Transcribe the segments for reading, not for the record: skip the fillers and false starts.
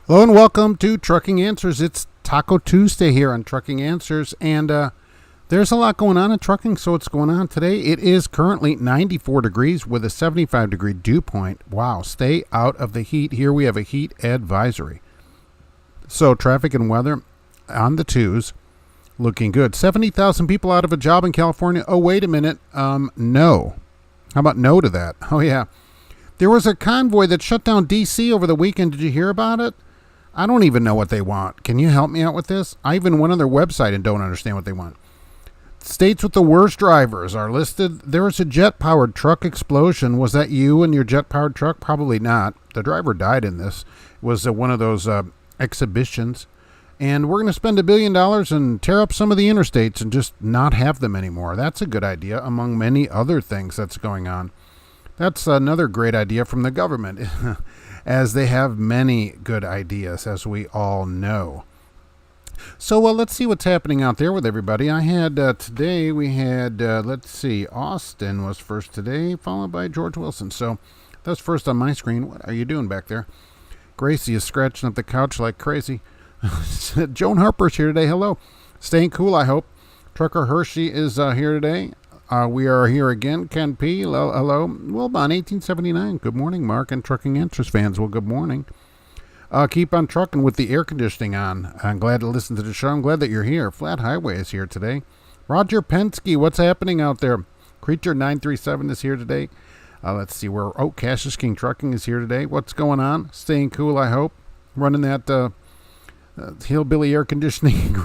Hello and welcome to Trucking Answers. It's Taco Tuesday here on Trucking Answers, and there's a lot going on in trucking. So what's going on today? It is currently 94 degrees with a 75-degree dew point. Wow, stay out of the heat. Here we have a heat advisory. So traffic and weather on the twos, looking good. 70,000 people out of a job in California. Oh, wait a minute. No. How about no to that? Oh, yeah. There was a convoy that shut down D.C. over the weekend. Did you hear about it? I don't even know what they want. Can you help me out with this? I even went on their website and don't understand what they want. States with the worst drivers are listed. There was a jet-powered truck explosion. Was that you and your jet-powered truck? Probably not. The driver died in this. It was one of those exhibitions. And we're going to spend $1 billion and tear up some of the interstates and just not have them anymore. That's a good idea, among many other things that's going on. That's another great idea from the government, as they have many good ideas, as we all know. So, let's see what's happening out there with everybody. I had, today, we had, Austin was first today, followed by George Wilson. So, that's first on my screen. What are you doing back there? Gracie is scratching up the couch like crazy. Joan Harper's here today. Hello. Staying cool, I hope. Trucker Hershey is here today. We are here again. Ken P. Hello. Wilbon, 1879. Good morning, Mark and Trucking Answers fans. Well, good morning. Keep on trucking with the air conditioning on. I'm glad to listen to the show. I'm glad that you're here. Flat Highway is here today. Roger Penske, what's happening out there? Creature 937 is here today. Let's see where. Oh, Cash is King Trucking is here today. What's going on? Staying cool, I hope. Running that hillbilly air conditioning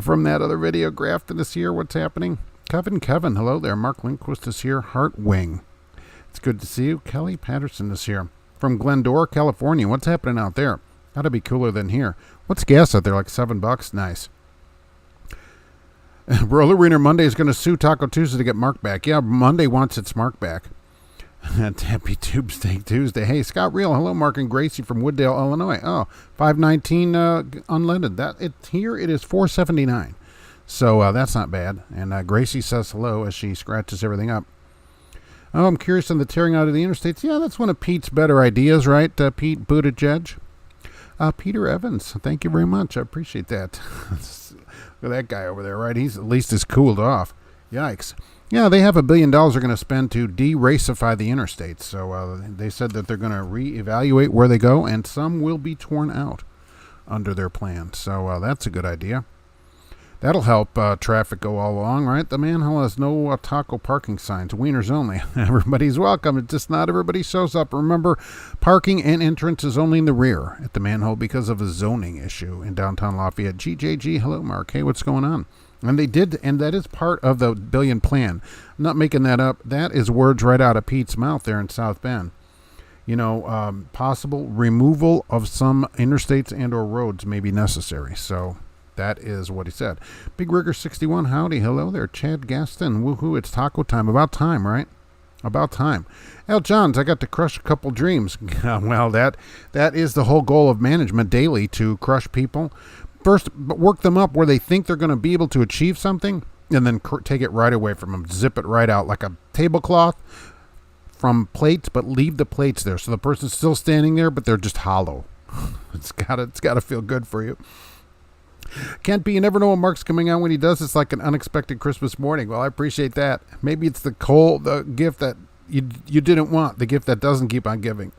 from that other video. Grafton is here. What's happening? Kevin, hello there. Mark Lindquist is here. Heartwing, it's good to see you. Kelly Patterson is here from Glendora, California. What's happening out there? Gotta be cooler than here. What's gas out there? Like $7? Nice. Roller Wiener Monday is going to sue Taco Tuesday to get Mark back. Yeah, Monday wants its Mark back. Happy Tube Steak Tuesday. Hey, Scott Real. Hello, Mark and Gracie from Wooddale, Illinois. Oh, $5.19 unleaded. Here it is $4.79. So that's not bad. And Gracie says hello as she scratches everything up. Oh, I'm curious on the tearing out of the interstates. Yeah, that's one of Pete's better ideas, right? Pete Buttigieg. Peter Evans, thank you very much. I appreciate that. Look at that guy over there, right? He's at least is cooled off. Yikes. Yeah, they have $1 billion they're going to spend to de-racify the interstates. So they said that they're going to reevaluate where they go, and some will be torn out under their plan. So that's a good idea. That'll help traffic go all along, right? The manhole has no taco parking signs. Wieners only. Everybody's welcome. It's just not everybody shows up. Remember, parking and entrance is only in the rear at the manhole because of a zoning issue in downtown Lafayette. GJG, hello, Mark. Hey, what's going on? And they did, and that is part of the billion plan. I'm not making that up. That is words right out of Pete's mouth there in South Bend. Possible removal of some interstates and or roads may be necessary. So that is what he said. Big Rigger 61, howdy, hello there. Chad Gaston, woohoo, it's taco time. About time, right? About time. Al Johns, I got to crush a couple dreams. Well, that is the whole goal of management daily, to crush people. First, work them up where they think they're going to be able to achieve something, and then take it right away from them. Zip it right out like a tablecloth from plates, but leave the plates there. So the person's still standing there, but they're just hollow. It's got to feel good for you. Can't be. You never know when Mark's coming out. When he does, it's like an unexpected Christmas morning. Well, I appreciate that. Maybe it's the gift that you didn't want, the gift that doesn't keep on giving.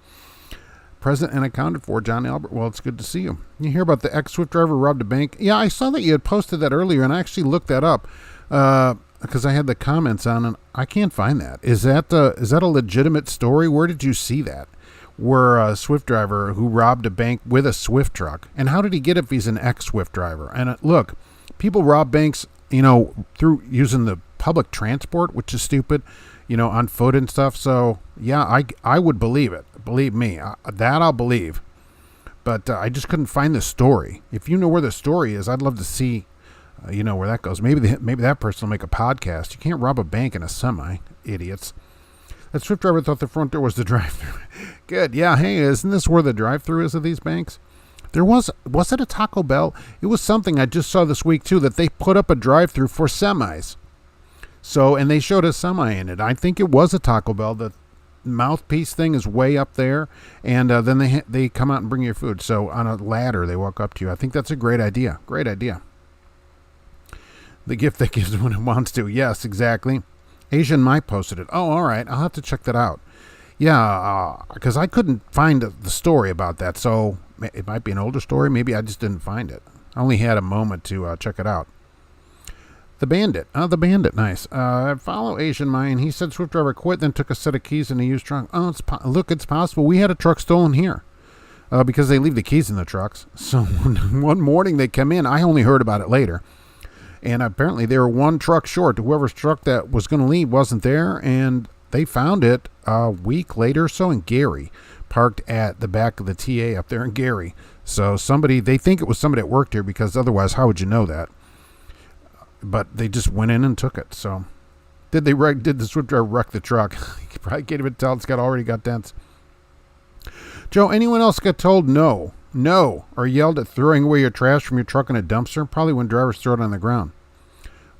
Present and accounted for, John Albert. Well, it's good to see you. You hear about the ex-Swift driver who robbed a bank? Yeah, I saw that you had posted that earlier, and I actually looked that up because I had the comments on, and I can't find that. Is that a legitimate story? Where did you see that? Where a Swift driver who robbed a bank with a Swift truck, and how did he get it if he's an ex-Swift driver? And look, people rob banks, through using the public transport, which is stupid, on foot and stuff. So yeah, I would believe it. Believe me, that I'll believe. But I just couldn't find the story. If you know where the story is, I'd love to see, where that goes. Maybe that person will make a podcast. You can't rob a bank in a semi, idiots. That Swift driver thought the front door was the drive-thru. Good. Yeah. Hey, isn't this where the drive-thru is of these banks? There was it a Taco Bell? It was something I just saw this week too, that they put up a drive-thru for semis. So, and they showed a semi in it. I think it was a Taco Bell that mouthpiece thing is way up there, and then they come out and bring you your food. So on a ladder, they walk up to you. I think that's a great idea. Great idea. The gift that gives when it wants to. Yes, exactly. Asian Mai posted it. Oh, all right. I'll have to check that out. Yeah, because I couldn't find the story about that. So it might be an older story. Maybe I just didn't find it. I only had a moment to check it out. The Bandit. Oh, the Bandit. Nice. I follow Asian Mai, and he said Swift driver quit, then took a set of keys in a used truck. Oh, look, it's possible. We had a truck stolen here because they leave the keys in the trucks. So one morning they come in. I only heard about it later. And apparently they were one truck short. Whoever's truck that was going to leave wasn't there, and they found it a week later or so in Gary, parked at the back of the TA up there in Gary. So they think it was somebody that worked here, because otherwise how would you know that? But they just went in and took it. So did the Swift driver wreck the truck? You probably can't even tell. Already got dents. Joe, anyone else got told no, or yelled at throwing away your trash from your truck in a dumpster? Probably when drivers throw it on the ground.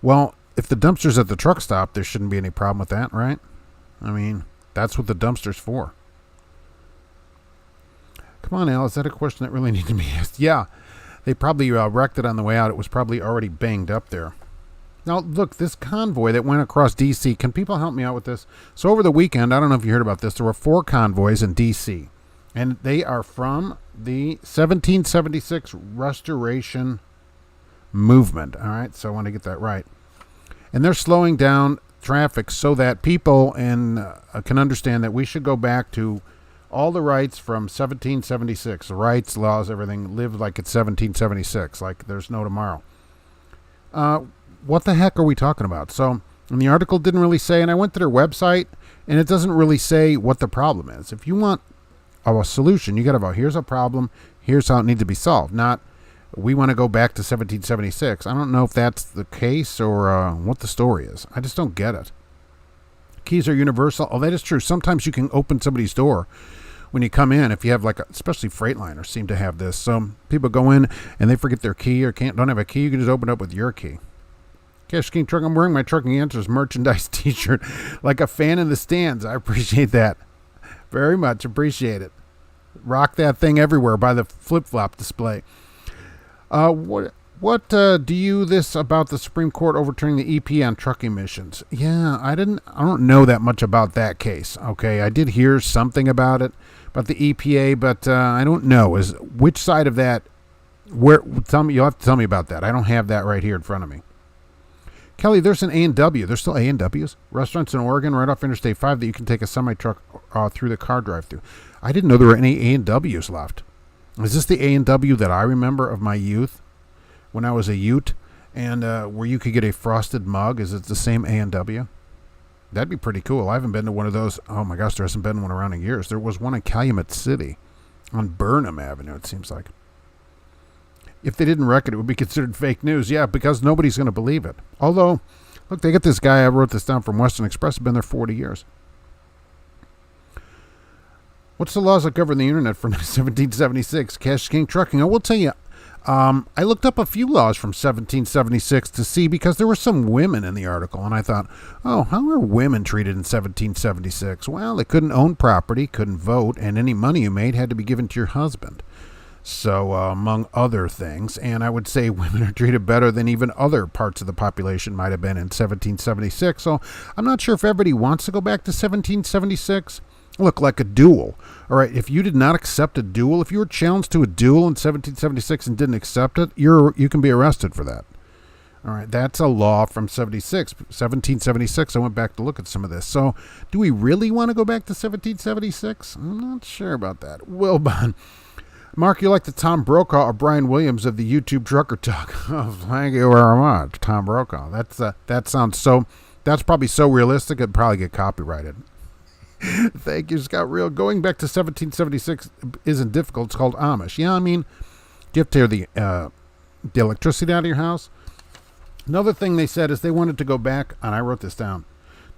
Well, if the dumpster's at the truck stop, there shouldn't be any problem with that, right? I mean, that's what the dumpster's for. Come on, Al, is that a question that really needs to be asked? Yeah, they probably wrecked it on the way out. It was probably already banged up there. Now, look, this convoy that went across D.C., can people help me out with this? So over the weekend, I don't know if you heard about this, there were 4 convoys in D.C., and they are from the 1776 Restoration Movement. All right, so I want to get that right. And they're slowing down traffic so that people can understand that we should go back to all the rights from 1776. The rights, laws, everything, live like it's 1776, like there's no tomorrow. What the heck are we talking about? So, and the article didn't really say, and I went to their website, and it doesn't really say what the problem is. If you want a solution, you got to go, here's a problem, here's how it needs to be solved, not we want to go back to 1776. I don't know if that's the case or what the story is. I just don't get it. Keys are universal. Oh, that is true. Sometimes you can open somebody's door when you come in, if you have especially Freightliners seem to have this. Some people go in and they forget their key or don't have a key. You can just open it up with your key. Cash King Truck, I'm wearing my Trucking Answers merchandise t-shirt like a fan in the stands. I appreciate that. Very much appreciate it. Rock that thing everywhere by the flip-flop display. What do you this about the Supreme Court overturning the EPA on truck emissions? Yeah, I don't know that much about that case. Okay, I did hear something about the EPA, but I don't know which side of that. You'll have to tell me about that. I don't have that right here in front of me. Kelly, there's an A&W. There's still A&Ws. Restaurants in Oregon right off Interstate 5 that you can take a semi-truck through the car drive-through. I didn't know there were any A&Ws left. Is this the A&W that I remember of my youth when I was a ute and where you could get a frosted mug? Is it the same A&W? That'd be pretty cool. I haven't been to one of those. Oh, my gosh, there hasn't been one around in years. There was one in Calumet City on Burnham Avenue, it seems like. If they didn't wreck it, it would be considered fake news. Yeah, because nobody's going to believe it. Although, look, they got this guy, I wrote this down from Western Express, been there 40 years. What's the laws that govern the internet from 1776? Cash King Trucking. I will tell you, I looked up a few laws from 1776 to see, because there were some women in the article, and I thought, oh, how are women treated in 1776? Well, they couldn't own property, couldn't vote, and any money you made had to be given to your husband. So, among other things, and I would say women are treated better than even other parts of the population might have been in 1776. So, I'm not sure if everybody wants to go back to 1776. Look, like a duel. All right, if you did not accept a duel, if you were challenged to a duel in 1776 and didn't accept it, you can be arrested for that. All right, that's a law from 1776. I went back to look at some of this. So, do we really want to go back to 1776? I'm not sure about that. Wilbon. Mark, you like the Tom Brokaw or Brian Williams of the YouTube Trucker Talk? Oh, thank you very much, Tom Brokaw. That sounds so. That's probably so realistic it'd probably get copyrighted. Thank you, Scott Real. Going back to 1776 isn't difficult. It's called Amish. Yeah, I mean, do you have to tear the electricity out of your house? Another thing they said is they wanted to go back, and I wrote this down,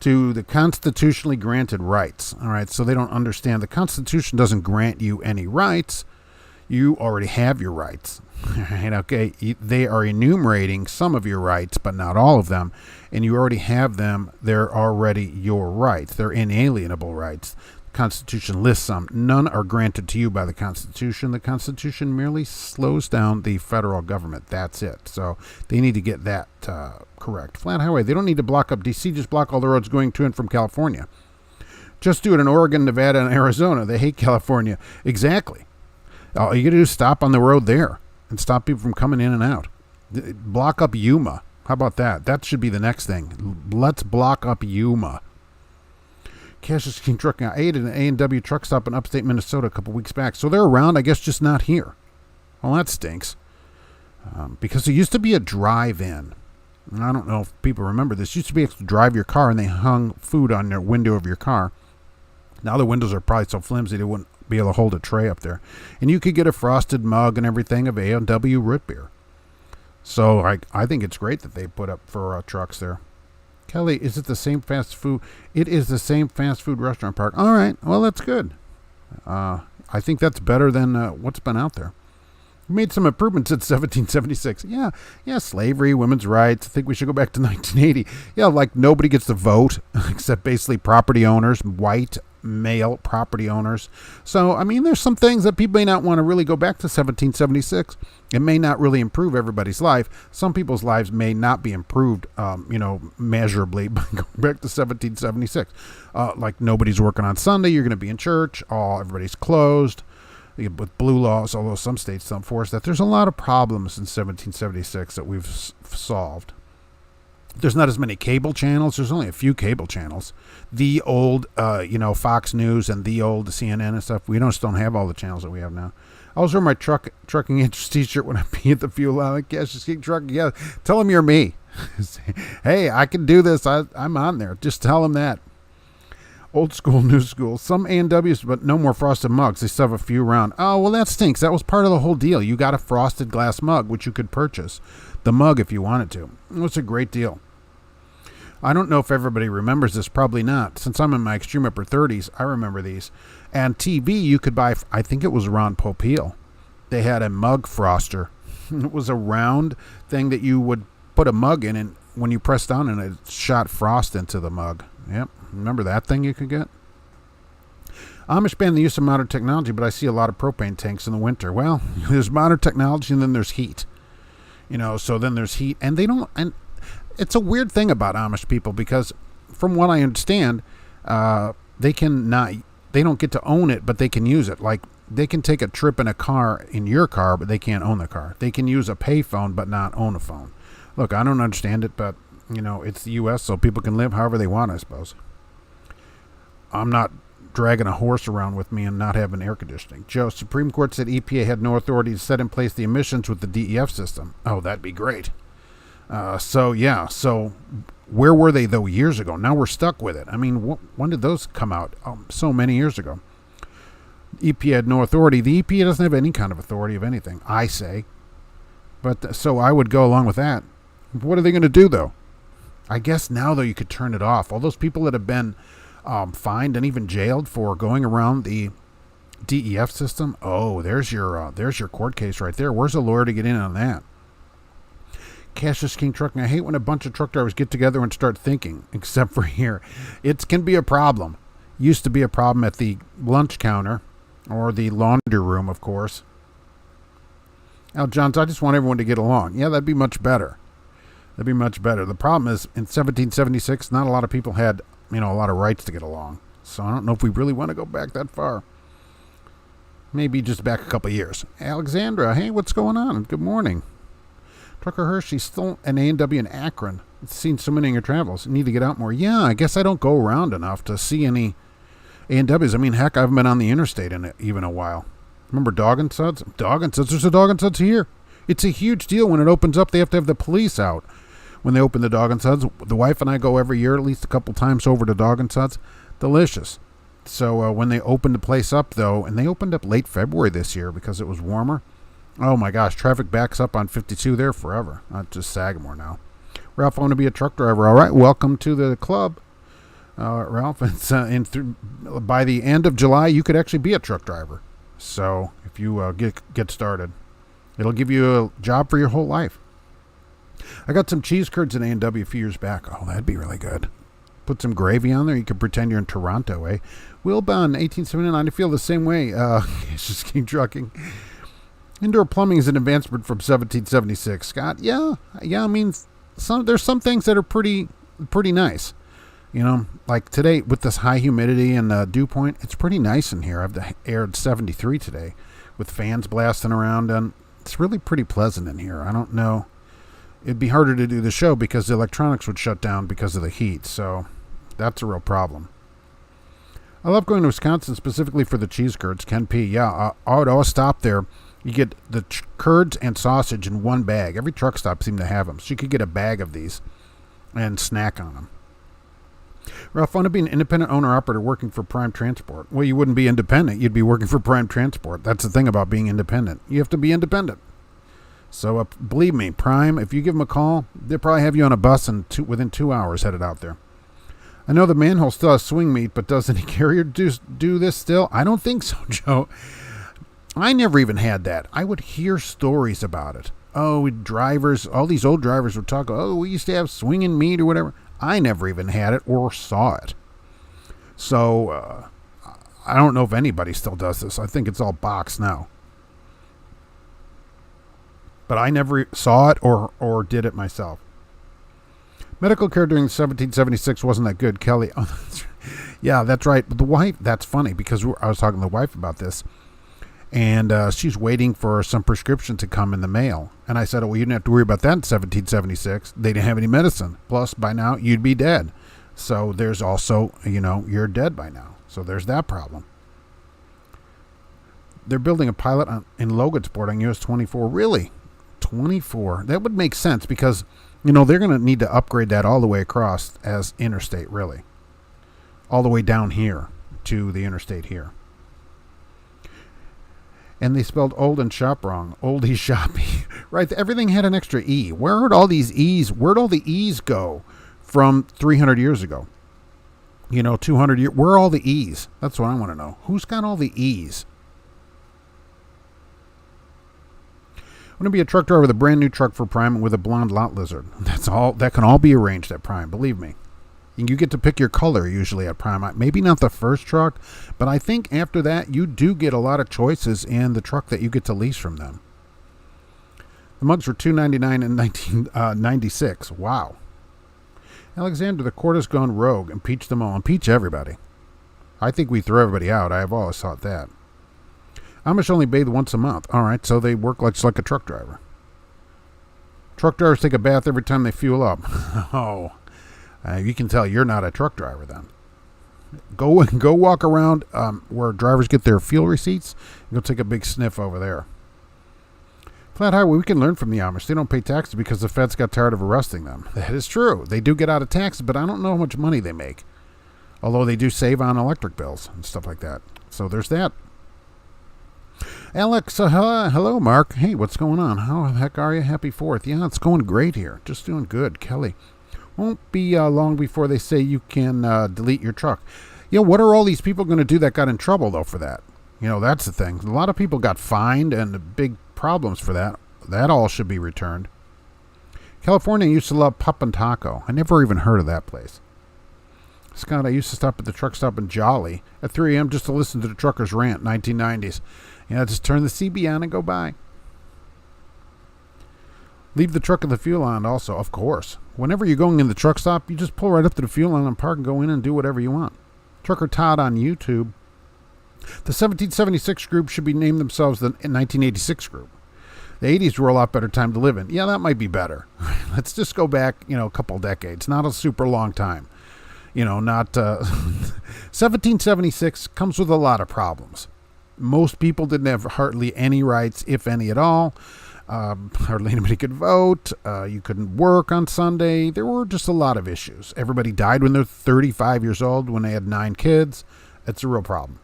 to the constitutionally granted rights. All right, so they don't understand the Constitution doesn't grant you any rights. You already have your rights. Right, okay, they are enumerating some of your rights, but not all of them, and you already have them. They're already your rights. They're inalienable rights. Constitution lists some. None are granted to you by the Constitution. The Constitution merely slows down the federal government. That's it. So they need to get that correct. Flat highway. They don't need to block up D.C. Just block all the roads going to and from California. Just do it in Oregon, Nevada, and Arizona. They hate California. Exactly. All you got to do is stop on the road there and stop people from coming in and out. Block up Yuma. How about that? That should be the next thing. Let's block up Yuma. Cassius King Trucking. I ate at an A&W truck stop in upstate Minnesota a couple weeks back. So they're around, I guess, just not here. Well, that stinks. Because there used to be a drive-in. And I don't know if people remember this. You used to be able to drive your car, and they hung food on the window of your car. Now the windows are probably so flimsy they wouldn't be able to hold a tray up there. And you could get a frosted mug and everything of A&W root beer. So I think it's great that they put up for trucks there. Kelly, is it the same fast food? It is the same fast food restaurant park. All right. Well, that's good. I think that's better than what's been out there. We made some improvements at 1776. Yeah, slavery, women's rights. I think we should go back to 1980. Yeah, like nobody gets to vote except basically property owners, white male property owners. So, I mean, there's some things that people may not want to really go back to 1776. It may not really improve everybody's life. Some people's lives may not be improved, measurably by going back to 1776. Like nobody's working on Sunday. You're going to be in church. Everybody's closed. With blue laws, although some states don't force that. There's a lot of problems in 1776 that we've solved. There's not as many cable channels. There's only a few cable channels. The old, Fox News and the old CNN and stuff. We just don't have all the channels that we have now. I was wearing my trucking interest t-shirt when I pee at the fuel line. Yes, just keep trucking. Yeah, tell them you're me. Hey, I can do this. I'm on there. Just tell them that. Old school, new school. Some A&Ws, but no more frosted mugs. They still have a few around. Oh, well, that stinks. That was part of the whole deal. You got a frosted glass mug, which you could purchase. The mug if you wanted to. It was a great deal. I don't know if everybody remembers this. Probably not. Since I'm in my extreme upper 30s, I remember these. And TV, you could buy, I think it was Ron Popeil. They had a mug froster. It was a round thing that you would put a mug in, and when you pressed down and it shot frost into the mug. Yep. Remember that thing you could get? Amish ban the use of modern technology, but I see a lot of propane tanks in the winter. Well, there's modern technology and then there's heat. So then there's heat. And and it's a weird thing about Amish people because from what I understand, they don't get to own it, but they can use it. Like they can take a trip in your car, but they can't own the car. They can use a payphone, but not own a phone. Look, I don't understand it, but it's the U.S., so people can live however they want, I suppose. I'm not dragging a horse around with me and not having air conditioning. Joe, Supreme Court said EPA had no authority to set in place the emissions with the DEF system. Oh, that'd be great. So where were they, though, years ago? Now we're stuck with it. I mean, when did those come out? So many years ago. EPA had no authority. The EPA doesn't have any kind of authority of anything, I say. But so I would go along with that. What are they going to do, though? I guess now, though, you could turn it off. All those people that have been fined and even jailed for going around the DEF system. Oh, there's your court case right there. Where's the lawyer to get in on that? Cassius King Trucking. I hate when a bunch of truck drivers get together and start thinking, except for here. It can be a problem. Used to be a problem at the lunch counter or the laundry room, of course. Al Johns, I just want everyone to get along. Yeah, that'd be much better. That'd be much better. The problem is in 1776, not a lot of people had a lot of rights to get along. So I don't know if we really want to go back that far. Maybe just back a couple of years. Alexandra, hey, what's going on? Good morning. Trucker Hershey's still an A&W in Akron. It's seen so many in your travels. You need to get out more. Yeah, I guess I don't go around enough to see any A&Ws. I mean, heck, I haven't been on the interstate in even a while. Remember Dog and Suds? Dog and Suds. There's a Dog and Suds here. It's a huge deal. When it opens up, they have to have the police out. When they open the Dog and Suds, the wife and I go every year at least a couple times over to Dog and Suds. Delicious. So when they opened the place up, though, and they opened up late February this year because it was warmer. Oh, my gosh. Traffic backs up on 52 there forever. Not just Sagamore now. Ralph, I want to be a truck driver. All right. Welcome to the club. Ralph, it's, by the end of July, you could actually be a truck driver. So if you get started, it'll give you a job for your whole life. I got some cheese curds in A&W a few years back. Oh, that'd be really good. Put some gravy on there. You can pretend you're in Toronto, eh? Wilbon, 1879. I feel the same way. It's just King Trucking. Indoor plumbing is an advancement from 1776. Scott, yeah. I mean, there's some things that are pretty nice. You know, like today with this high humidity and dew point, it's pretty nice in here. I've the air at 73 today with fans blasting around, and it's really pretty pleasant in here. I don't know. It'd be harder to do the show because the electronics would shut down because of the heat, so that's a real problem. I love going to Wisconsin specifically for the cheese curds. Ken P. Yeah, I would always stop there. You get the curds and sausage in one bag. Every truck stop seemed to have them, so you could get a bag of these and snack on them. Ralph, I want to be an independent owner-operator working for PAM Transport. Well, you wouldn't be independent. You'd be working for PAM Transport. That's the thing about being independent. You have to be independent. So believe me, Prime, if you give them a call, they'll probably have you on a bus and within 2 hours headed out there. I know the manhole still has swing meat, but does any carrier do this still? I don't think so, Joe. I never even had that. I would hear stories about it. Oh, drivers, all these old drivers would talk, oh, we used to have swinging meat or whatever. I never even had it or saw it. So I don't know if anybody still does this. I think it's all boxed now. But I never saw it or did it myself. Medical care during 1776 wasn't that good, Kelly. Oh, yeah, that's right. But the wife, that's funny because I was talking to the wife about this. And she's waiting for some prescription to come in the mail. And I said, oh, well, you didn't have to worry about that in 1776. They didn't have any medicine. Plus, by now, you'd be dead. So there's also, you're dead by now. So there's that problem. They're building a pilot in Logansport on US 24. Really? 24? That would make sense because, they're going to need to upgrade that all the way across as interstate, really. All the way down here to the interstate here. And they spelled old and shop wrong. Oldie shoppy. Right? Everything had an extra E. Where'd all the E's go from 300 years ago? 200 years. Where are all the E's? That's what I want to know. Who's got all the E's? I'm going to be a truck driver with a brand new truck for Prime with a blonde lot lizard. That's all. That can all be arranged at Prime. Believe me. You get to pick your color usually at Prime. Maybe not the first truck, but I think after that you do get a lot of choices in the truck that you get to lease from them. The mugs were $2.99 in 1996. Wow. Alexander, the court has gone rogue. Impeach them all. Impeach everybody. I think we throw everybody out. I have always thought that. Amish only bathe once a month. All right, so they work like a truck driver. Truck drivers take a bath every time they fuel up. Oh. You can tell you're not a truck driver then. Go walk around where drivers get their fuel receipts. Go take a big sniff over there. Flat Highway, we can learn from the Amish. They don't pay taxes because the feds got tired of arresting them. That is true. They do get out of taxes, but I don't know how much money they make. Although they do save on electric bills and stuff like that. So there's that. Alex, hello, Mark. Hey, what's going on? How the heck are you? Happy 4th. Yeah, it's going great here. Just doing good. Kelly. Won't be long before they say you can delete your truck. What are all these people going to do that got in trouble, though, for that? That's the thing. A lot of people got fined and big problems for that. That all should be returned. California used to love Pup and Taco. I never even heard of that place. Scott, I used to stop at the truck stop in Jolly at 3 a.m. just to listen to the truckers rant, 1990s. Just turn the CB on and go by. Leave the truck and the fuel on also, of course. Whenever you're going in the truck stop, you just pull right up to the fuel line and park and go in and do whatever you want. Trucker Todd on YouTube. The 1776 group should be named themselves the 1986 group. The 80s were a lot better time to live in. Yeah, that might be better. Let's just go back, a couple decades. Not a super long time. 1776 comes with a lot of problems. Most people didn't have hardly any rights, if any at all. Hardly anybody could vote. You couldn't work on Sunday. There were just a lot of issues. Everybody died when they're 35 years old, when they had 9 kids. It's a real problem.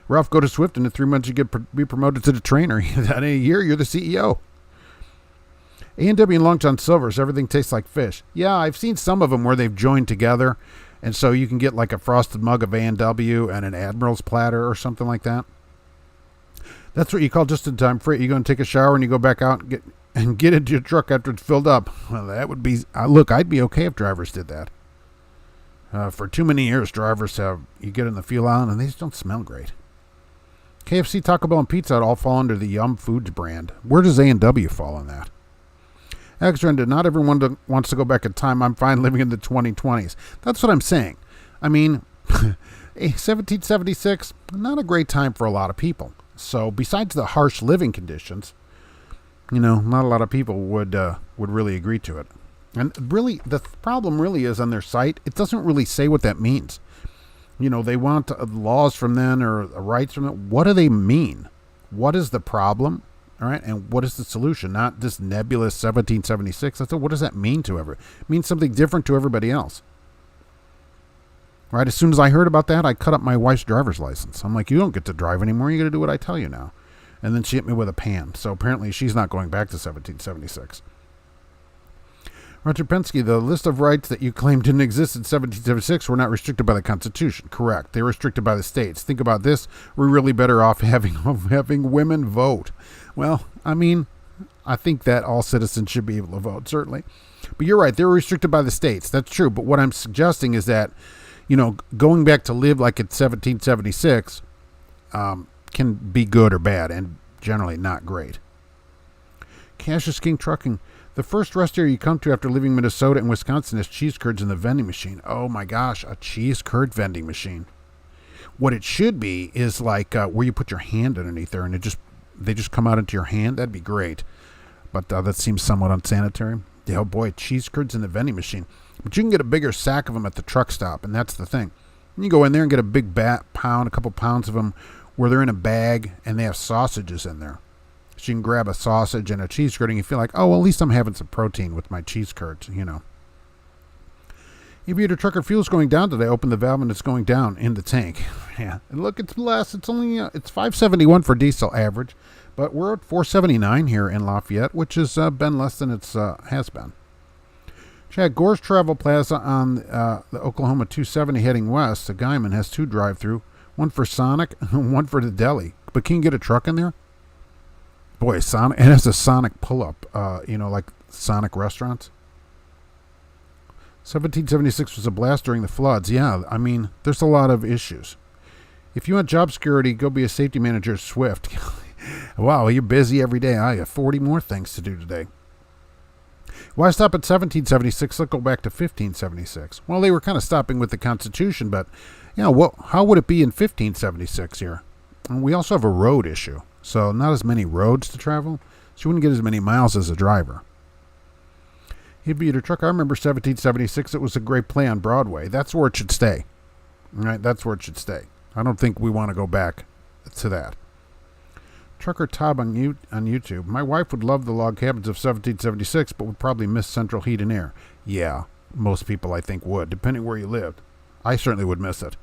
Ralph, go to Swift, and in 3 months you be promoted to the trainer. In a year, you're the CEO. A&W and Long John Silver's, everything tastes like fish. Yeah, I've seen some of them where they've joined together, and so you can get like a frosted mug of A&W and an Admiral's platter or something like that. That's what you call just-in-time freight. You go and take a shower and you go back out and get into your truck after it's filled up. Well, that would be... look, I'd be okay if drivers did that. For too many years, you get in the fuel aisle and they just don't smell great. KFC, Taco Bell, and Pizza Hut all fall under the Yum Foods brand. Where does A&W fall in that? Extra, not everyone wants to go back in time. I'm fine living in the 2020s. That's what I'm saying. I mean, 1776, not a great time for a lot of people. So besides the harsh living conditions, not a lot of people would really agree to it. And really, the problem really is on their site, it doesn't really say what that means. They want laws from them or rights from them. What do they mean? What is the problem? All right, and what is the solution? Not this nebulous 1776. What does that mean to everyone? It means something different to everybody else. Right, as soon as I heard about that, I cut up my wife's driver's license. I'm like, you don't get to drive anymore. You got to do what I tell you now. And then she hit me with a PAM. So apparently she's not going back to 1776. Roger Penske, the list of rights that you claim didn't exist in 1776 were not restricted by the Constitution. Correct. They were restricted by the states. Think about this. We're really better off having women vote. Well, I mean, I think that all citizens should be able to vote, certainly. But you're right. They were restricted by the states. That's true. But what I'm suggesting is that, going back to live like it's 1776 can be good or bad and generally not great. Cash is King Trucking. The first rest area you come to after leaving Minnesota and Wisconsin is cheese curds in the vending machine. Oh my gosh, a cheese curd vending machine. What it should be is like where you put your hand underneath there and they just come out into your hand. That'd be great. But that seems somewhat unsanitary. Oh boy, cheese curds in the vending machine. But you can get a bigger sack of them at the truck stop, and that's the thing. You go in there and get a big a couple pounds of them where they're in a bag and they have sausages in there. So you can grab a sausage and a cheese curd and you feel like, oh, well, at least I'm having some protein with my cheese curds, Aviator trucker fuel's going down today. Open the valve and it's going down in the tank. Yeah. And look, it's less. It's only, it's 571 for diesel average, but we're at 479 here in Lafayette, which has been less than it's has been. Chad, Gore's Travel Plaza on the Oklahoma 270 heading west to Guyman has 2 drive-through, one for Sonic and one for the deli. But can you get a truck in there? Boy, Sonic, it has a Sonic pull-up, like Sonic restaurants. 1776 was a blast during the floods. Yeah, I mean, there's a lot of issues. If you want job security, go be a safety manager at Swift. Wow, you're busy every day. I have 40 more things to do today. Why stop at 1776? Let's go back to 1576. Well, they were kind of stopping with the Constitution, but, how would it be in 1576 here? And we also have a road issue. So not as many roads to travel, so you wouldn't get as many miles as a driver. Aviator truck, I remember 1776. It was a great play on Broadway. That's where it should stay. Right? That's where it should stay. I don't think we want to go back to that. Trucker Tob on YouTube. My wife would love the log cabins of 1776, but would probably miss central heat and air. Yeah, most people I think would, depending where you lived. I certainly would miss it.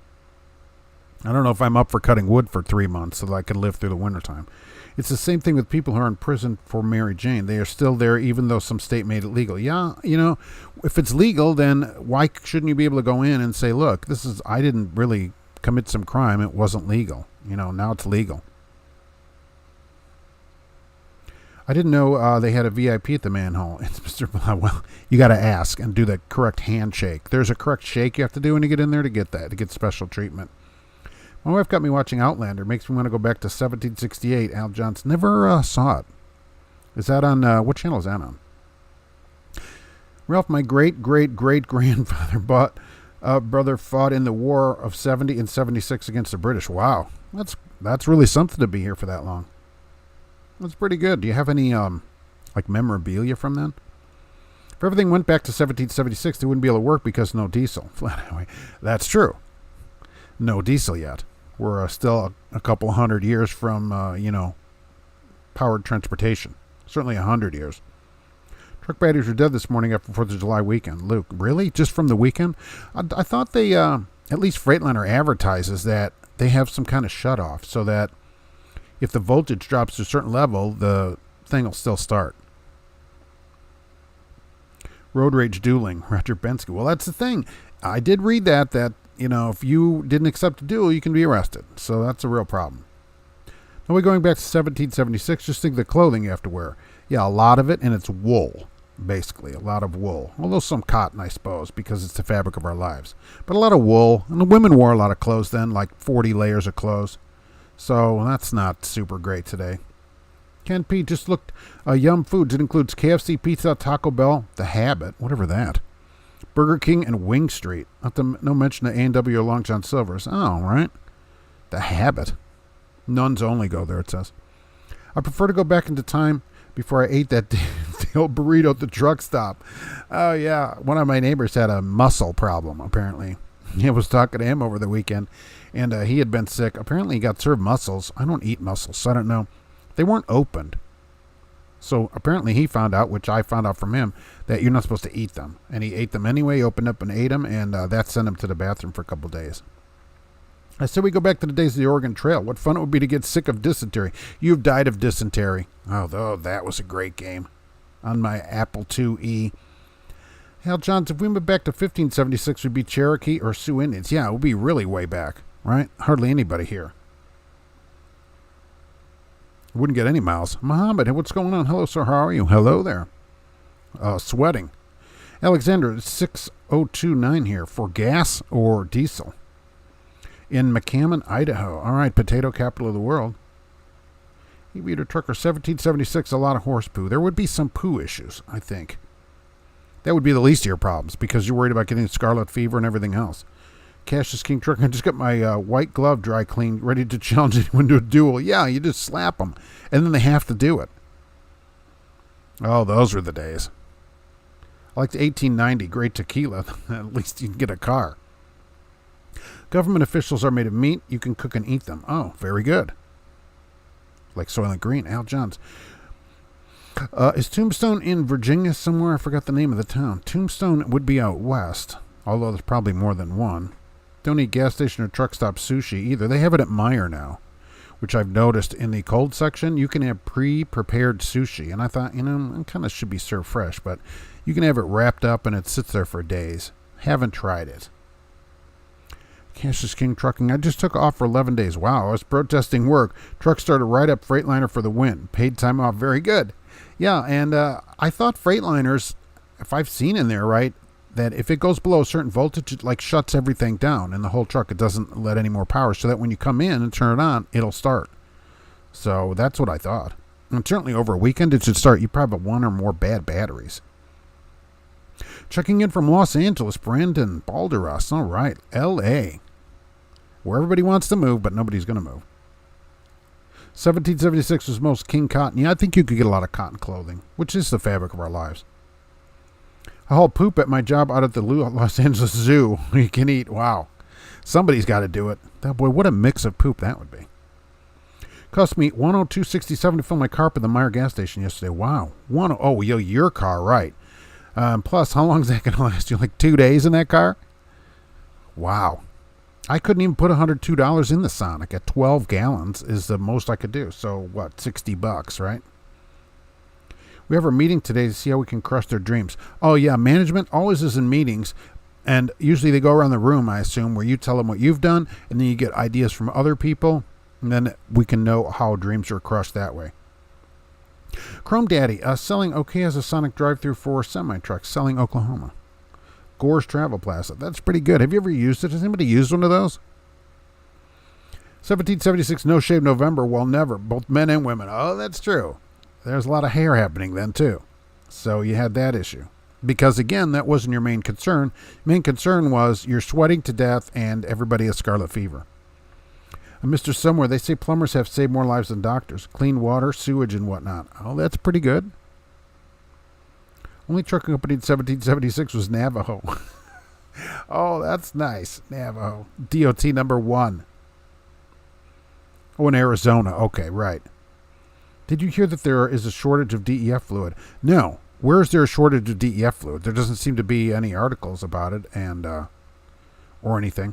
I don't know if I'm up for cutting wood for 3 months so that I can live through the wintertime. It's the same thing with people who are in prison for Mary Jane. They are still there even though some state made it legal. Yeah, if it's legal, then why shouldn't you be able to go in and say, look, I didn't really commit some crime. It wasn't legal. Now it's legal. I didn't know they had a VIP at the manhole. It's Mr. Blah. Well, you got to ask and do the correct handshake. There's a correct shake you have to do when you get in there to get special treatment. My wife got me watching Outlander. Makes me want to go back to 1768. Al Johnson. Never saw it. Is that on, what channel is that on? Ralph, my great-great-great-grandfather brother fought in the War of 70 and 76 against the British. Wow. That's really something to be here for that long. That's pretty good. Do you have any, memorabilia from then? If everything went back to 1776, they wouldn't be able to work because no diesel. That's true. No diesel yet. We're still a couple hundred years from, powered transportation. Certainly 100 years. Truck batteries were dead this morning after 4th of July weekend. Luke, really? Just from the weekend? I thought they, at least Freightliner advertises that they have some kind of shut-off so that if the voltage drops to a certain level, the thing will still start. Road rage dueling. Roger Bensky. Well, that's the thing. I did read that if you didn't accept a duel, you can be arrested. So that's a real problem. Now we're going back to 1776. Just think of the clothing you have to wear. Yeah, a lot of it, and it's wool. basically. A lot of wool. Although some cotton, I suppose, because it's the fabric of our lives. But a lot of wool. And the women wore a lot of clothes then, like 40 layers of clothes. So that's not super great today. Ken P. just looked. Yum Foods. It includes KFC, Pizza, Taco Bell, The Habit, whatever that. Burger King and Wing Street. No mention of A&W or Long John Silver's. Oh, right. The Habit. Nuns only go there, it says. I prefer to go back into time before I ate that the old burrito at the truck stop. Oh, yeah. One of my neighbors had a muscle problem, apparently. I was talking to him over the weekend, and he had been sick. Apparently, he got served mussels. I don't eat mussels, so I don't know. They weren't opened. So apparently he found out, which I found out from him, that you're not supposed to eat them. And he ate them anyway, opened up and ate them, and that sent him to the bathroom for a couple days. I said we go back to the days of the Oregon Trail. What fun it would be to get sick of dysentery. You've died of dysentery. Oh, that was a great game on my Apple IIe. Hell, Johns, if we went back to 1576, we'd be Cherokee or Sioux Indians. Yeah, it would be really way back, right? Hardly anybody here. Wouldn't get any miles. Muhammad, what's going on? Hello, sir. How are you? Hello there. Sweating. Alexander, 6029 here. For gas or diesel? In McCammon, Idaho. All right, potato capital of the world. E-Beater Trucker, 1776, a lot of horse poo. There would be some poo issues, I think. That would be the least of your problems because you're worried about getting scarlet fever and everything else. Cash is King Trucker. I just got my white glove dry cleaned, ready to challenge anyone to a duel. Yeah, you just slap them, and then they have to do it. Oh, those were the days. I like the 1890, great tequila. At least you can get a car. Government officials are made of meat. You can cook and eat them. Oh, very good. Like Soylent Green. Al Johns. Is Tombstone in Virginia somewhere? I forgot the name of the town. Tombstone would be out west, although there's probably more than one. Don't eat gas station or truck stop sushi either. They have it at Meijer now, which I've noticed in the cold section. You can have pre-prepared sushi. And I thought, it kind of should be served fresh, but you can have it wrapped up and it sits there for days. Haven't tried it. Cassius King Trucking. I just took off for 11 days. Wow, I was protesting work. Truck started right up Freightliner for the win. Paid time off. Very good. Yeah, and I thought Freightliners, if I've seen in there, right, that if it goes below a certain voltage, it like shuts everything down in the whole truck. It doesn't let any more power so that when you come in and turn it on, it'll start. So that's what I thought. And certainly over a weekend, it should start. You probably have one or more bad batteries. Checking in from Los Angeles, Brandon Balderas. All right, L.A., where everybody wants to move, but nobody's going to move. 1776 was most king cotton. Yeah, I think you could get a lot of cotton clothing, which is the fabric of our lives. I haul poop at my job out at the Los Angeles Zoo. You can eat. Wow. Somebody's got to do it. That boy, what a mix of poop that would be. Cost me $102.67 to fill my car up at the Meijer gas station yesterday. Wow. Your car, right. Plus, how long is that going to last you? Like 2 days in that car? Wow. I couldn't even put $102 in the Sonic. At 12 gallons is the most I could do. So, what, $60, right? We have our meeting today to see how we can crush their dreams. Oh, yeah, management always is in meetings, and usually they go around the room, I assume, where you tell them what you've done, and then you get ideas from other people, and then we can know how dreams are crushed that way. Chrome Daddy, selling okay as a Sonic drive-through for semi-trucks, selling Oklahoma. Gore's Travel Plaza, that's pretty good. Have you ever used it? Has anybody used one of those? 1776 No Shave November, well, never, both men and women. Oh, that's true. There's a lot of hair happening then, too. So you had that issue. Because, again, that wasn't your main concern. Main concern was you're sweating to death and everybody has scarlet fever. And Mr. Somewhere, they say plumbers have saved more lives than doctors. Clean water, sewage, and whatnot. Oh, that's pretty good. Only trucking company in 1776 was Navajo. Oh, that's nice. Navajo. DOT number 1. Oh, in Arizona. Okay, right. Did you hear that there is a shortage of DEF fluid? No. Where is there a shortage of DEF fluid? There doesn't seem to be any articles about it and or anything.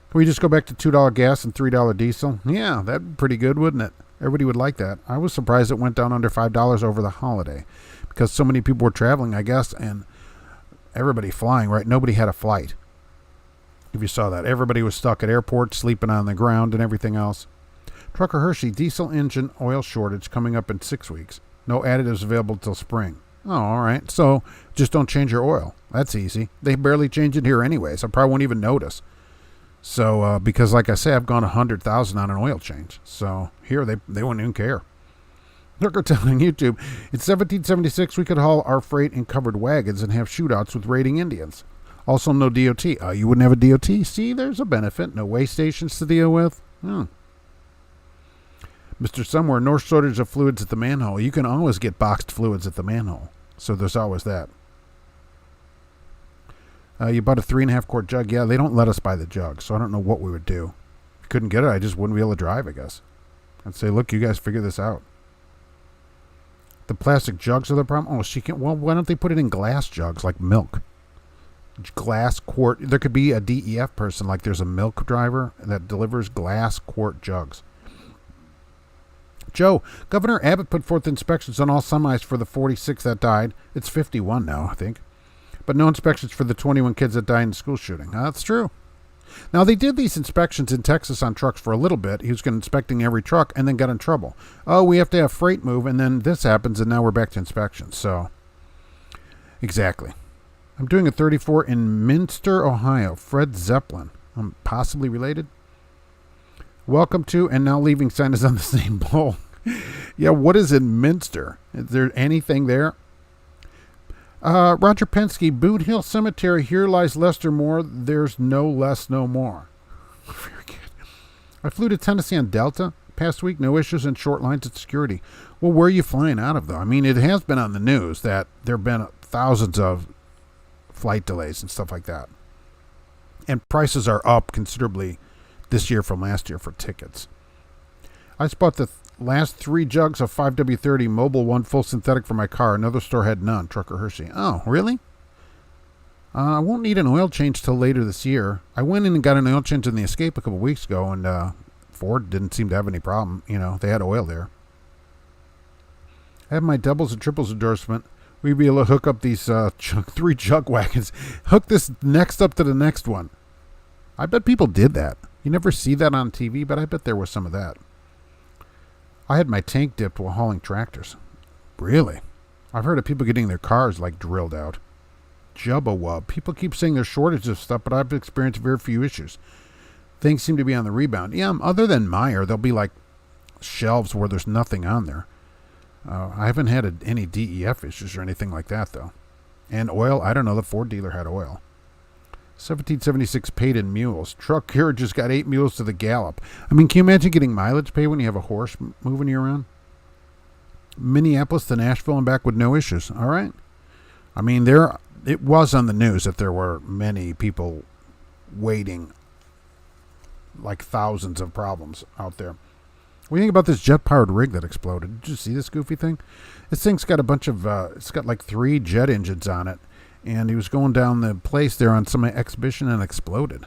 Can we just go back to $2 gas and $3 diesel? Yeah, that'd be pretty good, wouldn't it? Everybody would like that. I was surprised it went down under $5 over the holiday because so many people were traveling, I guess, and everybody flying, right? Nobody had a flight. If you saw that. Everybody was stuck at airports, sleeping on the ground and everything else. Trucker Hershey, diesel engine oil shortage coming up in 6 weeks. No additives available till spring. Oh, all right. So just don't change your oil. That's easy. They barely change it here anyways. I probably won't even notice. So because, like I say, I've gone 100,000 on an oil change. So here they wouldn't even care. Trucker telling YouTube, in 1776 we could haul our freight in covered wagons and have shootouts with raiding Indians. Also, no DOT. You wouldn't have a DOT? See, there's a benefit. No way stations to deal with. Mr. Somewhere, no shortage of fluids at the manhole. You can always get boxed fluids at the manhole. So there's always that. You bought a 3.5 quart jug. Yeah, they don't let us buy the jug, so I don't know what we would do. If we couldn't get it, I just wouldn't be able to drive, I guess. I'd say, look, you guys figure this out. The plastic jugs are the problem? Oh, she can't. Well, why don't they put it in glass jugs like milk? Glass quart. There could be a DEF person, like there's a milk driver that delivers glass quart jugs. Joe, Governor Abbott put forth inspections on all semis for the 46 that died. It's 51 now, I think. But no inspections for the 21 kids that died in the school shooting. That's true. Now, they did these inspections in Texas on trucks for a little bit. He was inspecting every truck and then got in trouble. Oh, we have to have freight move, and then this happens, and now we're back to inspections. So, exactly. I'm doing a 34 in Minster, Ohio. Fred Zeppelin. I'm possibly related. Welcome to, and now leaving sign is on the same pole. Yeah, what is in Minster? Is there anything there? Roger Penske, Boot Hill Cemetery, here lies Lester Moore. There's no less, no more. Very good. I flew to Tennessee on Delta past week. No issues and short lines at security. Well, where are you flying out of, though? I mean, it has been on the news that there have been thousands of flight delays and stuff like that. And prices are up considerably this year from last year for tickets. I just bought the last 3 jugs of 5W30 Mobile 1 full synthetic for my car. Another store had none. Trucker Hershey. Oh, really? I won't need an oil change till later this year. I went in and got an oil change in the Escape a couple weeks ago, and Ford didn't seem to have any problem. You know, they had oil there. I have my doubles and triples endorsement. We'd be able to hook up these 3 jug wagons. Hook this next up to the next one. I bet people did that. You never see that on TV, but I bet there was some of that. I had my tank dipped while hauling tractors. Really? I've heard of people getting their cars, like, drilled out. Jubba wub. People keep saying there's shortage of stuff, but I've experienced very few issues. Things seem to be on the rebound. Yeah, other than Meyer, there'll be, like, shelves where there's nothing on there. I haven't had any DEF issues or anything like that, though. And oil, I don't know. The Ford dealer had oil. 1776 paid in mules. Truck carriages got 8 mules to the gallop. I mean, can you imagine getting mileage pay when you have a horse moving you around? Minneapolis to Nashville and back with no issues. All right. I mean, it was on the news that there were many people waiting, like thousands of problems out there. What do you think about this jet-powered rig that exploded? Did you see this goofy thing? This thing's got a bunch of, it's got like 3 jet engines on it. And he was going down the place there on some exhibition and exploded.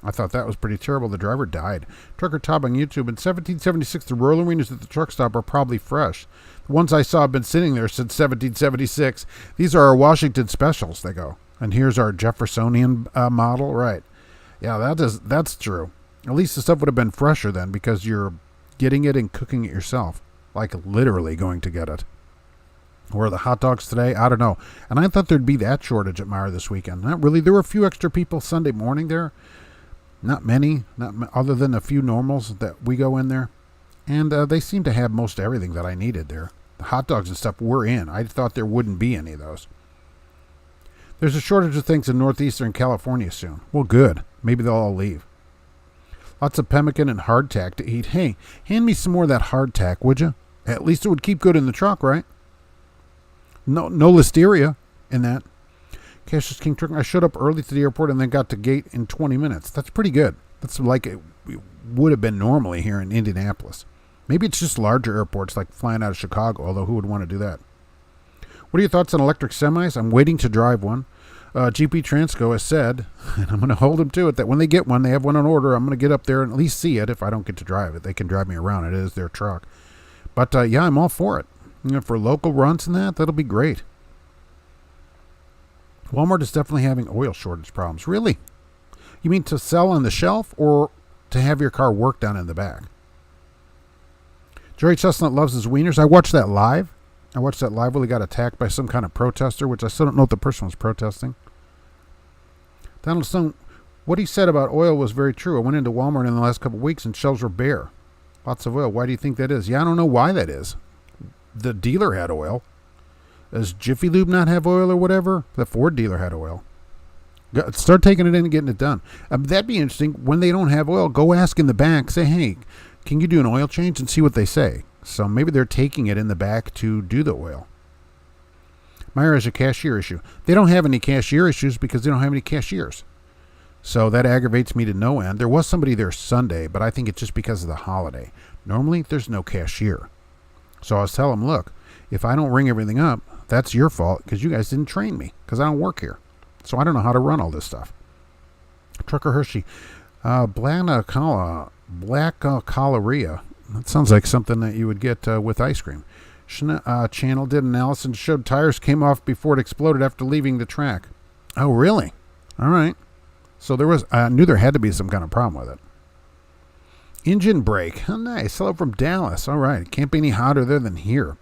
I thought that was pretty terrible. The driver died. Trucker Tob on YouTube. In 1776, the Royal Arenas at the truck stop are probably fresh. The ones I saw have been sitting there since 1776. These are our Washington specials, they go. And here's our Jeffersonian model. Right. Yeah, that's true. At least the stuff would have been fresher then because you're getting it and cooking it yourself. Like literally going to get it. Where are the hot dogs today? I don't know. And I thought there'd be that shortage at Meyer this weekend. Not really. There were a few extra people Sunday morning there. Not many, other than a few normals that we go in there. And they seem to have most everything that I needed there. The hot dogs and stuff were in. I thought there wouldn't be any of those. There's a shortage of things in northeastern California soon. Well, good. Maybe they'll all leave. Lots of pemmican and hardtack to eat. Hey, hand me some more of that hardtack, would you? At least it would keep good in the truck, right? No listeria in that. Cassius King Trucking. I showed up early to the airport and then got to gate in 20 minutes. That's pretty good. That's like it would have been normally here in Indianapolis. Maybe it's just larger airports like flying out of Chicago, although who would want to do that? What are your thoughts on electric semis? I'm waiting to drive one. GP Transco has said, and I'm going to hold them to it, that when they get one, they have one on order. I'm going to get up there and at least see it. If I don't get to drive it, they can drive me around. It is their truck. But yeah, I'm all for it. You know, for local runs and that'll be great. Walmart is definitely having oil shortage problems. Really? You mean to sell on the shelf or to have your car worked on in the back? Jerry Chestnut loves his wieners. I watched that live. Where he got attacked by some kind of protester, which I still don't know if the person was protesting. Donald Stone, what he said about oil was very true. I went into Walmart in the last couple of weeks and shelves were bare. Lots of oil. Why do you think that is? Yeah, I don't know why that is. The dealer had oil. Does Jiffy Lube not have oil or whatever? The Ford dealer had oil. Start taking it in and getting it done. That'd be interesting. When they don't have oil, go ask in the back. Say, hey, can you do an oil change, and see what they say. So maybe they're taking it in the back to do the oil. Meyer has a cashier issue. They don't have any cashier issues because they don't have any cashiers. So that aggravates me to no end. There was somebody there Sunday, but I think it's just because of the holiday. Normally, there's no cashier. So I was telling them, look, if I don't ring everything up, that's your fault because you guys didn't train me because I don't work here. So I don't know how to run all this stuff. Trucker Hershey, Black Coloria. That sounds like something that you would get with ice cream. Channel did analysis and showed tires came off before it exploded after leaving the track. Oh, really? All right. So I knew there had to be some kind of problem with it. Engine brake. Oh, nice. Hello from Dallas. All right. It can't be any hotter there than here.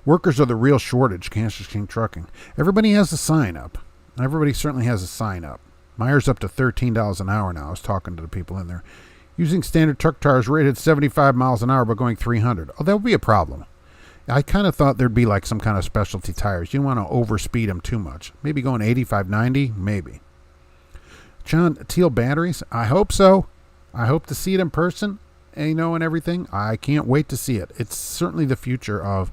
Workers are the real shortage. Kansas King Trucking. Everybody has a sign up. Everybody certainly has a sign up. Meyer's up to $13 an hour now. I was talking to the people in there. Using standard truck tires rated 75 miles an hour but going 300. Oh, that would be a problem. I kind of thought there'd be like some kind of specialty tires. You don't want to overspeed them too much. Maybe going 85, 90, maybe. John, Teal batteries? I hope so. I hope to see it in person, and everything. I can't wait to see it. It's certainly the future of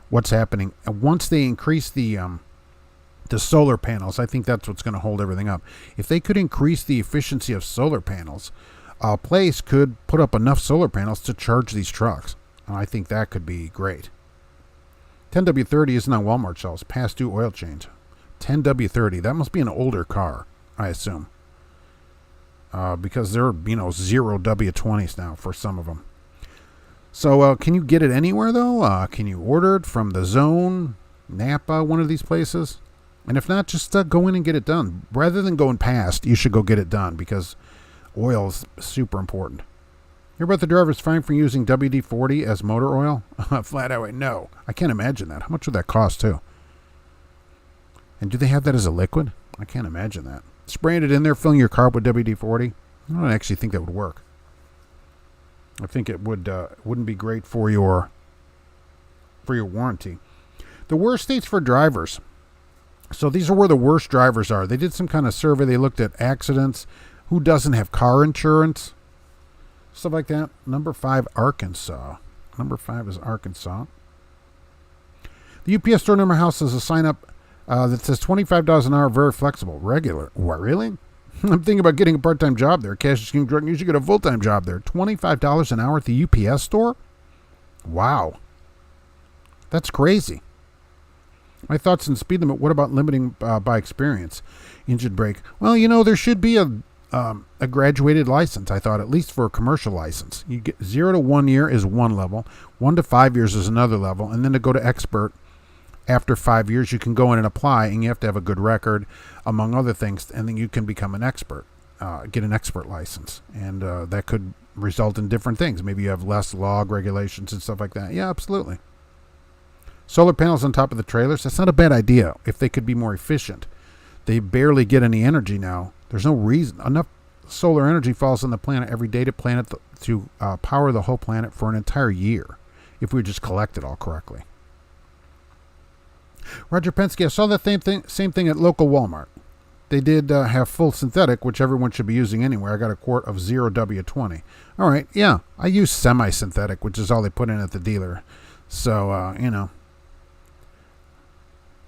what's happening. Once they increase the solar panels, I think that's what's going to hold everything up. If they could increase the efficiency of solar panels, a place could put up enough solar panels to charge these trucks. And I think that could be great. 10W30 isn't on Walmart shelves. Past due oil change. 10W30. That must be an older car, I assume. Because they're, 0W20s now for some of them. So can you get it anywhere, though? Can you order it from the Zone, Napa, one of these places? And if not, just go in and get it done. Rather than going past, you should go get it done because oil is super important. Hear about the driver's fine for using WD-40 as motor oil? Flat out, no. I can't imagine that. How much would that cost, too? And do they have that as a liquid? I can't imagine that. Spraying it in there, filling your car up with WD-40? I don't actually think that would work. I think it wouldn't be great for your warranty. The worst states for drivers. So these are where the worst drivers are. They did some kind of survey. They looked at accidents, who doesn't have car insurance, stuff like that. Number 5, Arkansas. Number 5 is Arkansas. The UPS store near my house has a sign up that says $25 an hour, very flexible, regular. What, really? I'm thinking about getting a part-time job there. Cash King Trucking, you should get a full-time job there. $25 an hour at the UPS store? Wow. That's crazy. My thoughts on speed limit. What about limiting by experience? Engine brake. Well, there should be a graduated license, I thought, at least for a commercial license. You get 0 to 1 year is one level, 1 to 5 years is another level, and then to go to expert, after 5 years, you can go in and apply, and you have to have a good record, among other things, and then you can become an expert, get an expert license, and that could result in different things. Maybe you have less log regulations and stuff like that. Yeah, absolutely. Solar panels on top of the trailers, that's not a bad idea if they could be more efficient. They barely get any energy now. There's no reason. Enough solar energy falls on the planet every day to power the whole planet for an entire year if we just collect it all correctly. Roger Penske, I saw the same thing at local Walmart. They did have full synthetic, which everyone should be using anyway. I got a quart of 0W20. All right, yeah. I use semi-synthetic, which is all they put in at the dealer. So,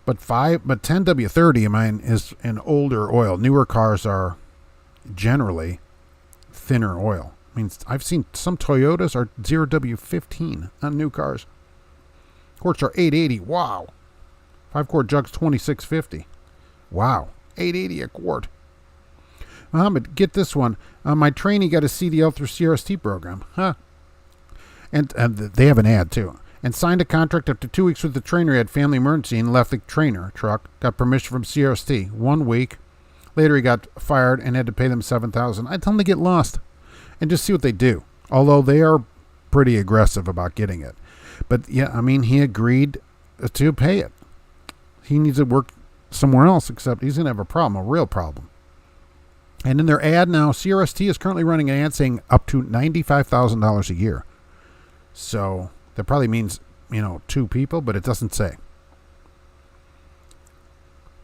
But 10W30, is an older oil. Newer cars are generally thinner oil. I've seen some Toyotas are 0W15 on new cars. Quarts are 880. Wow. 5-quart jugs, 2650. Wow. 880 a quart. Mohammed, get this one. My trainee got a CDL through CRST program. Huh. And they have an ad, too. And signed a contract after 2 weeks with the trainer. He had family emergency and left the trainer truck. Got permission from CRST. 1 week. Later he got fired and had to pay them $7,000. I tell them to get lost and just see what they do. Although they are pretty aggressive about getting it. But yeah, I mean, he agreed to pay it. He needs to work somewhere else, except he's going to have a problem, a real problem. And in their ad now, CRST is currently running an ad saying up to $95,000 a year. So that probably means, 2 people, but it doesn't say.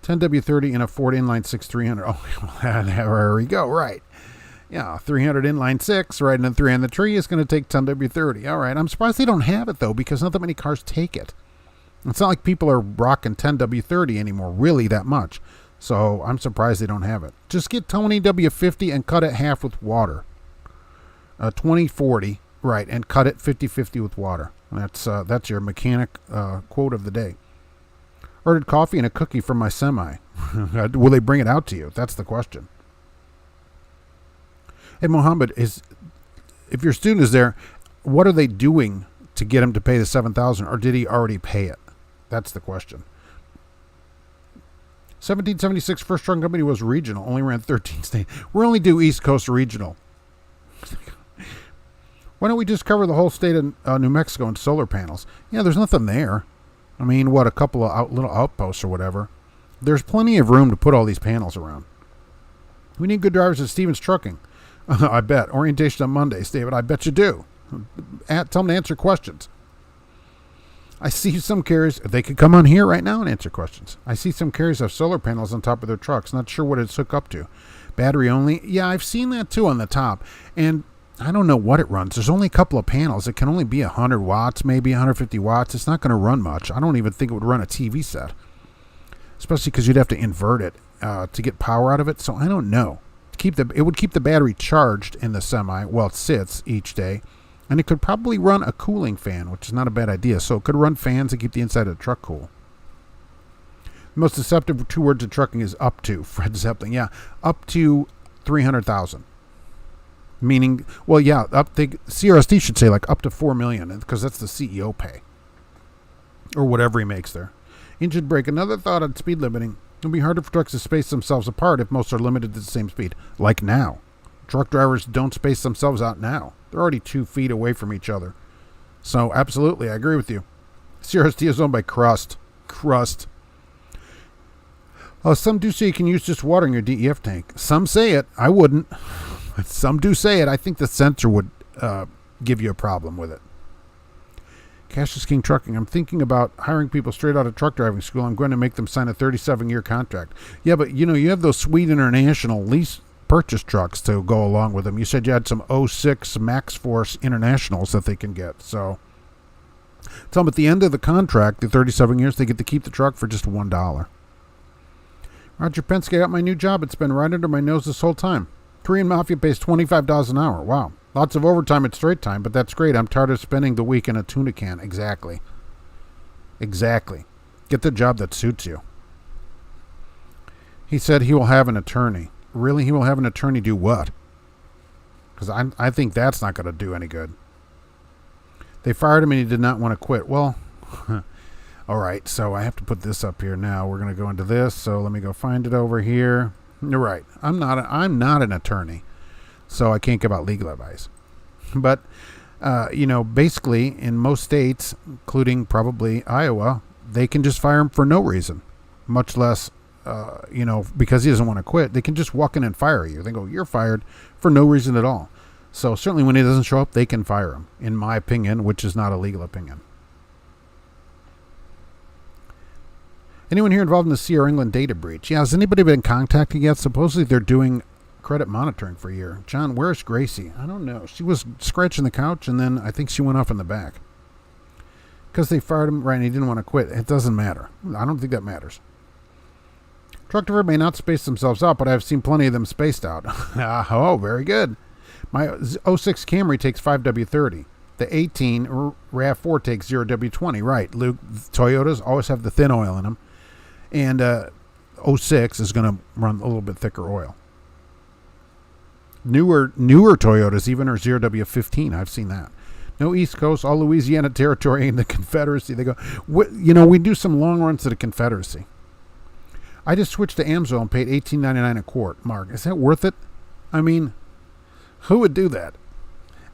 10W30 in a Ford inline 6 300. Oh, there we go. Right. Yeah, 300 inline 6 riding in 3 on the tree is going to take 10W30. All right. I'm surprised they don't have it, though, because not that many cars take it. It's not like people are rocking 10W30 anymore, really, that much. So I'm surprised they don't have it. Just get 20W50 and cut it half with water. 2040, right, and cut it 50-50 with water. That's your mechanic quote of the day. Ordered coffee and a cookie from my semi. Will they bring it out to you? That's the question. Hey, Mohammed, if your student is there, what are they doing to get him to pay the $7,000, or did he already pay it? That's the question. 1776 First Trucking Company was regional, only ran 13 states. We only do East Coast regional. Why don't we just cover the whole state of New Mexico in solar panels? Yeah, there's nothing there. I mean, a couple of little outposts or whatever. There's plenty of room to put all these panels around. We need good drivers at Stevens Trucking. I bet. Orientation on Mondays, David. I bet you do. Tell them to answer questions. I see some carriers, they could come on here right now and answer questions. I see some carriers have solar panels on top of their trucks. Not sure what it's hooked up to. Battery only. Yeah, I've seen that too on the top. And I don't know what it runs. There's only a couple of panels. It can only be 100 watts, maybe 150 watts. It's not going to run much. I don't even think it would run a TV set, especially because you'd have to invert it to get power out of it. So I don't know. It would keep the battery charged in the semi while it sits each day. And it could probably run a cooling fan, which is not a bad idea. So it could run fans and keep the inside of the truck cool. The most deceptive 2 words of trucking is up to. Fred Zeppelin. Yeah, up to 300,000. Meaning, well, yeah, CRST should say like up to 4 million, because that's the CEO pay. Or whatever he makes there. Engine brake. Another thought on speed limiting. It'll be harder for trucks to space themselves apart if most are limited to the same speed. Like now. Truck drivers don't space themselves out now. They're already 2 feet away from each other. So, absolutely, I agree with you. CRST is owned by Crust. Some do say you can use just water in your DEF tank. Some say it. I wouldn't. Some do say it. I think the sensor would give you a problem with it. Cash is King Trucking. I'm thinking about hiring people straight out of truck driving school. I'm going to make them sign a 37-year contract. Yeah, but, you have those sweet international lease purchase trucks to go along with them. You said you had some 06 Max Force Internationals that they can get. So tell them at the end of the contract, the 37 years, they get to keep the truck for just $1. Roger Penske, got my new job. It's been right under my nose this whole time. Korean Mafia pays $25 an hour. Wow. Lots of overtime at straight time, but that's great. I'm tired of spending the week in a tuna can. Exactly. Get the job that suits you. He said he will have an attorney. Really, he will have an attorney do what? Because I think that's not going to do any good. They fired him and he did not want to quit. Well, all right, so I have to put this up here now. We're going to go into this, so let me go find it over here. You're right. I'm not an attorney, so I can't give out legal advice. But, basically in most states, including probably Iowa, they can just fire him for no reason, much less because he doesn't want to quit. They can just walk in and fire you. They go, you're fired for no reason at all. So certainly when he doesn't show up, they can fire him, in my opinion, which is not a legal opinion. Anyone here involved in the CR England data breach? Yeah, has anybody been contacted yet? Supposedly they're doing credit monitoring for a year. John, where's Gracie? I don't know. She was scratching the couch, and then I think she went off in the back. Because they fired him, right, and he didn't want to quit. It doesn't matter. I don't think that matters. Truck driver may not space themselves out, but I've seen plenty of them spaced out. Oh, very good. My 06 Camry takes 5W30. The 18 RAV4 takes 0W20. Right, Luke, Toyotas always have the thin oil in them. And 06 is going to run a little bit thicker oil. Newer Toyotas even are 0W15. I've seen that. No East Coast, all Louisiana Territory and the Confederacy. They go, we do some long runs to the Confederacy. I just switched to Amsoil and paid $18.99 a quart. Mark, is that worth it? I mean, who would do that?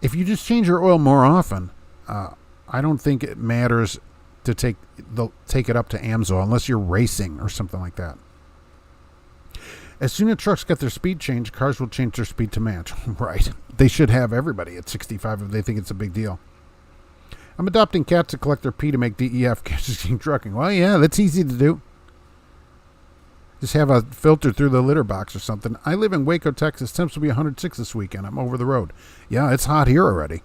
if you just change your oil more often, I don't think it matters to take it up to AMSOIL unless you're racing or something like that. As soon as trucks get their speed changed, cars will change their speed to match. Right. They should have everybody at 65 if they think it's a big deal. I'm adopting cats to collect their pee to make DEF Schuster Trucking. Well, yeah, that's easy to do. Just have a filter through the litter box or something. I live in Waco, Texas. Temps will be 106 this weekend. I'm over the road. Yeah, it's hot here already.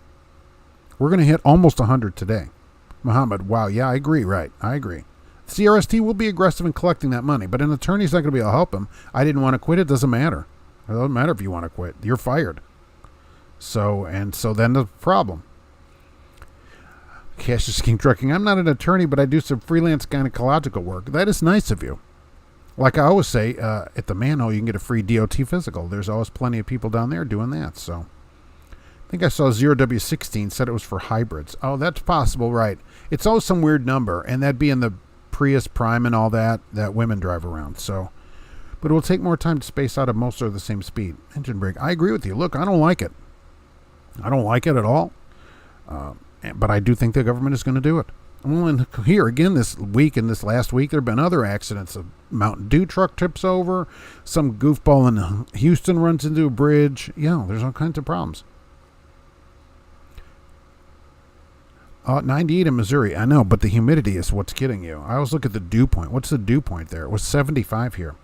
We're going to hit almost 100 today. Muhammad, wow, yeah, I agree, right. I agree. CRST will be aggressive in collecting that money, but an attorney's not going to be able to help him. I didn't want to quit. It doesn't matter. It doesn't matter if you want to quit. You're fired. So then the problem. Cash Scheme Trucking. I'm not an attorney, but I do some freelance gynecological work. That is nice of you. Like I always say, at the manhole, you can get a free DOT physical. There's always plenty of people down there doing that. So I think I saw 0W16 said it was for hybrids. Oh, that's possible, right. It's always some weird number, and that'd be in the Prius Prime and all that women drive around. So, but it will take more time to space out if most are the same speed. Engine brake. I agree with you. Look, I don't like it. I don't like it at all. But I do think the government is going to do it. Well, and here again this week and this last week, there have been other accidents. A Mountain Dew truck tips over. Some goofball in Houston runs into a bridge. Yeah, there's all kinds of problems. 98 in Missouri. I know, but the humidity is what's getting you. I always look at the dew point. What's the dew point there? It was 75 here.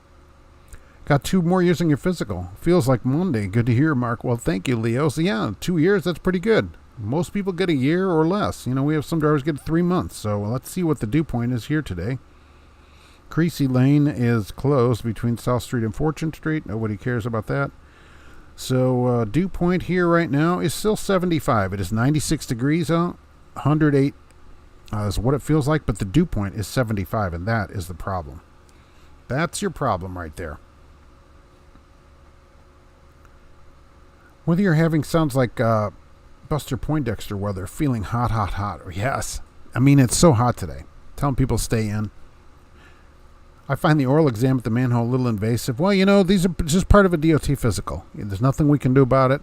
Got 2 more years on your physical. Feels like Monday. Good to hear, Mark. Well, thank you, Leo. So, yeah, 2 years, that's pretty good. Most people get a year or less. You know, we have some drivers get 3 months. So let's see what the dew point is here today. Creasy Lane is closed between South Street and Fortune Street. Nobody cares about that. So dew point here right now is still 75. It is 96 degrees out. 108 is what it feels like, but the dew point is 75, and that is the problem. That's your problem right there. Whether you're having sounds like Buster Poindexter weather, feeling hot, hot, hot. Yes. I mean, it's so hot today. Telling people stay in. I find the oral exam at the manhole a little invasive. Well, you know, these are just part of a DOT physical. There's nothing we can do about it.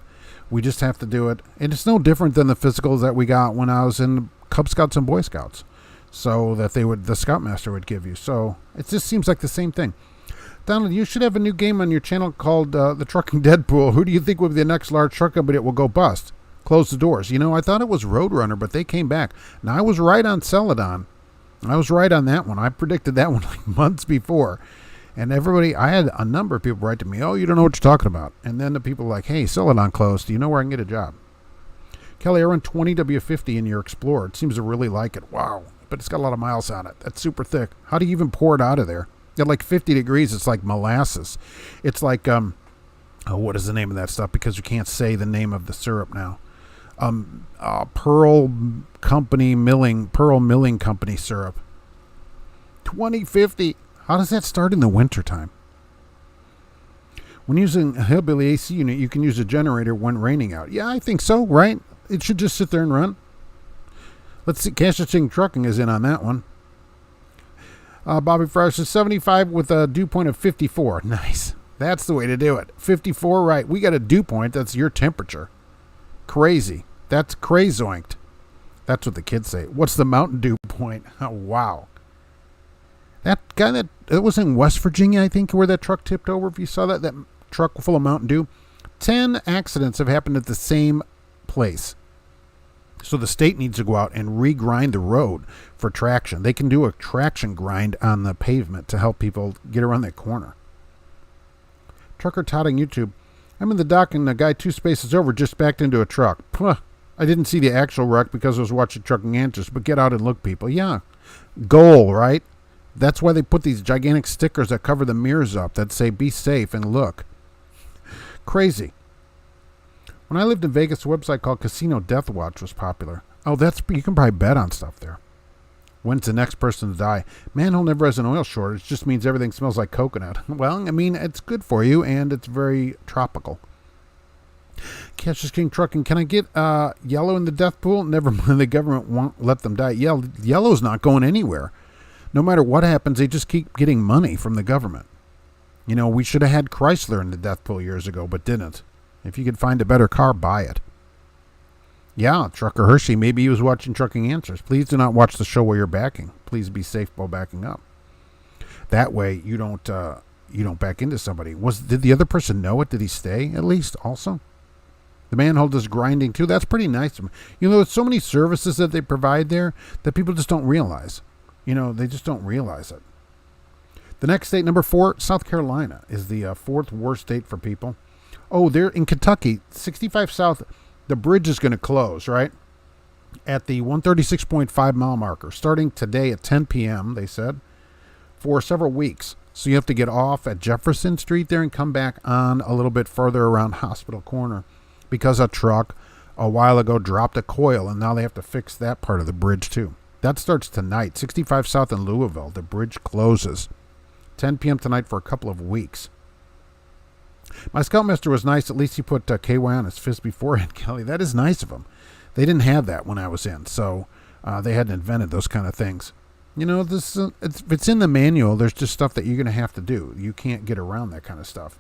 We just have to do it. And it's no different than the physicals that we got when I was in Cub Scouts and Boy Scouts. So that the Scoutmaster would give you. So it just seems like the same thing. Donald, you should have a new game on your channel called The Trucking Deadpool. Who do you think will be the next large truck company that will go bust? Close the doors. You know, I thought it was Roadrunner, but they came back. Now, I was right on Celadon. I was right on that one. I predicted that one like months before. And I had a number of people write to me, oh, you don't know what you're talking about. And then the people were like, hey, Celadon closed. Do you know where I can get a job? Kelly, I run 20W50 in your Explorer. It seems to really like it. Wow. But it's got a lot of miles on it. That's super thick. How do you even pour it out of there? At like 50 degrees, it's like molasses. It's like, what is the name of that stuff? Because we can't say the name of the syrup now. Pearl Milling Company syrup. 2050. How does that start in the wintertime? When using a Hillbilly AC unit, you can use a generator when raining out. Yeah, I think so, right? It should just sit there and run. Let's see. Cash Trucking is in on that one. Bobby Fryer says 75 with a dew point of 54. Nice. That's the way to do it. 54, right. We got a dew point. That's your temperature. Crazy. That's crazoinked. That's what the kids say. What's the Mountain Dew point? Oh, wow. That guy that was in West Virginia, I think, where that truck tipped over. If you saw that truck full of Mountain Dew. 10 accidents have happened at the same place. So the state needs to go out and regrind the road for traction. They can do a traction grind on the pavement to help people get around that corner. Trucker Todd on YouTube. I'm in the dock and the guy 2 spaces over just backed into a truck. Puh, I didn't see the actual wreck because I was watching Trucking Answers, but get out and look, people. Yeah. Goal, right? That's why they put these gigantic stickers that cover the mirrors up that say be safe and look. Crazy. When I lived in Vegas, a website called Casino Death Watch was popular. Oh, you can probably bet on stuff there. When's the next person to die? Manhole never has an oil shortage. It just means everything smells like coconut. Well, I mean, it's good for you, and it's very tropical. Catch King Trucking. Can I get yellow in the death pool? Never mind, the government won't let them die. Yellow's not going anywhere. No matter what happens, they just keep getting money from the government. You know, we should have had Chrysler in the death pool years ago, but didn't. If you could find a better car, buy it. Yeah, Trucker Hershey. Maybe he was watching Trucking Answers. Please do not watch the show while you're backing. Please be safe while backing up. That way you don't back into somebody. Did the other person know it? Did he stay at least also? The manhole does grinding too. That's pretty nice. There's so many services that they provide there that people just don't realize. They just don't realize it. The next state, number 4, South Carolina, is the fourth worst state for people. Oh, they're in Kentucky, 65 South. The bridge is going to close, right? At the 136.5 mile marker, starting today at 10 p.m., they said, for several weeks. So you have to get off at Jefferson Street there and come back on a little bit further around Hospital Corner because a truck a while ago dropped a coil, and now they have to fix that part of the bridge too. That starts tonight, 65 South in Louisville. The bridge closes 10 p.m. tonight for a couple of weeks. My Scoutmaster was nice. At least he put KY on his fist beforehand, Kelly. That is nice of him. They didn't have that when I was in, so they hadn't invented those kind of things. This if it's in the manual, there's just stuff that you're going to have to do. You can't get around that kind of stuff.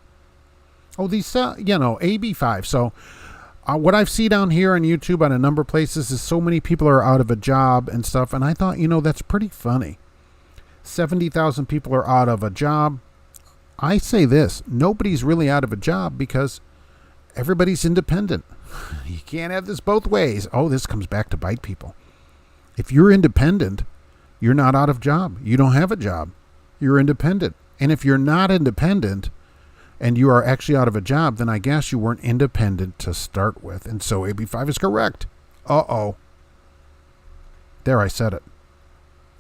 Oh, these, AB5. So what I've seen down here on YouTube on a number of places is so many people are out of a job and stuff, and I thought, that's pretty funny. 70,000 people are out of a job. I say this, nobody's really out of a job because everybody's independent. You can't have this both ways. Oh, this comes back to bite people. If you're independent, you're not out of job. You don't have a job. You're independent. And if you're not independent and you are actually out of a job, then I guess you weren't independent to start with. And so AB5 is correct. Uh-oh. There, I said it.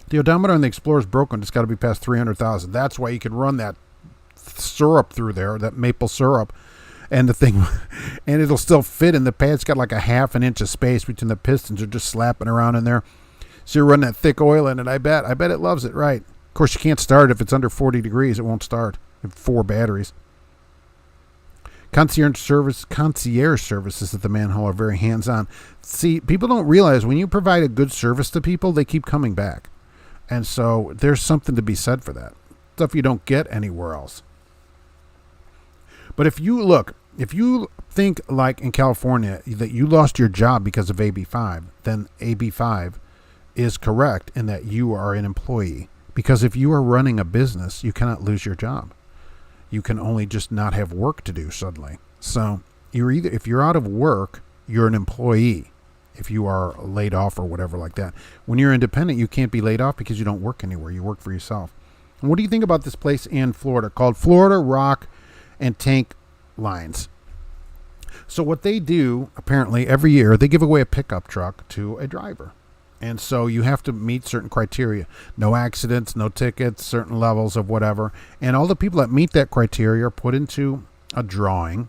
The odometer on the Explorer is broken. It's got to be past 300,000. That's why you can run that syrup through there, that maple syrup, and the thing, and it'll still fit in the pad. It's got like a half an inch of space between the pistons. Are just slapping around in there. So you're running that thick oil in it. I bet it loves it, right? Of course, you can't start if it's under 40 degrees. It won't start. You have 4 batteries. Concierge services at the manhole are very hands-on. See, people don't realize when you provide a good service to people, they keep coming back. And so there's something to be said for that. Stuff you don't get anywhere else. But if you think like in California that you lost your job because of AB5, then AB5 is correct in that you are an employee. Because if you are running a business, you cannot lose your job. You can only just not have work to do suddenly. So if you're out of work, you're an employee. If you are laid off or whatever like that. When you're independent, you can't be laid off because you don't work anywhere. You work for yourself. And what do you think about this place in Florida called Florida Rock and Tank Lines? So what they do, apparently, every year, they give away a pickup truck to a driver. And so you have to meet certain criteria. No accidents, no tickets, certain levels of whatever. And all the people that meet that criteria are put into a drawing.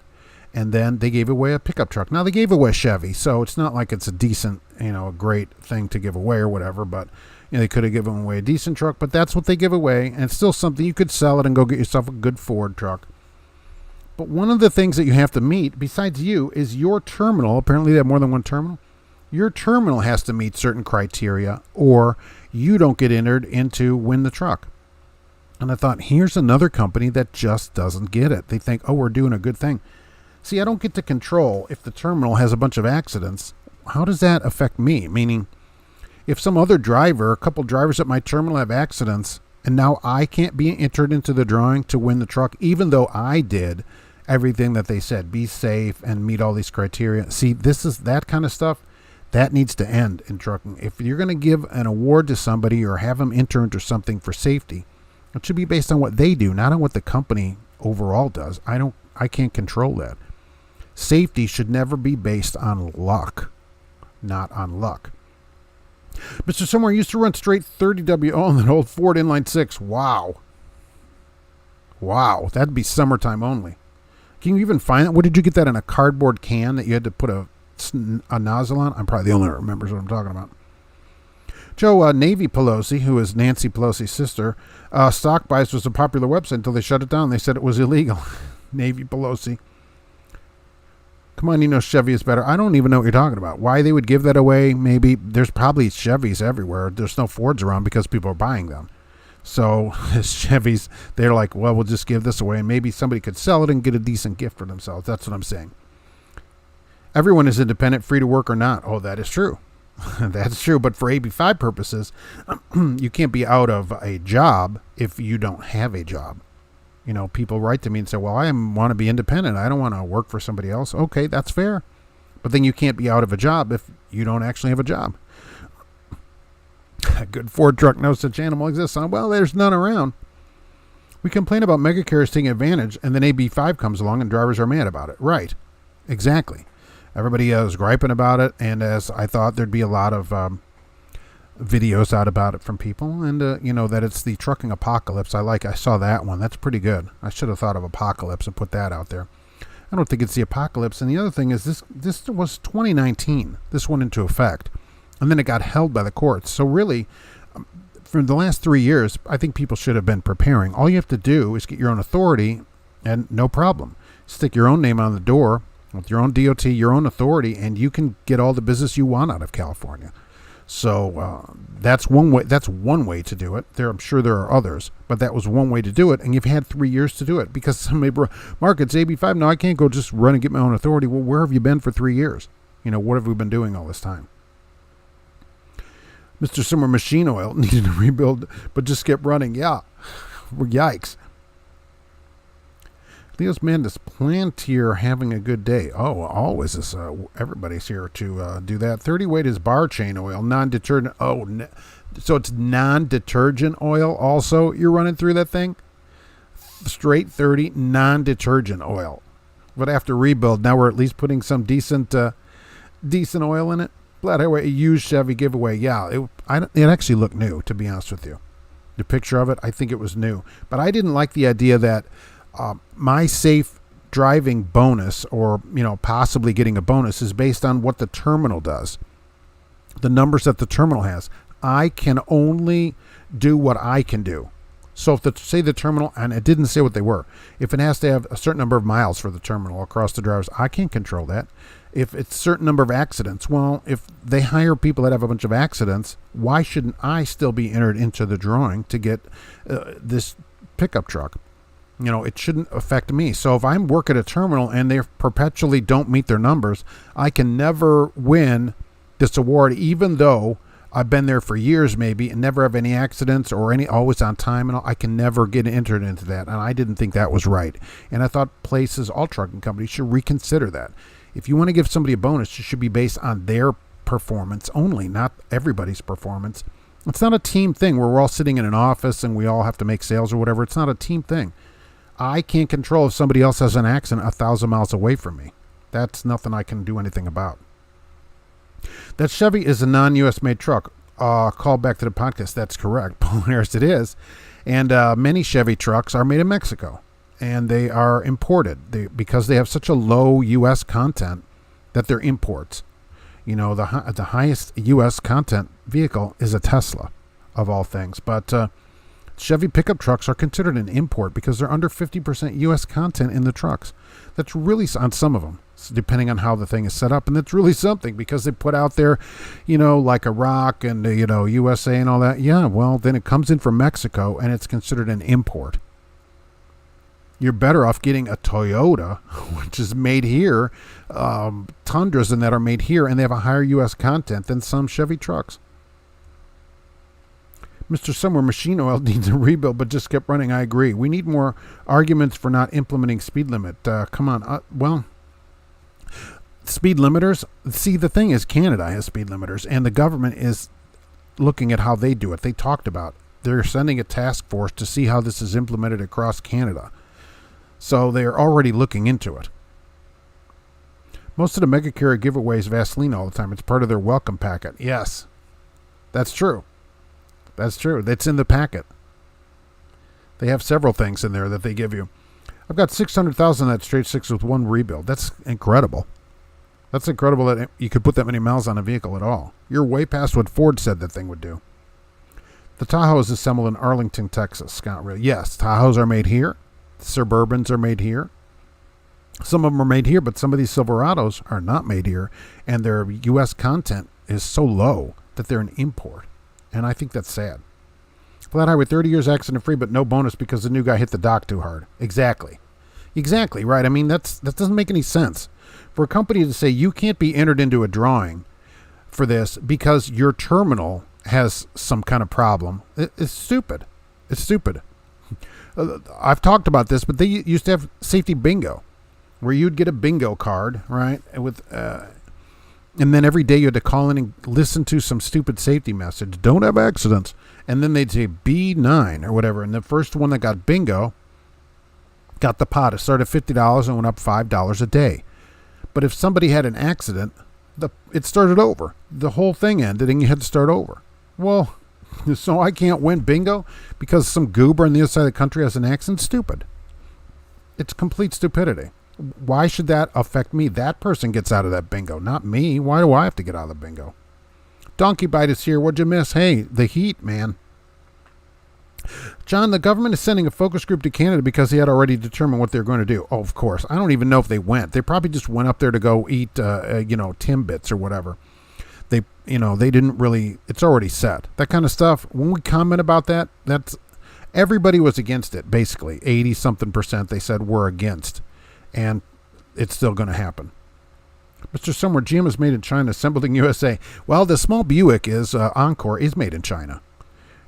And then they gave away a pickup truck. Now, they gave away a Chevy, so it's not like it's a decent, a great thing to give away or whatever. But they could have given away a decent truck. But that's what they give away. And it's still something you could sell it and go get yourself a good Ford truck. But one of the things that you have to meet, besides you, is your terminal. Apparently, they have more than one terminal. Your terminal has to meet certain criteria, or you don't get entered into win the truck. And I thought, here's another company that just doesn't get it. They think, oh, we're doing a good thing. See, I don't get to control if the terminal has a bunch of accidents. How does that affect me? Meaning, if some other driver, a couple drivers at my terminal have accidents, and now I can't be entered into the drawing to win the truck, even though I did everything that they said, be safe and meet all these criteria. See, this is that kind of stuff. That needs to end in trucking. If you're going to give an award to somebody or have them enter into something for safety, it should be based on what they do, not on what the company overall does. I can't control that. Safety should never be based on luck, not on luck. Mr. Somewhere used to run straight 30W on an old Ford Inline 6. Wow. That'd be summertime only. Can you even find that? What did you get that in a cardboard can that you had to put a nozzle on? I'm probably the only one that remembers what I'm talking about. Joe, Navy Pelosi, who is Nancy Pelosi's sister, Stock Buys was a popular website until they shut it down. They said it was illegal. Navy Pelosi. Come on, Chevy is better. I don't even know what you're talking about. Why they would give that away? Maybe there's probably Chevys everywhere. There's no Fords around because people are buying them. So Chevys, they're like, well, we'll just give this away, and maybe somebody could sell it and get a decent gift for themselves. That's what I'm saying. Everyone is independent, free to work or not. Oh, that is true. That's true. But for AB5 purposes, you can't be out of a job if you don't have a job. You know, people write to me and say, well, I want to be independent. I don't want to work for somebody else. Okay, that's fair. But then you can't be out of a job if you don't actually have a job. A good Ford truck, no such animal exists. Well, there's none around. We complain about mega carriers taking advantage, and then AB5 comes along and drivers are mad about it. Right. Exactly. Everybody is griping about it, and as I thought, there'd be a lot of videos out about it from people, and that it's the trucking apocalypse. I saw that one. That's pretty good. I should have thought of apocalypse and put that out there. I don't think it's the apocalypse. And the other thing is this was 2019. This went into effect, and then it got held by the courts. So really, for the last 3 years, I think people should have been preparing. All you have to do is get your own authority, and no problem. Stick your own name on the door with your own DOT, your own authority, and you can get all the business you want out of California. So that's one way. That's one way to do it. I'm sure there are others, but that was one way to do it. And you've had 3 years to do it because somebody, Mark, it's AB5. No, I can't go just run and get my own authority. Well, where have you been for 3 years? What have we been doing all this time? Mr. Summer Machine Oil needed to rebuild, but just kept running. Yeah, yikes. Leo's Madness Plantier having a good day. Oh, always is. Everybody's here to do that. 30 weight is bar chain oil, non-detergent. Oh, so it's non-detergent oil also you're running through that thing? Straight 30 non-detergent oil. But after rebuild, now we're at least putting some decent oil in it. Flat Highway, a used Chevy giveaway. Yeah, it actually looked new, to be honest with you. The picture of it, I think it was new. But I didn't like the idea that my safe driving bonus, or possibly getting a bonus, is based on what the terminal does, the numbers that the terminal has. I can only do what I can do. So if say the terminal, and it didn't say what they were, if it has to have a certain number of miles for the terminal across the drivers, I can't control that. If it's a certain number of accidents, well, if they hire people that have a bunch of accidents, why shouldn't I still be entered into the drawing to get this pickup truck? It shouldn't affect me. So if I'm work at a terminal and they perpetually don't meet their numbers, I can never win this award, even though I've been there for years maybe and never have any accidents or always on time, and I can never get entered into that. And I didn't think that was right. And I thought all trucking companies should reconsider that. If you want to give somebody a bonus, it should be based on their performance only, not everybody's performance. It's not a team thing where we're all sitting in an office and we all have to make sales or whatever. It's not a team thing. I can't control if somebody else has an accident 1,000 miles away from me. That's nothing I can do anything about. That Chevy is a non-U.S. made truck. Call back to the podcast. That's correct. Polaris it is. And many Chevy trucks are made in Mexico. And they are imported because they have such a low U.S. content that they're imports. The highest U.S. content vehicle is a Tesla, of all things. But Chevy pickup trucks are considered an import because they're under 50% U.S. content in the trucks. That's really, on some of them, depending on how the thing is set up. And that's really something because they put out there, like Iraq and, USA and all that. Yeah, well, then it comes in from Mexico and it's considered an import. You're better off getting a Toyota, which is made here, Tundras and that are made here, and they have a higher U.S. content than some Chevy trucks. Mr. Summer Machine Oil needs a rebuild, but just kept running. I agree. We need more arguments for not implementing speed limit. Come on. Speed limiters. See, the thing is, Canada has speed limiters, and the government is looking at how they do it. They talked about they're sending a task force to see how this is implemented across Canada. So they're already looking into it. Most of the mega carrier giveaways Vaseline all the time. It's part of their welcome packet. Yes, that's true. That's true. That's in the packet. They have several things in there that they give you. I've got 600,000 that straight six with one rebuild. That's incredible. That's incredible that you could put that many miles on a vehicle at all. You're way past what Ford said that thing would do. The Tahoe is assembled in Arlington, Texas. Scott, really? Yes, Tahoes are made here. Suburbans are made here. Some of them are made here, but some of these Silverados are not made here, and their U.S. content is so low that they're an import, and I think that's sad. Flat Highway, 30 years accident-free, but no bonus because the new guy hit the dock too hard. Exactly. Exactly, right. I mean, that doesn't make any sense. For a company to say you can't be entered into a drawing for this because your terminal has some kind of problem, it's stupid. It's stupid. I've talked about this, but they used to have safety bingo, where you'd get a bingo card, right? And then every day you had to call in and listen to some stupid safety message. Don't have accidents. And then they'd say B9 or whatever. And the first one that got bingo got the pot. It started at $50 and went up $5 a day. But if somebody had an accident, it started over. The whole thing ended and you had to start over. Well, so I can't win bingo because some goober on the other side of the country has an accident? Stupid. It's complete stupidity. Why should that affect me? That person gets out of that bingo, not me. Why do I have to get out of the bingo? Donkey Bite is here. What'd you miss? Hey, the heat, man. John, the government is sending a focus group to Canada because they had already determined what they're going to do. Oh, of course. I don't even know if they went. They probably just went up there to go eat, Timbits or whatever. They didn't really, it's already set. That kind of stuff. When we comment about that, everybody was against it, basically. 80-something% they said were against. And it's still going to happen. Mr. Somewhere, GM is made in China, assembled in USA. Well, the small Buick Encore is made in China.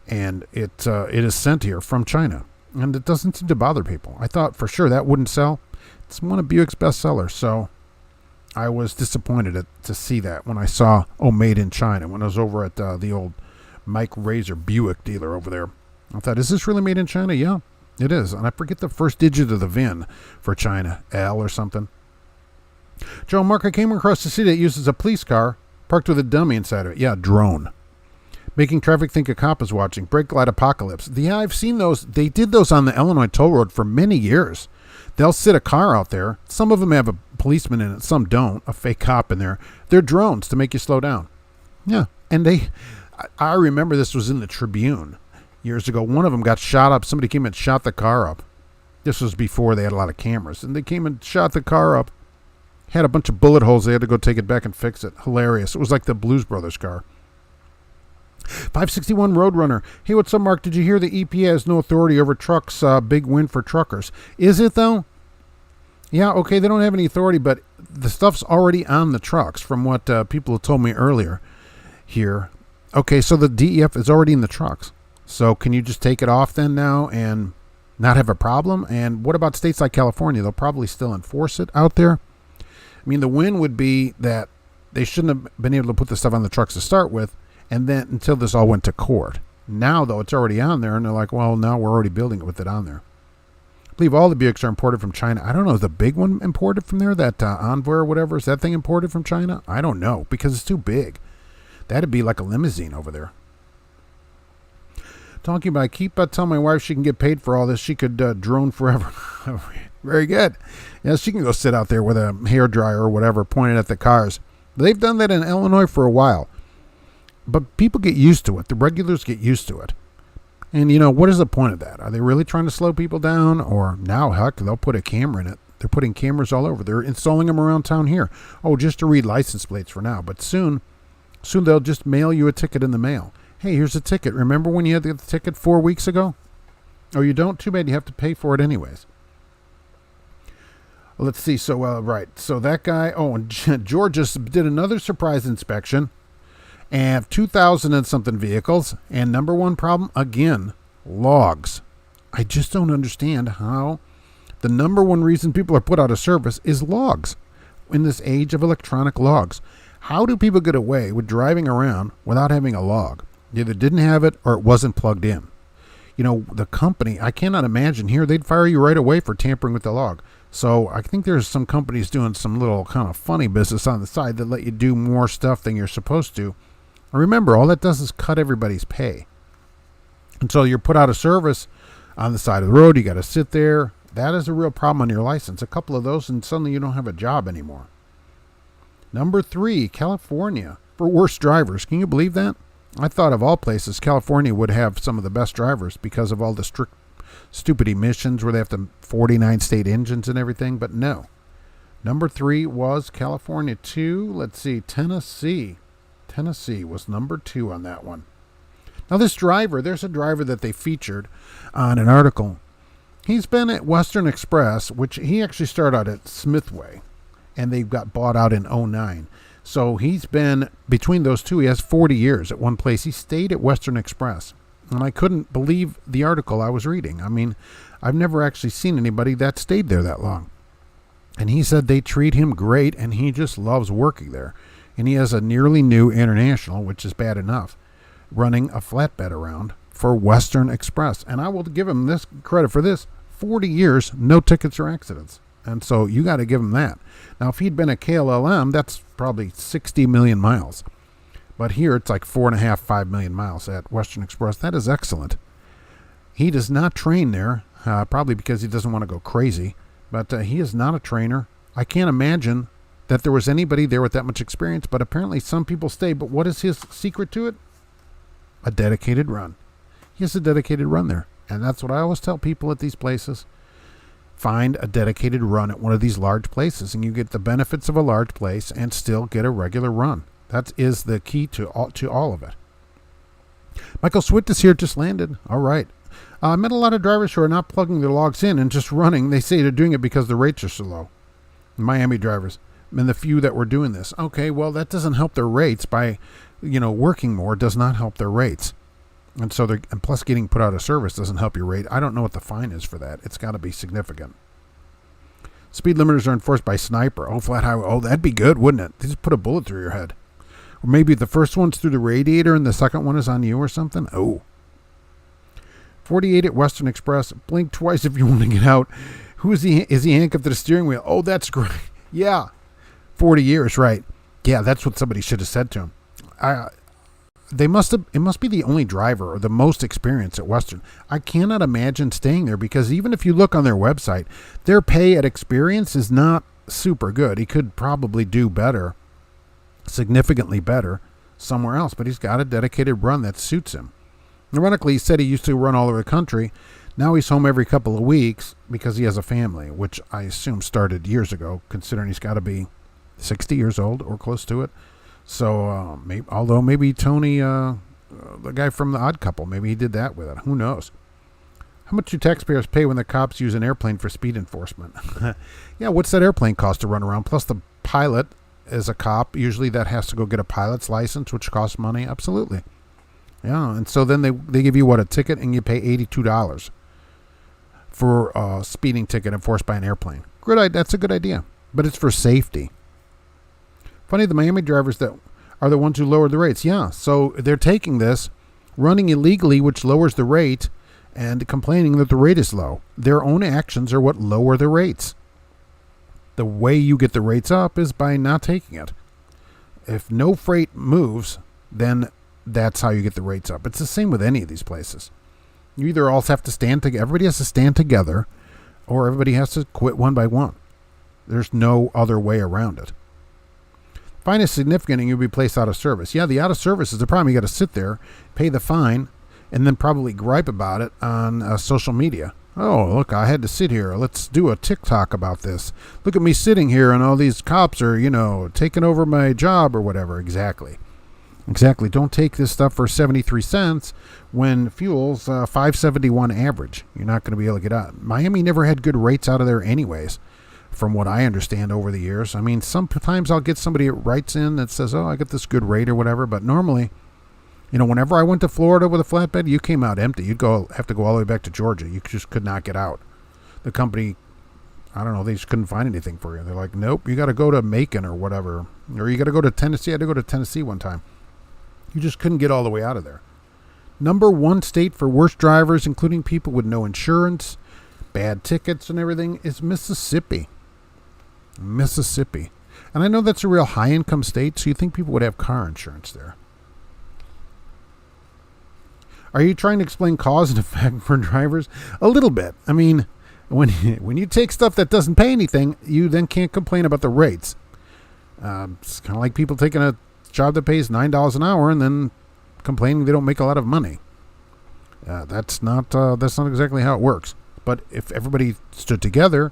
And it is sent here from China. And it doesn't seem to bother people. I thought for sure that wouldn't sell. It's one of Buick's best sellers. So I was disappointed to see that when I saw, made in China. When I was over at the old Mike Razor Buick dealer over there. I thought, is this really made in China? Yeah, it is. And I forget the first digit of the VIN for China. L or something. Joe Mark, I came across a city that uses a police car parked with a dummy inside of it. Yeah, drone. Making traffic think a cop is watching. Brake light apocalypse. Yeah, I've seen those. They did those on the Illinois toll road for many years. They'll sit a car out there. Some of them have a policeman in it. Some don't. A fake cop in there. They're drones to make you slow down. Yeah. And I remember this was in the Tribune years ago. One of them got shot up. Somebody came and shot the car up. This was before they had a lot of cameras. And they came and shot the car up. Had a bunch of bullet holes. They had to go take it back and fix it. Hilarious. It was like the Blues Brothers car. 561 Roadrunner. Hey, what's up, Mark? Did you hear the EPA has no authority over trucks? Big win for truckers. Is it, though? Yeah, okay, they don't have any authority, but the stuff's already on the trucks from what people have told me earlier here. Okay, so the DEF is already in the trucks. So can you just take it off then now and not have a problem? And what about states like California? They'll probably still enforce it out there. I mean, the win would be that they shouldn't have been able to put the stuff on the trucks to start with, and then until this all went to court. Now, though, it's already on there, and they're like, well, now we're already building it with it on there. I believe all the Buicks are imported from China. I don't know, is the big one imported from there? That Envoy or whatever, is that thing imported from China? I don't know, because it's too big. That'd be like a limousine over there. Talking about, keep telling my wife she can get paid for all this. She could drone forever. Very good. Yes, she can go sit out there with a hairdryer or whatever pointed at the cars. They've done that in Illinois for a while. But people get used to it. The regulars get used to it. And, what is the point of that? Are they really trying to slow people down? Or now, heck, they'll put a camera in it. They're putting cameras all over. They're installing them around town here. Oh, just to read license plates for now. But soon they'll just mail you a ticket in the mail. Hey, here's a ticket. Remember when you had the ticket 4 weeks ago? Oh, you don't? Too bad you have to pay for it anyways. Let's see. So, right. So that guy, and George just did another surprise inspection. And 2,000 and something vehicles. And number one problem, again, logs. I just don't understand how the number one reason people are put out of service is logs in this age of electronic logs. How do people get away with driving around without having a log? They either didn't have it or it wasn't plugged in. The company, I cannot imagine here, they'd fire you right away for tampering with the log. So I think there's some companies doing some little kind of funny business on the side that let you do more stuff than you're supposed to. Remember, all that does is cut everybody's pay. And so you're put out of service on the side of the road. You got to sit there. That is a real problem on your license. A couple of those, and suddenly you don't have a job anymore. Number 3, California for worst drivers. Can you believe that? I thought of all places, California would have some of the best drivers because of all the strict, stupid emissions where they have to 49 state engines and everything. But no. Number 3 was California. 2, let's see, Tennessee. Tennessee was number 2 on that one. Now this driver, there's a driver that they featured on an article He's been at Western Express, which he actually started out at Smithway, and they got bought out in '09. So he's been, between those two, he has 40 years at one place. He stayed at Western Express, and I couldn't believe the article I was reading. I mean, I've never actually seen anybody that stayed there that long. And he said they treat him great, and he just loves working there. And he has a nearly new International, which is bad enough, running a flatbed around for Western Express. And I will give him this credit for this. 40 years, no tickets or accidents. And so you got to give him that. Now, if he'd been a KLLM, that's probably 60 million miles. But here it's like 4.5, 5 million miles at Western Express. That is excellent. He does not train there, probably because he doesn't want to go crazy. But he is not a trainer. I can't imagine that there was anybody there with that much experience, but apparently some people stay. But what is his secret to it? A dedicated run. He has a dedicated run there. And that's what I always tell people at these places. Find a dedicated run at one of these large places, and you get the benefits of a large place and still get a regular run. That is the key to all of it. Michael Swift is here, just landed. All right. I met a lot of drivers who are not plugging their logs in and just running. They say they're doing it because the rates are so low. Miami drivers, and the few that were doing this. Okay, well, that doesn't help their rates by, working more does not help their rates. And so and plus getting put out of service doesn't help your rate. I don't know what the fine is for that. It's got to be significant. Speed limiters are enforced by sniper. Oh, flat highway. Oh, that'd be good, wouldn't it? They just put a bullet through your head. Or maybe the first one's through the radiator and the second one is on you or something. Oh. 48 at Western Express. Blink twice if you want to get out. Who is he? Is he handcuffed to the steering wheel? Oh, that's great. Yeah. 40 years, right. Yeah, that's what somebody should have said to him. It must be the only driver or the most experienced at Western. I cannot imagine staying there because even if you look on their website, their pay at experience is not super good. He could probably do better, significantly better somewhere else, but he's got a dedicated run that suits him. Ironically, he said he used to run all over the country. Now he's home every couple of weeks because he has a family, which I assume started years ago, considering he's got to be 60 years old or close to it. So, maybe Tony, the guy from The Odd Couple, maybe he did that with it. Who knows? How much do taxpayers pay when the cops use an airplane for speed enforcement? Yeah, what's that airplane cost to run around? Plus the pilot is a cop. Usually that has to go get a pilot's license, which costs money. Absolutely. Yeah, and so then they give you, a ticket, and you pay $82 for a speeding ticket enforced by an airplane. That's a good idea, but it's for safety. Funny, the Miami drivers that are the ones who lowered the rates. Yeah, so they're taking this, running illegally, which lowers the rate, and complaining that the rate is low. Their own actions are what lower the rates. The way you get the rates up is by not taking it. If no freight moves, then that's how you get the rates up. It's the same with any of these places. You either all have to stand together, everybody has to stand together, or everybody has to quit one by one. There's no other way around it. Fine is significant and you'll be placed out of service. Yeah, the out of service is the problem. You got to sit there, pay the fine, and then probably gripe about it on social media. Oh, look, I had to sit here. Let's do a TikTok about this. Look at me sitting here and all these cops are, taking over my job or whatever. Exactly. Don't take this stuff for 73 cents when fuel's $5.71 average. You're not going to be able to get out. Miami never had good rates out of there anyways, from what I understand over the years. I mean, sometimes I'll get somebody that writes in that says, oh, I got this good rate or whatever. But normally, whenever I went to Florida with a flatbed, you came out empty. You'd have to go all the way back to Georgia. You just could not get out. The company, I don't know, they just couldn't find anything for you. They're like, nope, you got to go to Macon or whatever. Or you got to go to Tennessee. I had to go to Tennessee one time. You just couldn't get all the way out of there. Number one state for worst drivers, including people with no insurance, bad tickets and everything, is Mississippi. And I know that's a real high-income state, so you think people would have car insurance there. Are you trying to explain cause and effect for drivers? A little bit. I mean, when you take stuff that doesn't pay anything, you then can't complain about the rates. It's kind of like people taking a job that pays $9 an hour and then complaining they don't make a lot of money. That's not exactly how it works. But if everybody stood together,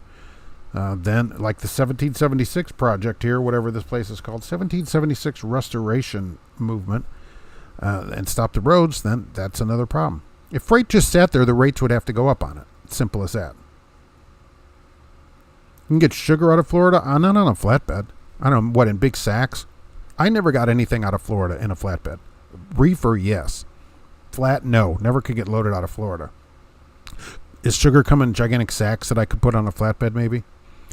then like the 1776 project here, whatever this place is called, 1776 restoration movement, and stop the roads, then that's another problem. If freight just sat there, the rates would have to go up on it. Simple as that. You can get sugar out of Florida, not on a flatbed. I don't know, what, in big sacks? I never got anything out of Florida in a flatbed. Reefer, yes. Flat, no. Never could get loaded out of Florida. Is sugar come in gigantic sacks that I could put on a flatbed, maybe?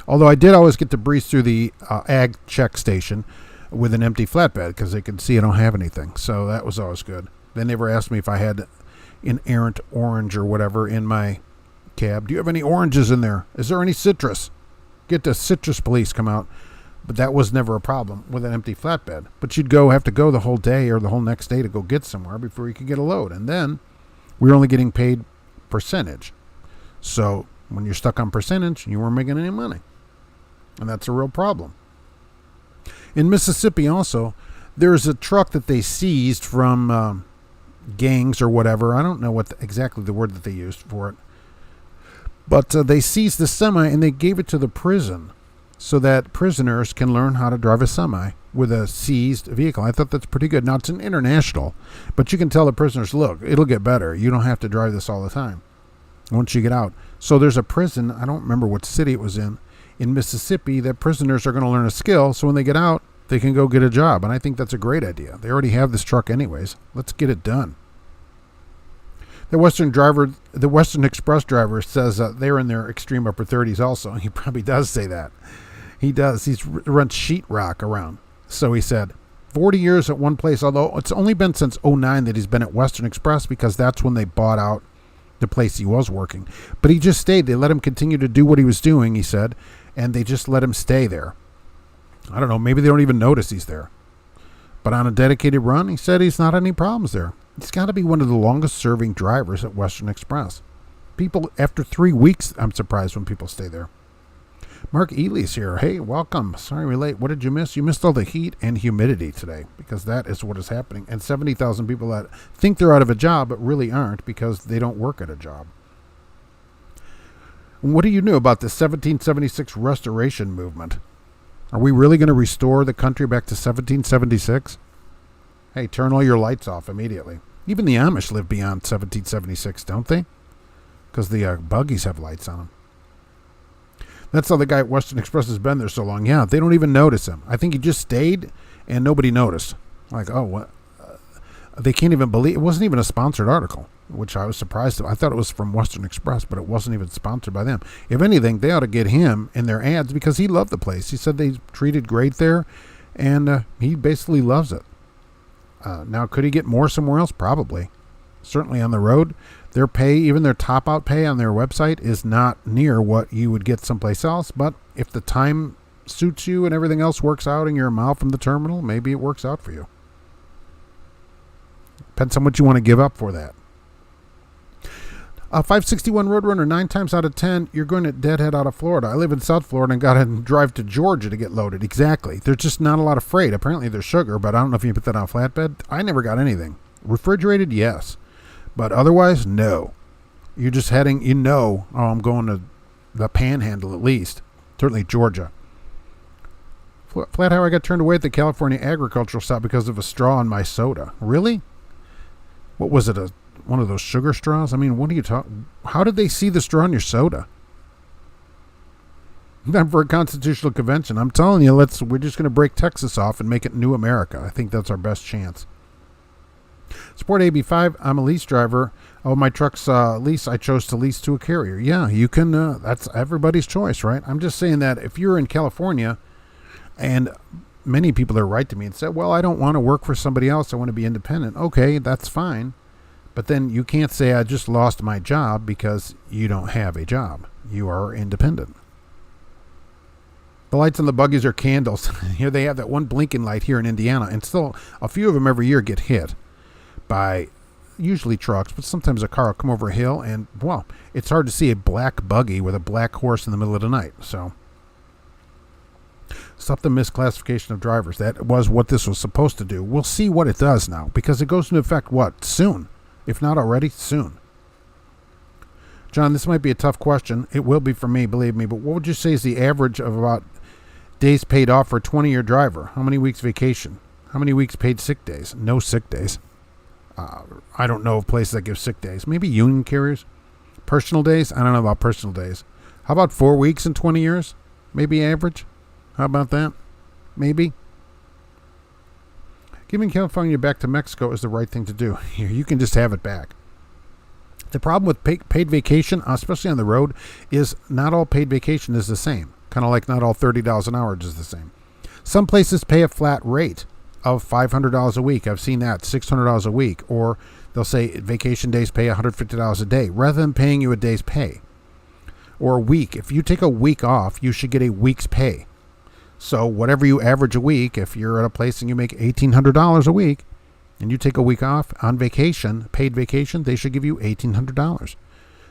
Although I did always get to breeze through the ag check station with an empty flatbed because they could see I don't have anything. So that was always good. They never asked me if I had an errant orange or whatever in my cab. Do you have any oranges in there? Is there any citrus? Get the citrus police come out. But that was never a problem with an empty flatbed. But you'd have to go the whole day or the whole next day to go get somewhere before you could get a load. And then we were only getting paid percentage. So when you're stuck on percentage, you weren't making any money. And that's a real problem. In Mississippi also, there's a truck that they seized from gangs or whatever. I don't know exactly the word that they used for it. But they seized the semi and they gave it to the prison so that prisoners can learn how to drive a semi with a seized vehicle. I thought that's pretty good. Now, it's an international, but you can tell the prisoners, look, it'll get better. You don't have to drive this all the time once you get out. So there's a prison, I don't remember what city it was in Mississippi, that prisoners are going to learn a skill so when they get out, they can go get a job. And I think that's a great idea. They already have this truck anyways. Let's get it done. The Western Express driver says they're in their extreme upper 30s also. He probably does say that. He does. He runs sheetrock around. So he said 40 years at one place, although it's only been since 2009 that he's been at Western Express because that's when they bought out the place he was working. But he just stayed. They let him continue to do what he was doing, he said, and they just let him stay there. I don't know. Maybe they don't even notice he's there. But on a dedicated run, he said he's not any problems there. He's got to be one of the longest-serving drivers at Western Express. People, after 3 weeks, I'm surprised when people stay there. Mark Ely's here. Hey, welcome. Sorry we're late. What did you miss? You missed all the heat and humidity today because that is what is happening. And 70,000 people that think they're out of a job but really aren't because they don't work at a job. What do you know about the 1776 restoration movement? Are we really going to restore the country back to 1776? Hey, turn all your lights off immediately. Even the Amish live beyond 1776, don't they? Because the buggies have lights on them. That's how the guy at Western Express has been there so long. Yeah, they don't even notice him. I think he just stayed and nobody noticed. Like, oh, what? They can't even believe it. Wasn't even a sponsored article, which I was surprised at. I thought it was from Western Express, but it wasn't even sponsored by them. If anything, they ought to get him in their ads because he loved the place. He said they treated great there, and he basically loves it. Now, could he get more somewhere else? Probably. Certainly on the road. Their pay, even their top-out pay on their website, is not near what you would get someplace else. But if the time suits you and everything else works out and you're a mile from the terminal, maybe it works out for you. Depends on what you want to give up for that. 561 Roadrunner, 9 times out of 10, you're going to deadhead out of Florida. I live in South Florida and got to drive to Georgia to get loaded. Exactly. There's just not a lot of freight. Apparently there's sugar, but I don't know if you can put that on a flatbed. I never got anything. Refrigerated, yes. But otherwise, no. You're just heading, I'm going to the Panhandle at least. Certainly Georgia. Flat how I got turned away at the California agricultural stop because of a straw in my soda. Really? What was it, one of those sugar straws? I mean, what are you talking? How did they see the straw in your soda? Time for a constitutional convention. I'm telling you, we're just going to break Texas off and make it new America. I think that's our best chance. Sport AB5, I'm a lease driver. Oh, my truck's lease, I chose to lease to a carrier. Yeah, you can, that's everybody's choice, right? I'm just saying that if you're in California, and many people are right to me and say, well, I don't want to work for somebody else. I want to be independent. Okay, that's fine. But then you can't say I just lost my job because you don't have a job. You are independent. The lights on the buggies are candles. Here they have that one blinking light here in Indiana, and still a few of them every year get hit by usually trucks, but sometimes a car will come over a hill, and, well, it's hard to see a black buggy with a black horse in the middle of the night. So, stop the misclassification of drivers. That was what this was supposed to do. We'll see what it does now, because it goes into effect, what, soon? If not already, soon. John, this might be a tough question. It will be for me, believe me, but what would you say is the average of about days paid off for a 20-year driver? How many weeks vacation? How many weeks paid sick days? No sick days. I don't know of places that give sick days. Maybe union carriers. Personal days? I don't know about personal days. How about 4 weeks in 20 years? Maybe average. How about that? Maybe. Giving California back to Mexico is the right thing to do. Here, you can just have it back. The problem with paid vacation, especially on the road, is not all paid vacation is the same. Kind of like not all $30 an hour is the same. Some places pay a flat rate of $500 a week. I've seen that, $600 a week. Or they'll say vacation days pay $150 a day rather than paying you a day's pay. Or a week. If you take a week off, you should get a week's pay. So whatever you average a week, if you're at a place and you make $1,800 a week and you take a week off on vacation, paid vacation, they should give you $1,800,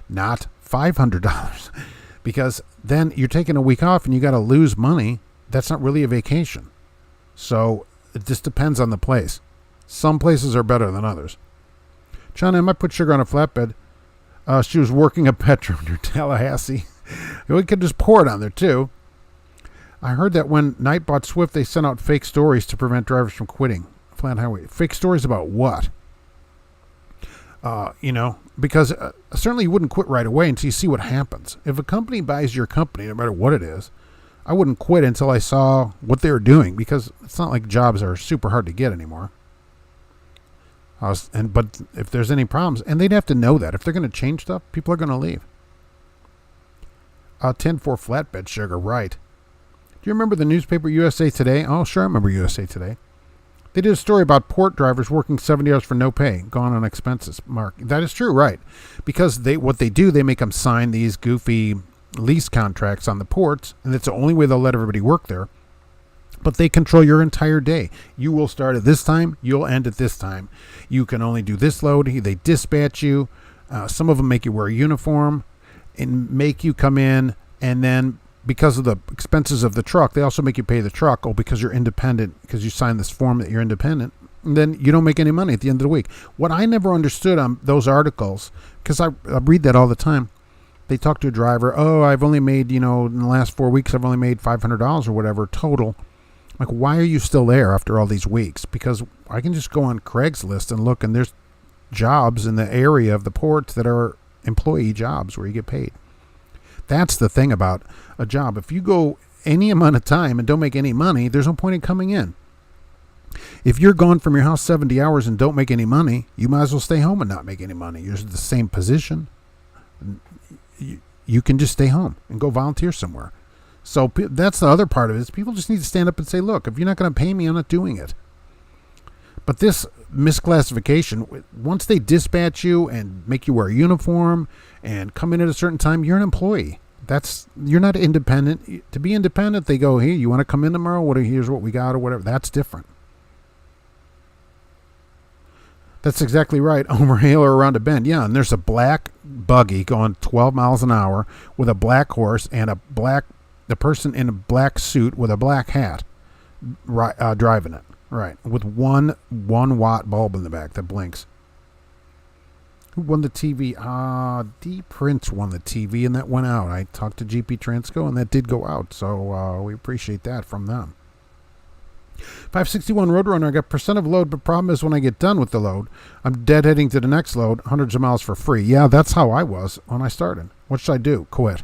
not $500. Because then you're taking a week off and you got to lose money. That's not really a vacation. So it just depends on the place. Some places are better than others. China, I might put sugar on a flatbed. She was working a Petra near Tallahassee. We could just pour it on there too. I heard that when Knight bought Swift, they sent out fake stories to prevent drivers from quitting. Flat highway. Fake stories about what? Because certainly you wouldn't quit right away until you see what happens. If a company buys your company, no matter what it is, I wouldn't quit until I saw what they were doing, because it's not like jobs are super hard to get anymore. But if there's any problems, and they'd have to know that. If they're going to change stuff, people are going to leave. 10 for flatbed sugar, right. Do you remember the newspaper USA Today? Oh, sure, I remember USA Today. They did a story about port drivers working 70 hours for no pay, gone on expenses. Mark, that is true, right? Because what they do, they make them sign these goofy lease contracts on the ports, and it's the only way they'll let everybody work there. But they control your entire day. You will start at this time, you'll end at this time. You can only do this load. They dispatch you. Some of them make you wear a uniform and make you come in, and then because of the expenses of the truck, they also make you pay the truck. Oh, because you're independent, because you signed this form that you're independent. And then you don't make any money at the end of the week. What I never understood on those articles, because I read that all the time, they talk to a driver, oh, I've only made, in the last 4 weeks, I've only made $500 or whatever total. Like, why are you still there after all these weeks? Because I can just go on Craigslist and look, and there's jobs in the area of the ports that are employee jobs where you get paid. That's the thing about a job. If you go any amount of time and don't make any money, there's no point in coming in. If you're gone from your house 70 hours and don't make any money, you might as well stay home and not make any money. You're in the same position. You can just stay home and go volunteer somewhere. So that's the other part of it, is people just need to stand up and say, look, if you're not going to pay me, I'm not doing it. But this misclassification, once they dispatch you and make you wear a uniform and come in at a certain time, you're an employee. You're not independent. To be independent, they go, hey, you want to come in tomorrow? Here's what we got or whatever. That's different. That's exactly right. Over a hill or around a bend. Yeah, and there's a black buggy going 12 miles an hour with a black horse and the person in a black suit with a black hat driving it. Right, with one watt bulb in the back that blinks. Who won the TV? D Prince won the TV, and that went out. I talked to GP Transco, and that did go out, so we appreciate that from them. 561 Roadrunner, I got percent of load, but problem is when I get done with the load, I'm deadheading to the next load, hundreds of miles for free. Yeah, that's how I was when I started. What should I do? Quit.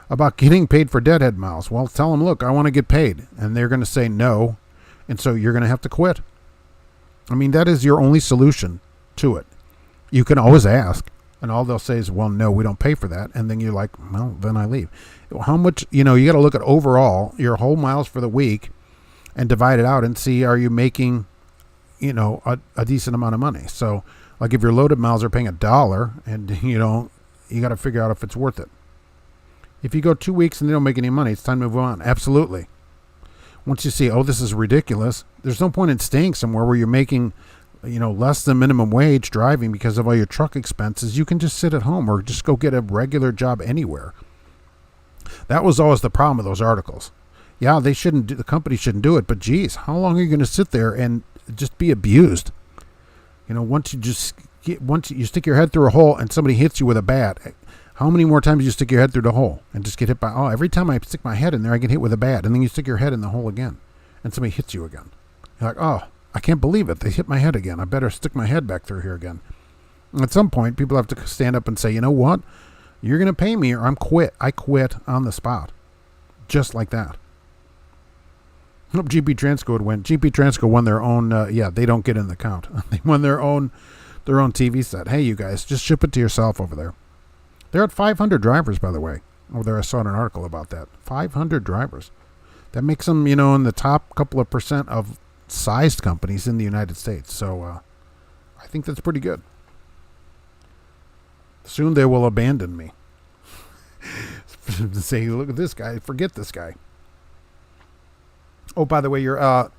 About getting paid for deadhead miles. Well, tell them, look, I want to get paid, and they're going to say no. And so you're going to have to quit. I mean, that is your only solution to it. You can always ask, and all they'll say is, well, no, we don't pay for that. And then you're like, well, then I leave. How much, you got to look at overall your whole miles for the week and divide it out and see, are you making, a decent amount of money? So, like if your loaded miles are paying $1 and, you got to figure out if it's worth it. If you go 2 weeks and they don't make any money, it's time to move on. Absolutely. Once you see, oh, this is ridiculous, there's no point in staying somewhere where you're making, less than minimum wage driving because of all your truck expenses. You can just sit at home or just go get a regular job anywhere. That was always the problem with those articles. Yeah, the company shouldn't do it, but geez, how long are you going to sit there and just be abused? Once you stick your head through a hole and somebody hits you with a bat, how many more times do you stick your head through the hole and just get hit by, every time I stick my head in there, I get hit with a bat. And then you stick your head in the hole again and somebody hits you again. You're like, I can't believe it. They hit my head again. I better stick my head back through here again. And at some point, people have to stand up and say, you know what? You're going to pay me or I'm quit. I quit on the spot. just like that. GP Transco would win. GP Transco won their own. They don't get in the count. They won their own TV set. Hey, you guys, just ship it to yourself over there. They're at 500 drivers, by the way. Over there, I saw an article about that. 500 drivers. That makes them, in the top couple of percent of sized companies in the United States. So I think that's pretty good. Soon they will abandon me. Say, look at this guy. Forget this guy. Oh, by the way,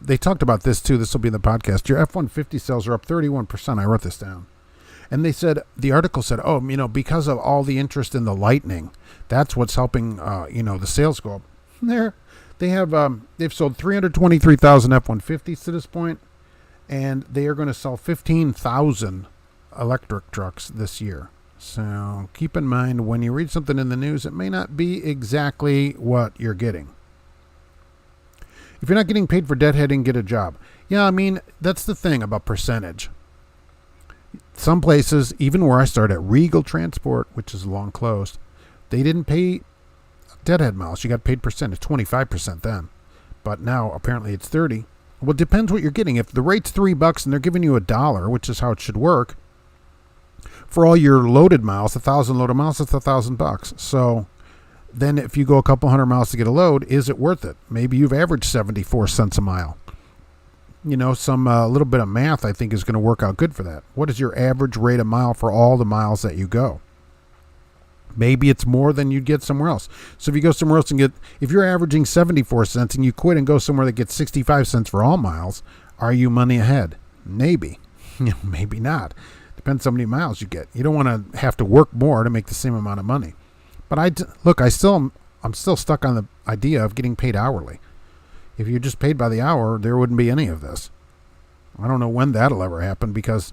they talked about this too. This will be in the podcast. Your F-150 sales are up 31%. I wrote this down. And they said, the article said, because of all the interest in the Lightning, that's what's helping, the sales go up. They've sold 323,000 F-150s to this point, and they are going to sell 15,000 electric trucks this year. So keep in mind, when you read something in the news, it may not be exactly what you're getting. If you're not getting paid for deadheading, get a job. Yeah, that's the thing about percentage. Some places, even where I started at Regal Transport, which is long closed, they didn't pay deadhead miles. You got paid percentage, 25% then. But now, apparently, it's 30. Well, it depends what you're getting. If the rate's $3 and they're giving you $1, which is how it should work, for all your loaded miles, 1,000 loaded miles, it's $1,000. So then if you go a couple hundred miles to get a load, is it worth it? Maybe you've averaged 74 cents a mile. Some little bit of math I think is going to work out good for that. What is your average rate a mile for all the miles that you go? Maybe it's more than you'd get somewhere else. So if you go somewhere else and if you're averaging 74 cents and you quit and go somewhere that gets 65 cents for all miles, are you money ahead? Maybe. Maybe not. Depends how many miles you get. You don't want to have to work more to make the same amount of money. But I'm still stuck on the idea of getting paid hourly. If you're just paid by the hour, there wouldn't be any of this. I don't know when that'll ever happen, because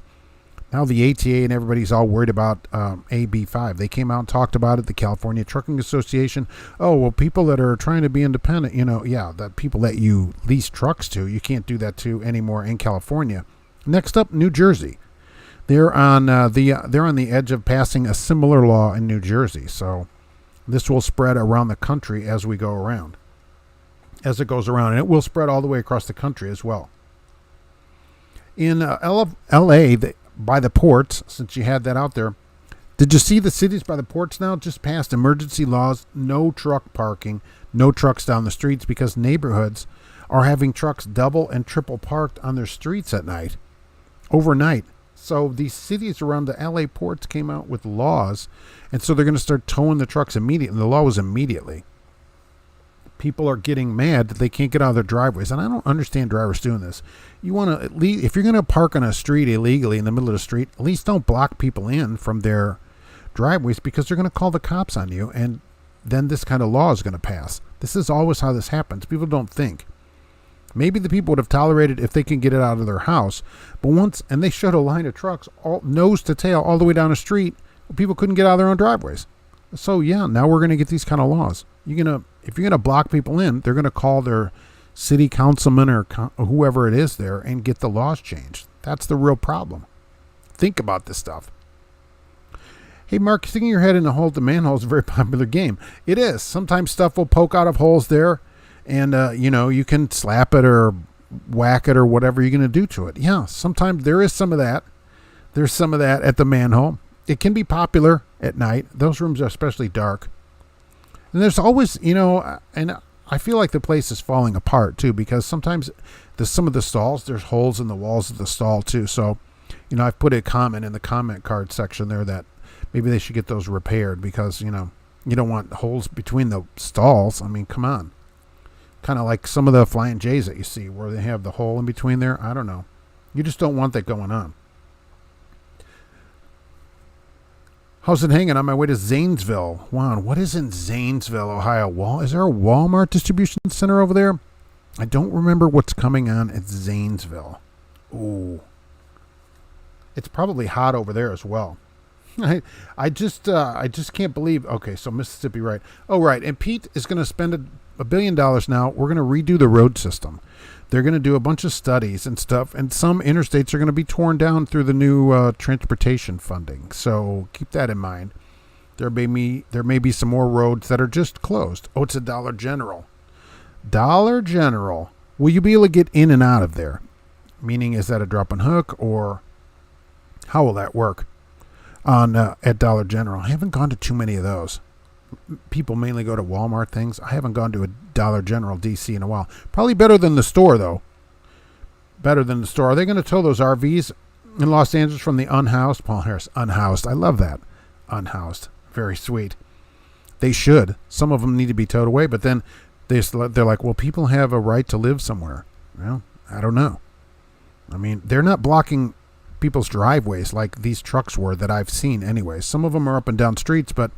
now the ATA and everybody's all worried about AB5. They came out and talked about it, the California Trucking Association. Oh, well, people that are trying to be independent, the people that you lease trucks to, you can't do that to anymore in California. Next up, New Jersey. They're on the edge of passing a similar law in New Jersey. So this will spread around the country as we go around. As it goes around, and it will spread all the way across the country as well. In L.A., by the ports, since you had that out there, did you see the cities by the ports now just passed emergency laws, no truck parking, no trucks down the streets, because neighborhoods are having trucks double and triple parked on their streets at night, overnight. So these cities around the L.A. ports came out with laws, and so they're going to start towing the trucks immediately. And the law was immediately. People are getting mad that they can't get out of their driveways, and I don't understand drivers doing this. You want to, at least, if you're going to park on a street illegally in the middle of the street, at least don't block people in from their driveways, because they're going to call the cops on you, and then this kind of law is going to pass. This is always how this happens. People don't think. Maybe the people would have tolerated if they can get it out of their house, but and they showed a line of trucks, all nose to tail, all the way down the street. People couldn't get out of their own driveways. So yeah, now we're going to get these kind of laws. If you're going to block people in, they're going to call their city councilman or whoever it is there and get the laws changed. That's the real problem. Think about this stuff. Hey, Mark, sticking your head in a hole to manhole is a very popular game. It is. Sometimes stuff will poke out of holes there, and you can slap it or whack it or whatever you're going to do to it. Yeah, sometimes there is some of that. There's some of that at the manhole. It can be popular at night. Those rooms are especially dark. And there's always, and I feel like the place is falling apart too, because sometimes some of the stalls, there's holes in the walls of the stall too. So, I've put a comment in the comment card section there that maybe they should get those repaired, because, you don't want holes between the stalls. I mean, come on. Kind of like some of the Flying J's that you see where they have the hole in between there. I don't know. You just don't want that going on. How's it hanging on my way to Zanesville? Wow, what is in Zanesville, Ohio? Is there a Walmart distribution center over there? I don't remember what's coming on at Zanesville. Ooh. It's probably hot over there as well. I just can't believe. Okay, so Mississippi, right. Oh, right. And Pete is going to spend $1 billion now. We're going to redo the road system. They're going to do a bunch of studies and stuff, and some interstates are going to be torn down through the new transportation funding. So keep that in mind. There may be some more roads that are just closed. Oh, it's a Dollar General. Dollar General. Will you be able to get in and out of there? Meaning, is that a drop and hook, or how will that work on at Dollar General? I haven't gone to too many of those. People mainly go to Walmart things. I haven't gone to a Dollar General DC in a while. Probably better than the store, though. Better than the store. Are they going to tow those RVs in Los Angeles from the unhoused? Paul Harris, unhoused. I love that. Unhoused. Very sweet. They should. Some of them need to be towed away, but then they're like, well, people have a right to live somewhere. Well, I don't know. I mean, they're not blocking people's driveways like these trucks were that I've seen anyway. Some of them are up and down streets, but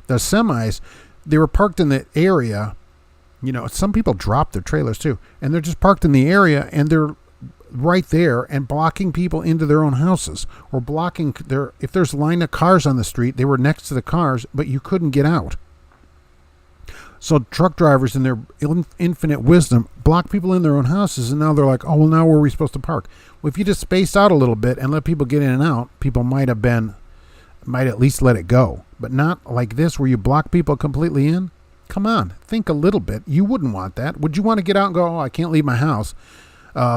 the semis, they were parked in the area. You know, some people drop their trailers too, and they're just parked in the area, and they're right there and blocking people into their own houses, or blocking if there's a line of cars on the street, they were next to the cars, but you couldn't get out. So truck drivers in their infinite wisdom block people in their own houses, and now they're like, oh, well, now where are we supposed to park? Well, if you just space out a little bit and let people get in and out, people might at least let it go. But not like this where you block people completely in. Come on, think a little bit. You wouldn't want that. Would you want to get out and go, oh, I can't leave my house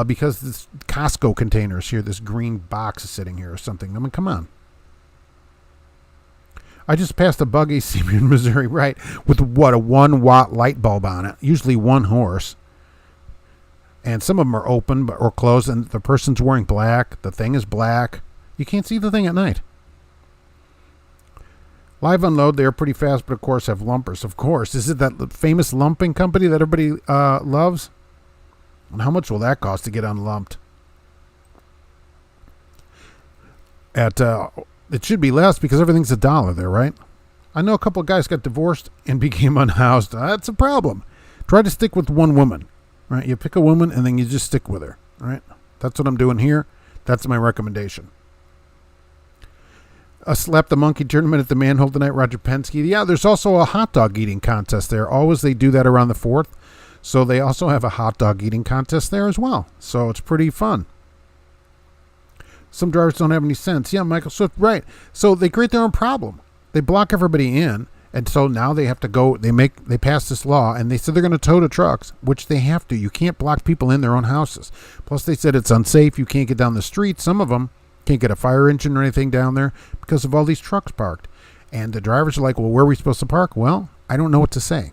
because this Costco container is here, this green box is sitting here or something? I mean, come on. I just passed a buggy in Missouri, right, with what, a 1-watt light bulb on it, usually one horse. And some of them are open or closed, and the person's wearing black. The thing is black. You can't see the thing at night. Live unload, they are pretty fast, but of course have lumpers. Of course. Is it that famous lumping company that everybody loves? And how much will that cost to get unlumped? It should be less because everything's $1 there, right? I know a couple of guys got divorced and became unhoused. That's a problem. Try to stick with one woman, right? You pick a woman and then you just stick with her, right? That's what I'm doing here. That's my recommendation. A Slap the Monkey tournament at the Manhole tonight, Roger Penske. Yeah, there's also a hot dog eating contest there. Always they do that around the 4th. So they also have a hot dog eating contest there as well. So it's pretty fun. Some drivers don't have any sense. Yeah, Michael Swift, right. So they create their own problem. They block everybody in, and so now they have to go, they pass this law, and they said they're going to tow the trucks, which they have to. You can't block people in their own houses. Plus they said it's unsafe. You can't get down the street. Some of them can't get a fire engine or anything down there because of all these trucks parked. And the drivers are like, well, where are we supposed to park? Well, I don't know what to say.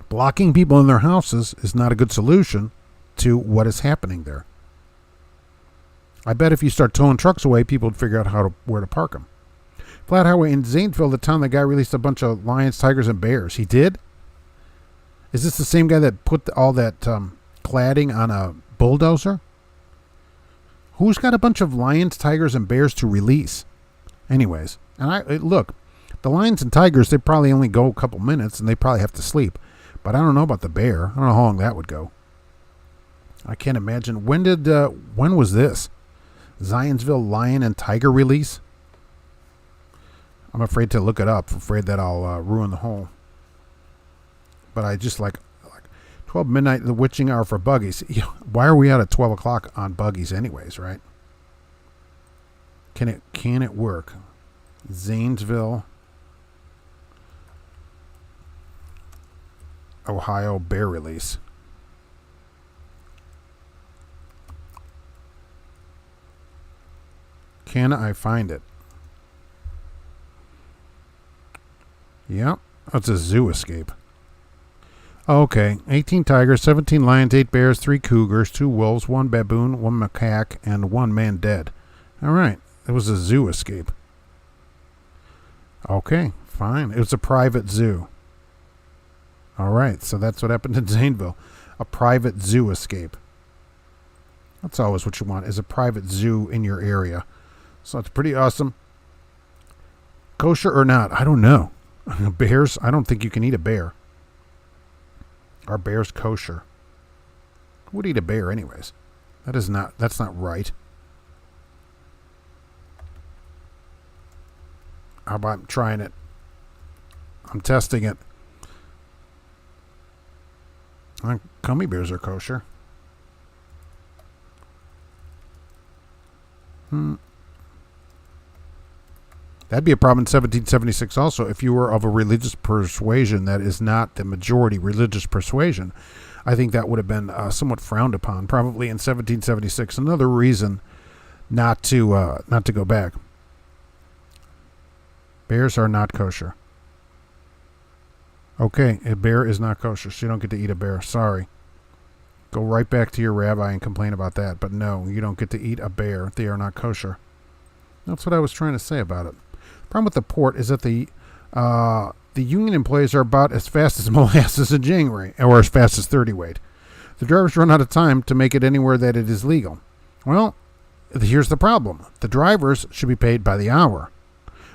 Blocking people in their houses is not a good solution to what is happening there. I bet if you start towing trucks away, people would figure out where to park them. Flat Highway in Zanesville, the town, the guy released a bunch of lions, tigers, and bears. He did? Is this the same guy that put all that cladding on a bulldozer? Who's got a bunch of lions, tigers, and bears to release? Anyways, and look, the lions and tigers, they probably only go a couple minutes, and they probably have to sleep. But I don't know about the bear. I don't know how long that would go. I can't imagine. When was this? Zionsville lion and tiger release? I'm afraid to look it up. I'm afraid that I'll ruin the whole. But I just like 12 midnight, the witching hour for buggies. Why are we out at 12 o'clock on buggies anyways, right? Can it work? Zanesville, Ohio bear release. Can I find it? Yep. Oh, it's a zoo escape. Okay. 18 tigers, 17 lions, 8 bears, 3 cougars, 2 wolves, 1 baboon, 1 macaque, and 1 man dead. All right. It was a zoo escape. Okay. Fine. It was a private zoo. All right. So that's what happened in Zanesville. A private zoo escape. That's always what you want, is a private zoo in your area. So it's pretty awesome. Kosher or not, I don't know. Bears, I don't think you can eat a bear. Are bears kosher? Who would eat a bear anyways? That's not right. How about trying it? I'm testing it. Gummy bears are kosher. That'd be a problem in 1776 also if you were of a religious persuasion that is not the majority religious persuasion. I think that would have been somewhat frowned upon, probably in 1776. Another reason not to go back. Bears are not kosher. Okay, a bear is not kosher, so you don't get to eat a bear. Sorry. Go right back to your rabbi and complain about that. But no, you don't get to eat a bear. They are not kosher. That's what I was trying to say about it. The problem with the port is that the union employees are about as fast as molasses in January, or as fast as 30 weight. The drivers run out of time to make it anywhere that it is legal. Well, here's the problem. The drivers should be paid by the hour.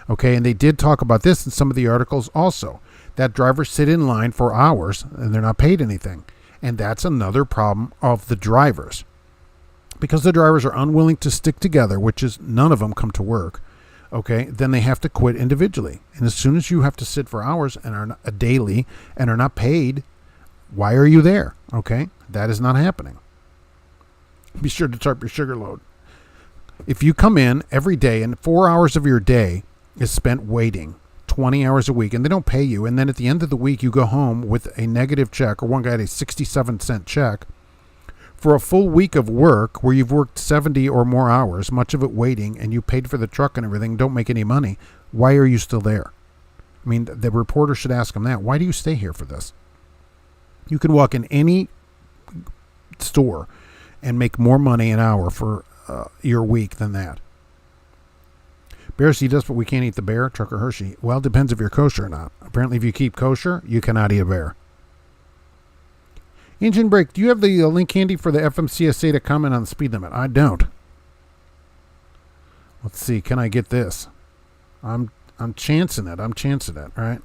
Okay, and they did talk about this in some of the articles also, that drivers sit in line for hours and they're not paid anything. And that's another problem of the drivers. Because the drivers are unwilling to stick together, which is none of them come to work, okay, then they have to quit individually. And as soon as you have to sit for hours and are not, daily and are not paid, why are you there? Okay, that is not happening. Be sure to tarp your sugar load. If you come in every day and 4 hours of your day is spent waiting, 20 hours a week, and they don't pay you, and then at the end of the week you go home with a negative check, or one guy had a 67-cent check, for a full week of work where you've worked 70 or more hours, much of it waiting, and you paid for the truck and everything, don't make any money, why are you still there? I mean, the reporter should ask them that. Why do you stay here for this? You can walk in any store and make more money an hour for your week than that. Bears eat us, but we can't eat the bear, Trucker Hershey. Well, it depends if you're kosher or not. Apparently, if you keep kosher, you cannot eat a bear. Engine brake, do you have the link handy for the FMCSA to comment on the speed limit? I don't. Let's see, can I get this? I'm chancing it. Right?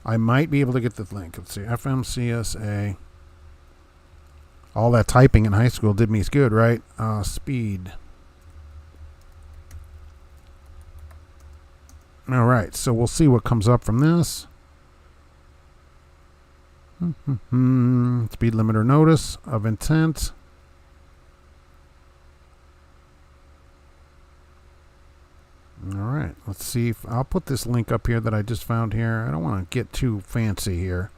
I might be able to get the link. Let's see, FMCSA. All that typing in high school did me good, right? Speed. All right, so we'll see what comes up from this. Speed limiter notice of intent. All right, let's see if I'll put this link up here that I just found here. I don't want to get too fancy here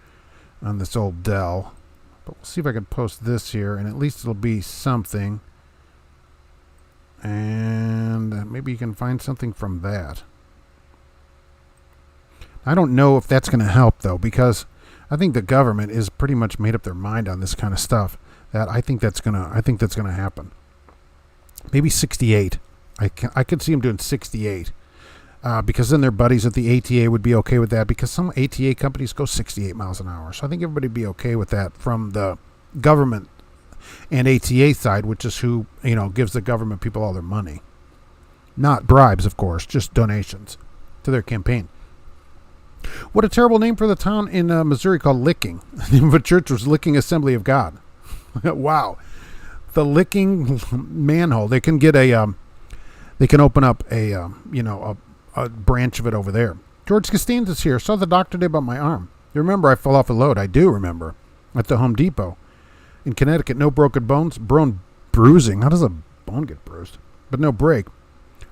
on this old Dell, but we'll see if I can post this here, and at least it'll be something. And maybe you can find something from that. I don't know if that's going to help, though, because I think the government is pretty much made up their mind on this kind of stuff. That I think that's gonna happen. Maybe 68. I could see them doing 68, because then their buddies at the ATA would be okay with that. Because some ATA companies go 68 miles an hour, so I think everybody would be okay with that from the government and ATA side, which is who gives the government people all their money, not bribes, of course, just donations to their campaign. What a terrible name for the town in Missouri called Licking. The name of a church was Licking Assembly of God. Wow. The Licking manhole. They can get they can open up a branch of it over there. George Costanza's here. Saw the doctor today about my arm. You remember I fell off a load? I do remember. At the Home Depot in Connecticut. No broken bones. Bone bruising. How does a bone get bruised? But no break.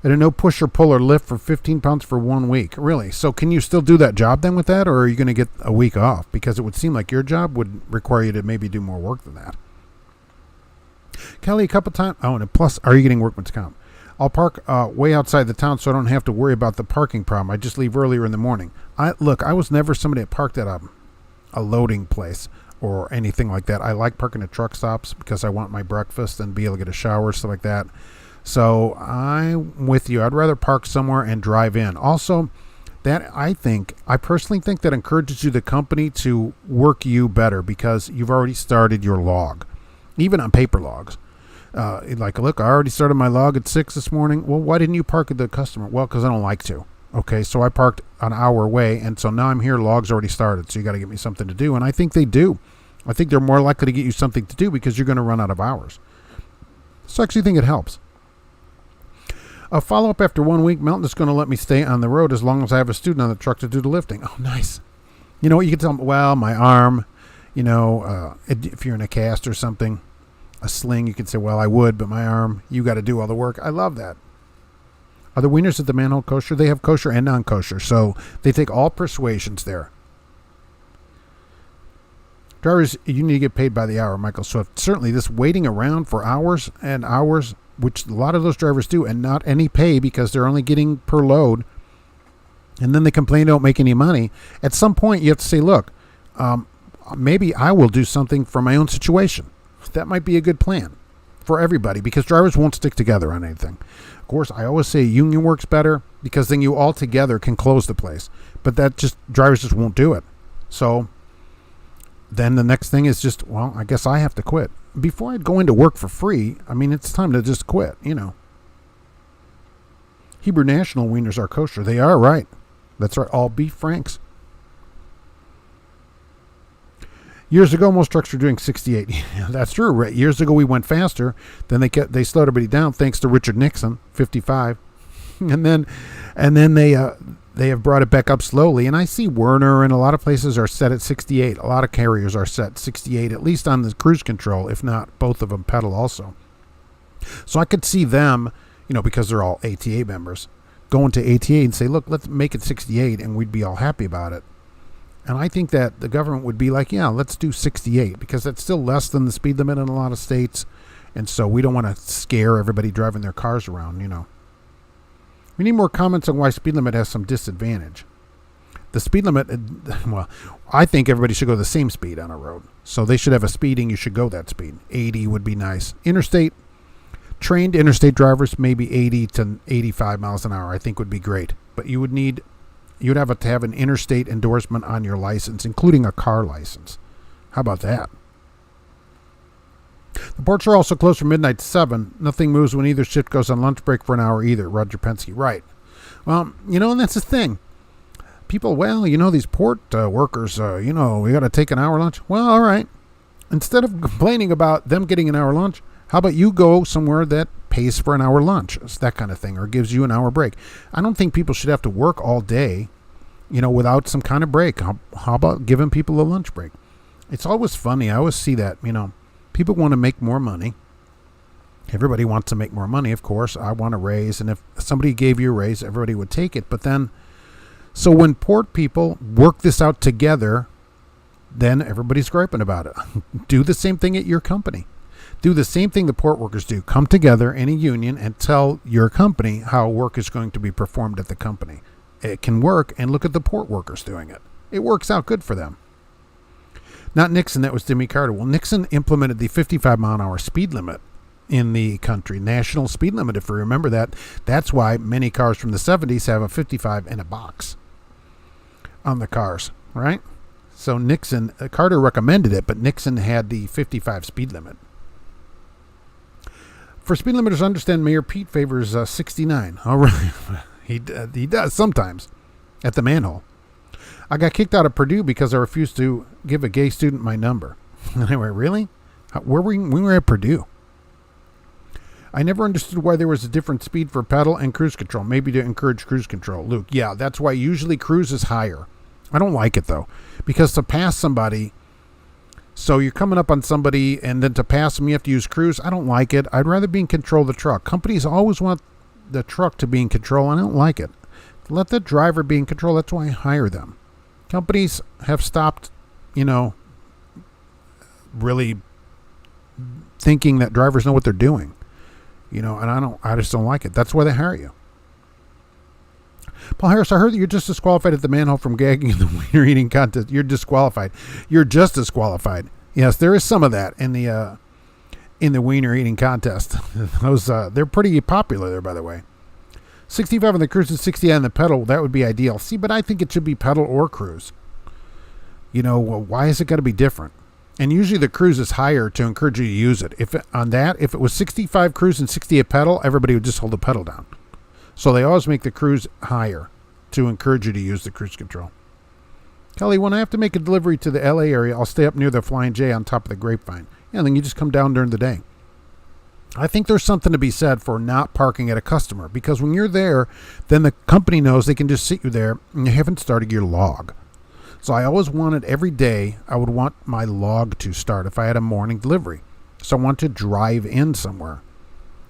And a no push or pull or lift for 15 pounds for 1 week. Really? So can you still do that job then with that, or are you going to get a week off? Because it would seem like your job would require you to maybe do more work than that. Kelly, a couple times. Oh, and plus, are you getting workman's comp? I'll park way outside the town so I don't have to worry about the parking problem. I just leave earlier in the morning. I was never somebody that parked at a loading place or anything like that. I like parking at truck stops because I want my breakfast and be able to get a shower, stuff like that. So I'm with you. I'd rather park somewhere and drive in. Also, that I personally think that encourages you, the company, to work you better because you've already started your log, even on paper logs. Look, I already started my log at 6 this morning. Well, why didn't you park at the customer? Well, because I don't like to. Okay, so I parked an hour away, and so now I'm here. Log's already started, so you got to get me something to do. And I think they do. I think they're more likely to get you something to do because you're going to run out of hours. So I actually think it helps. A follow-up after 1 week, Melton is going to let me stay on the road as long as I have a student on the truck to do the lifting. Oh, nice. You know what? You can tell them, well, my arm, if you're in a cast or something, a sling, you can say, well, I would, but my arm, you got to do all the work. I love that. Are the wieners at the manhole kosher? They have kosher and non-kosher, so they take all persuasions there. Drivers, you need to get paid by the hour, Michael Swift. Certainly, this waiting around for hours and hours, which a lot of those drivers do, and not any pay because they're only getting per load, and then they complain they don't make any money. At some point, you have to say, look, maybe I will do something for my own situation. That might be a good plan for everybody because drivers won't stick together on anything. Of course, I always say union works better because then you all together can close the place. But drivers just won't do it. So then the next thing is just, well, I guess I have to quit. Before I'd go into work for free, I mean, it's time to just quit, Hebrew National wieners are kosher. They are, right. That's right, all beef franks. Years ago, most trucks were doing 68. Yeah, that's true. Right. Years ago, we went faster. Then they slowed everybody down thanks to Richard Nixon, 55. And then they have brought it back up slowly. And I see Werner and a lot of places are set at 68. A lot of carriers are set 68, at least on the cruise control, if not both of them pedal also. So I could see them, because they're all ATA members, going to ATA and say, look, let's make it 68, and we'd be all happy about it. And I think that the government would be like, yeah, let's do 68 because that's still less than the speed limit in a lot of states. And so we don't want to scare everybody driving their cars around, We need more comments on why speed limit has some disadvantage. The speed limit, well, I think everybody should go the same speed on a road. So they should have a speeding. You should go that speed. 80 would be nice. Trained interstate drivers, maybe 80 to 85 miles an hour, I think would be great. But you'd have to have an interstate endorsement on your license, including a car license. How about that? The ports are also closed from midnight to 7. Nothing moves when either shift goes on lunch break for an hour either. Roger Penske. Right. Well, and that's the thing. People, these port workers, we got to take an hour lunch. Well, all right. Instead of complaining about them getting an hour lunch, how about you go somewhere that pays for an hour lunch? It's that kind of thing, or gives you an hour break. I don't think people should have to work all day, without some kind of break. How about giving people a lunch break? It's always funny. I always see that, people want to make more money. Everybody wants to make more money, of course. I want a raise, and if somebody gave you a raise, everybody would take it. But then, so when port people work this out together, then everybody's griping about it. Do the same thing at your company. Do the same thing the port workers do. Come together in a union and tell your company how work is going to be performed at the company. It can work, and look at the port workers doing it. It works out good for them. Not Nixon, that was Jimmy Carter. Well, Nixon implemented the 55-mile-an-hour speed limit in the country. National speed limit, if you remember that. That's why many cars from the 70s have a 55 in a box on the cars, right? So Carter recommended it, but Nixon had the 55 speed limit. For speed limiters, understand Mayor Pete favors 69. Oh, really? He does sometimes at the manhole. I got kicked out of Purdue because I refused to give a gay student my number. Anyway, really? We were at Purdue. I never understood why there was a different speed for pedal and cruise control. Maybe to encourage cruise control. Luke, yeah, that's why usually cruise is higher. I don't like it, though, because to pass somebody, so you're coming up on somebody, and then to pass them, you have to use cruise. I don't like it. I'd rather be in control of the truck. Companies always want the truck to be in control, and I don't like it. Let the driver be in control. That's why I hire them. Companies have stopped, really thinking that drivers know what they're doing, and I just don't like it. That's why they hire you. Paul Harris, I heard that you're just disqualified at the manhole from gagging in the wiener eating contest. You're disqualified. You're just disqualified. Yes, there is some of that in the wiener eating contest. Those they're pretty popular there, by the way. 65 on the cruise and 68 on the pedal. That would be ideal. See, but I think it should be pedal or cruise. Why is it got to be different? And usually the cruise is higher to encourage you to use it. If it was 65 cruise and 68 pedal, everybody would just hold the pedal down. So they always make the cruise higher to encourage you to use the cruise control. Kelly, when I have to make a delivery to the LA area, I'll stay up near the Flying J on top of the Grapevine. Yeah, then you just come down during the day. I think there's something to be said for not parking at a customer, because when you're there, then the company knows they can just sit you there and you haven't started your log. So I always wanted every day, I would want my log to start if I had a morning delivery. So I want to drive in somewhere.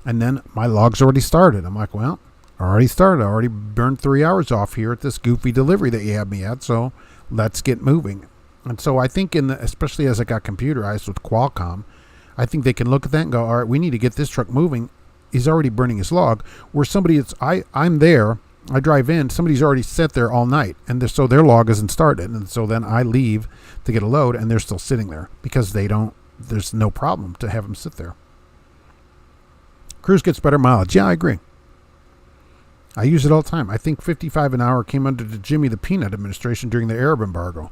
And then my log's already started. I'm like, well, Already started. I already burned 3 hours off here at this goofy delivery that you have me at. So let's get moving. And so I think especially as I got computerized with Qualcomm, I think they can look at that and go, all right, we need to get this truck moving. He's already burning his log. Where I'm there, I drive in, somebody's already sat there all night, and so their log isn't started. And so then I leave to get a load, and they're still sitting there because there's no problem to have them sit there. Cruise gets better mileage. Yeah, I agree. I use it all the time. I think 55 an hour came under the Jimmy the Peanut administration during the Arab embargo.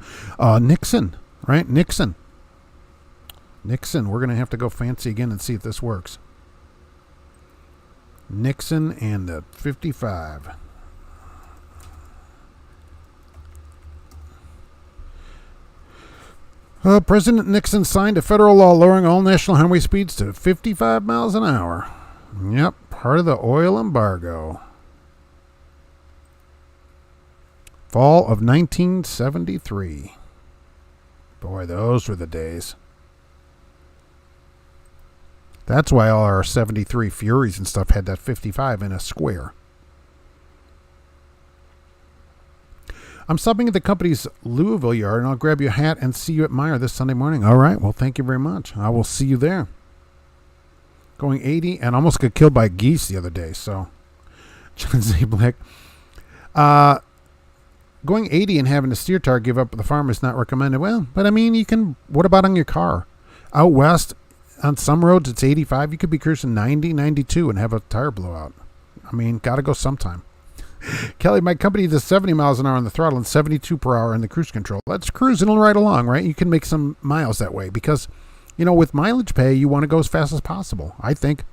Nixon, right? Nixon. We're going to have to go fancy again and see if this works. Nixon and the 55. President Nixon signed a federal law lowering all national highway speeds to 55 miles an hour. Yep, part of the oil embargo. Fall of 1973. Boy, those were the days. That's why all our 73 Furies and stuff had that 55 in a square. I'm stopping at the company's Louisville yard, and I'll grab you a hat and see you at Meyer this Sunday morning. All right. Well, thank you very much. I will see you there. Going 80 and almost got killed by geese the other day. So, John Zablick. Going 80 and having a steer tire give up the farm is not recommended. Well, but I mean, you can. What about on your car? Out west, on some roads, it's 85. You could be cruising 90, 92 and have a tire blowout. I mean, got to go sometime. Kelly, my company does 70 miles an hour on the throttle and 72 per hour in the cruise control. That's cruising right along, right? You can make some miles that way because, with mileage pay, you want to go as fast as possible, I think.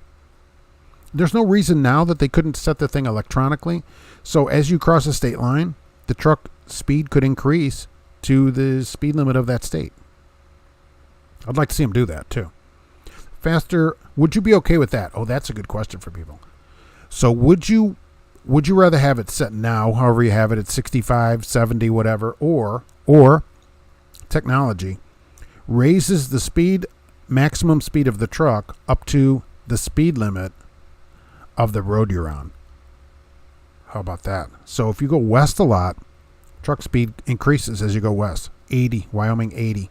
There's no reason now that they couldn't set the thing electronically. So as you cross a state line, the truck speed could increase to the speed limit of that state. I'd like to see them do that, too. Faster, would you be okay with that? Oh, that's a good question for people. So would you rather have it set now, however you have it at 65, 70, whatever, or technology raises the maximum speed of the truck up to the speed limit of the road you're on? How about that? So if you go west a lot, truck speed increases as you go west. 80, Wyoming 80.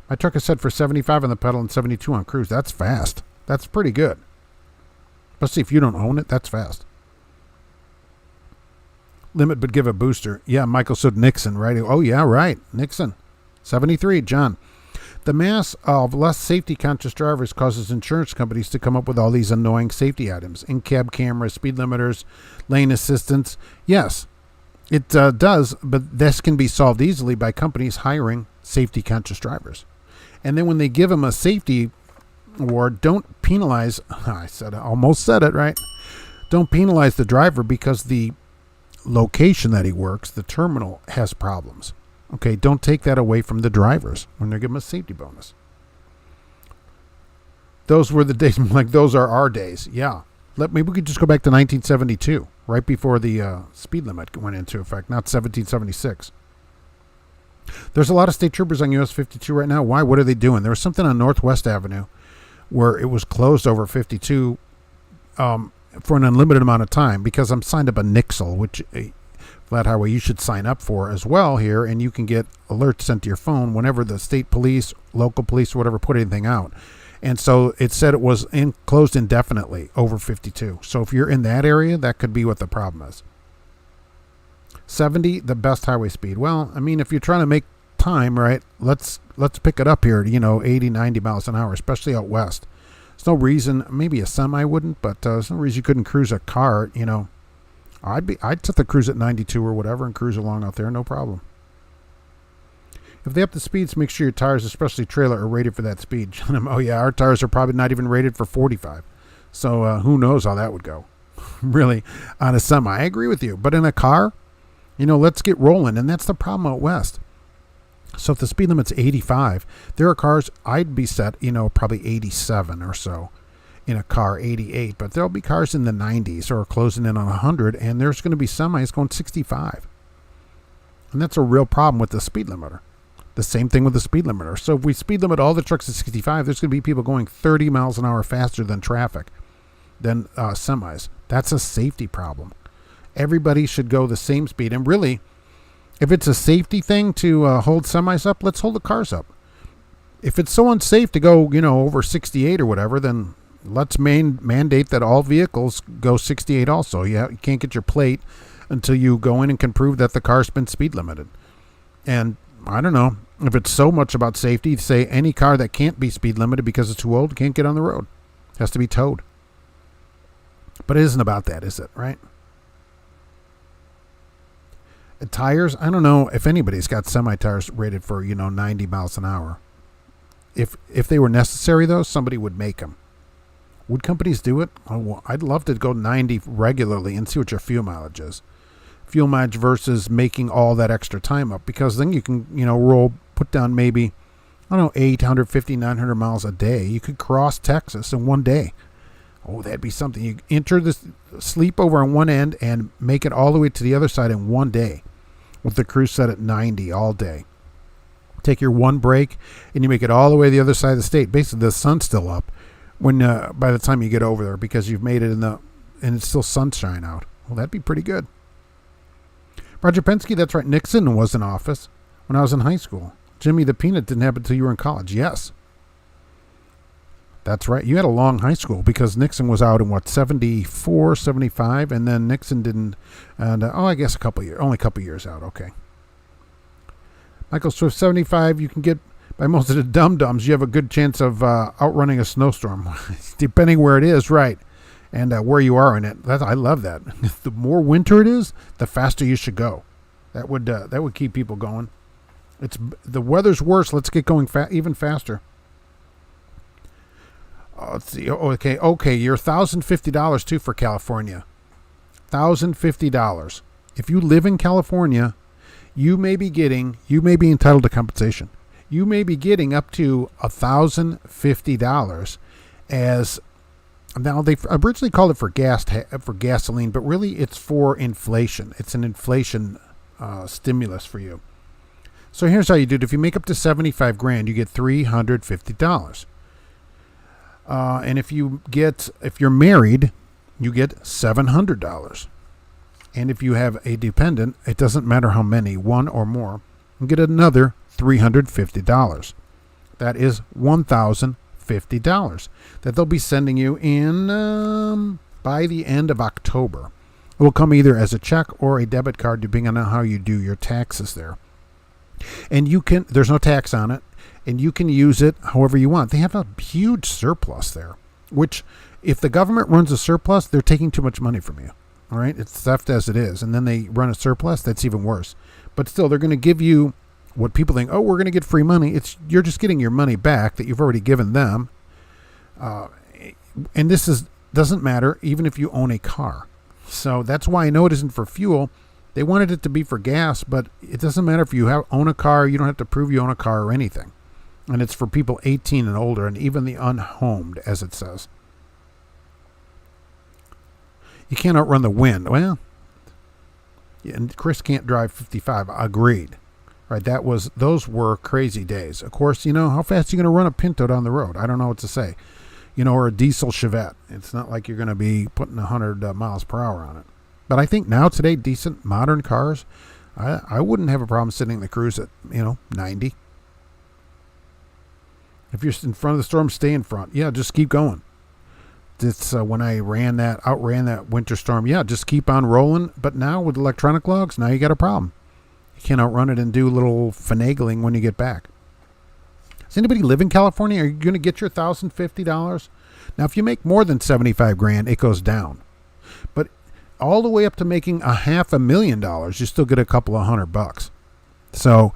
My truck is set for 75 on the pedal and 72 on cruise. That's fast. That's pretty good. Especially if you don't own it, that's fast. Limit but give a booster. Yeah, Michael said Nixon, right? Oh, yeah, right. Nixon. 73, John. The mass of less safety-conscious drivers causes insurance companies to come up with all these annoying safety items. In-cab cameras, speed limiters, lane assistance. Yes, it does, but this can be solved easily by companies hiring safety-conscious drivers. And then when they give them a safety award, don't penalize. I almost said it, right? Don't penalize the driver because the location that he works, the terminal, has problems. Okay, don't take that away from the drivers when they're giving a safety bonus. Those were the days, like those are our days. Yeah. Maybe we could just go back to 1972, right before the speed limit went into effect, not 1776. There's a lot of state troopers on US 52 right now. Why? What are they doing? There was something on Northwest Avenue where it was closed over 52 for an unlimited amount of time because I'm signed up a Nixle, which Flat Highway you should sign up for as well here, and you can get alerts sent to your phone whenever the state police, local police, whatever, put anything out. And so it said it was closed indefinitely over 52. So if you're in that area, that could be what the problem is. 70, the best highway speed. Well, I mean, if you're trying to make time, right, let's pick it up here to, 80, 90 miles an hour, especially out west. There's no reason, maybe a semi wouldn't, but there's no reason you couldn't cruise a car, I'd set the cruise at 92 or whatever and cruise along out there, no problem. If they up the speeds, make sure your tires, especially trailer, are rated for that speed. Oh yeah, our tires are probably not even rated for 45. So who knows how that would go. Really, on a semi, I agree with you. But in a car, let's get rolling. And that's the problem out west. So if the speed limit's 85, there are cars I'd be set, probably 87 or so. In a car, 88, but there'll be cars in the 90s or closing in on 100, and there's going to be semis going 65. And that's a real problem with the speed limiter. The same thing with the speed limiter. So if we speed limit all the trucks to 65, there's going to be people going 30 miles an hour faster than traffic, than semis. That's a safety problem. Everybody should go the same speed. And really, if it's a safety thing to hold semis up, let's hold the cars up. If it's so unsafe to go, over 68 or whatever, then let's mandate that all vehicles go 68 also. You can't get your plate until you go in and can prove that the car's been speed limited. And I don't know, if it's so much about safety, say any car that can't be speed limited because it's too old can't get on the road. It has to be towed. But it isn't about that, is it, right? Tires, I don't know if anybody's got semi-tires rated for, 90 miles an hour. If they were necessary, though, somebody would make them. Would companies do it? Oh, well, I'd love to go 90 regularly and see what your fuel mileage is. Fuel mileage versus making all that extra time up, because then you can, put down maybe, 850, 900 miles a day. You could cross Texas in one day. Oh, that'd be something. You enter this sleep over on one end and make it all the way to the other side in one day with the cruise set at 90 all day. Take your one break and you make it all the way to the other side of the state. Basically, the sun's still up when by the time you get over there, because you've made it and it's still sunshine out. Well, that'd be pretty good. Roger Penske, that's right. Nixon was in office when I was in high school. Jimmy the Peanut didn't happen until you were in college. Yes. That's right. You had a long high school because Nixon was out in 74, 75, and then Nixon didn't. And I guess only a couple years out. Okay. Michael Swift, 75. You can get by most of the dum-dums. You have a good chance of outrunning a snowstorm, depending where it is, right, and where you are in it. I love that. The more winter it is, the faster you should go. That would keep people going. The weather's worse. Let's get going even faster. Let's see. Okay. You're $1,050 too for California. $1,050. If you live in California, you may be entitled to compensation. You may be getting up to $1,050 as now they originally called it for gasoline, but really it's for inflation. It's an inflation stimulus for you. So here's how you do it. If you make up to $75,000, you get $350. And if you're married, you get $700. And if you have a dependent, it doesn't matter how many, one or more, you get another $350. That is $1,050 that they'll be sending you in by the end of October. It will come either as a check or a debit card, depending on how you do your taxes there. And there's no tax on it, and you can use it however you want. They have a huge surplus there, which if the government runs a surplus, they're taking too much money from you. All right, it's theft as it is, and then they run a surplus. That's even worse. But still, they're going to give you what people think. Oh, we're going to get free money. You're just getting your money back that you've already given them. And this doesn't matter even if you own a car. So that's why I know it isn't for fuel. They wanted it to be for gas, but it doesn't matter if you own a car. You don't have to prove you own a car or anything. And it's for people 18 and older, and even the unhomed, as it says. You can't outrun the wind. Well, and Chris can't drive 55. Agreed. Right? Those were crazy days. Of course, how fast are you going to run a Pinto down the road? I don't know what to say. Or a diesel Chevette. It's not like you're going to be putting 100 miles per hour on it. But I think today, decent modern cars, I wouldn't have a problem sitting in the cruise at, 90. If you're in front of the storm, stay in front. Yeah, just keep going. It's when I outran that winter storm. Yeah, just keep on rolling. But now with electronic logs, now you got a problem. You can't outrun it and do a little finagling when you get back. Does anybody live in California? Are you going to get your $1,050? Now, if you make more than $75,000, it goes down. But all the way up to making $500,000, you still get a couple of $100. So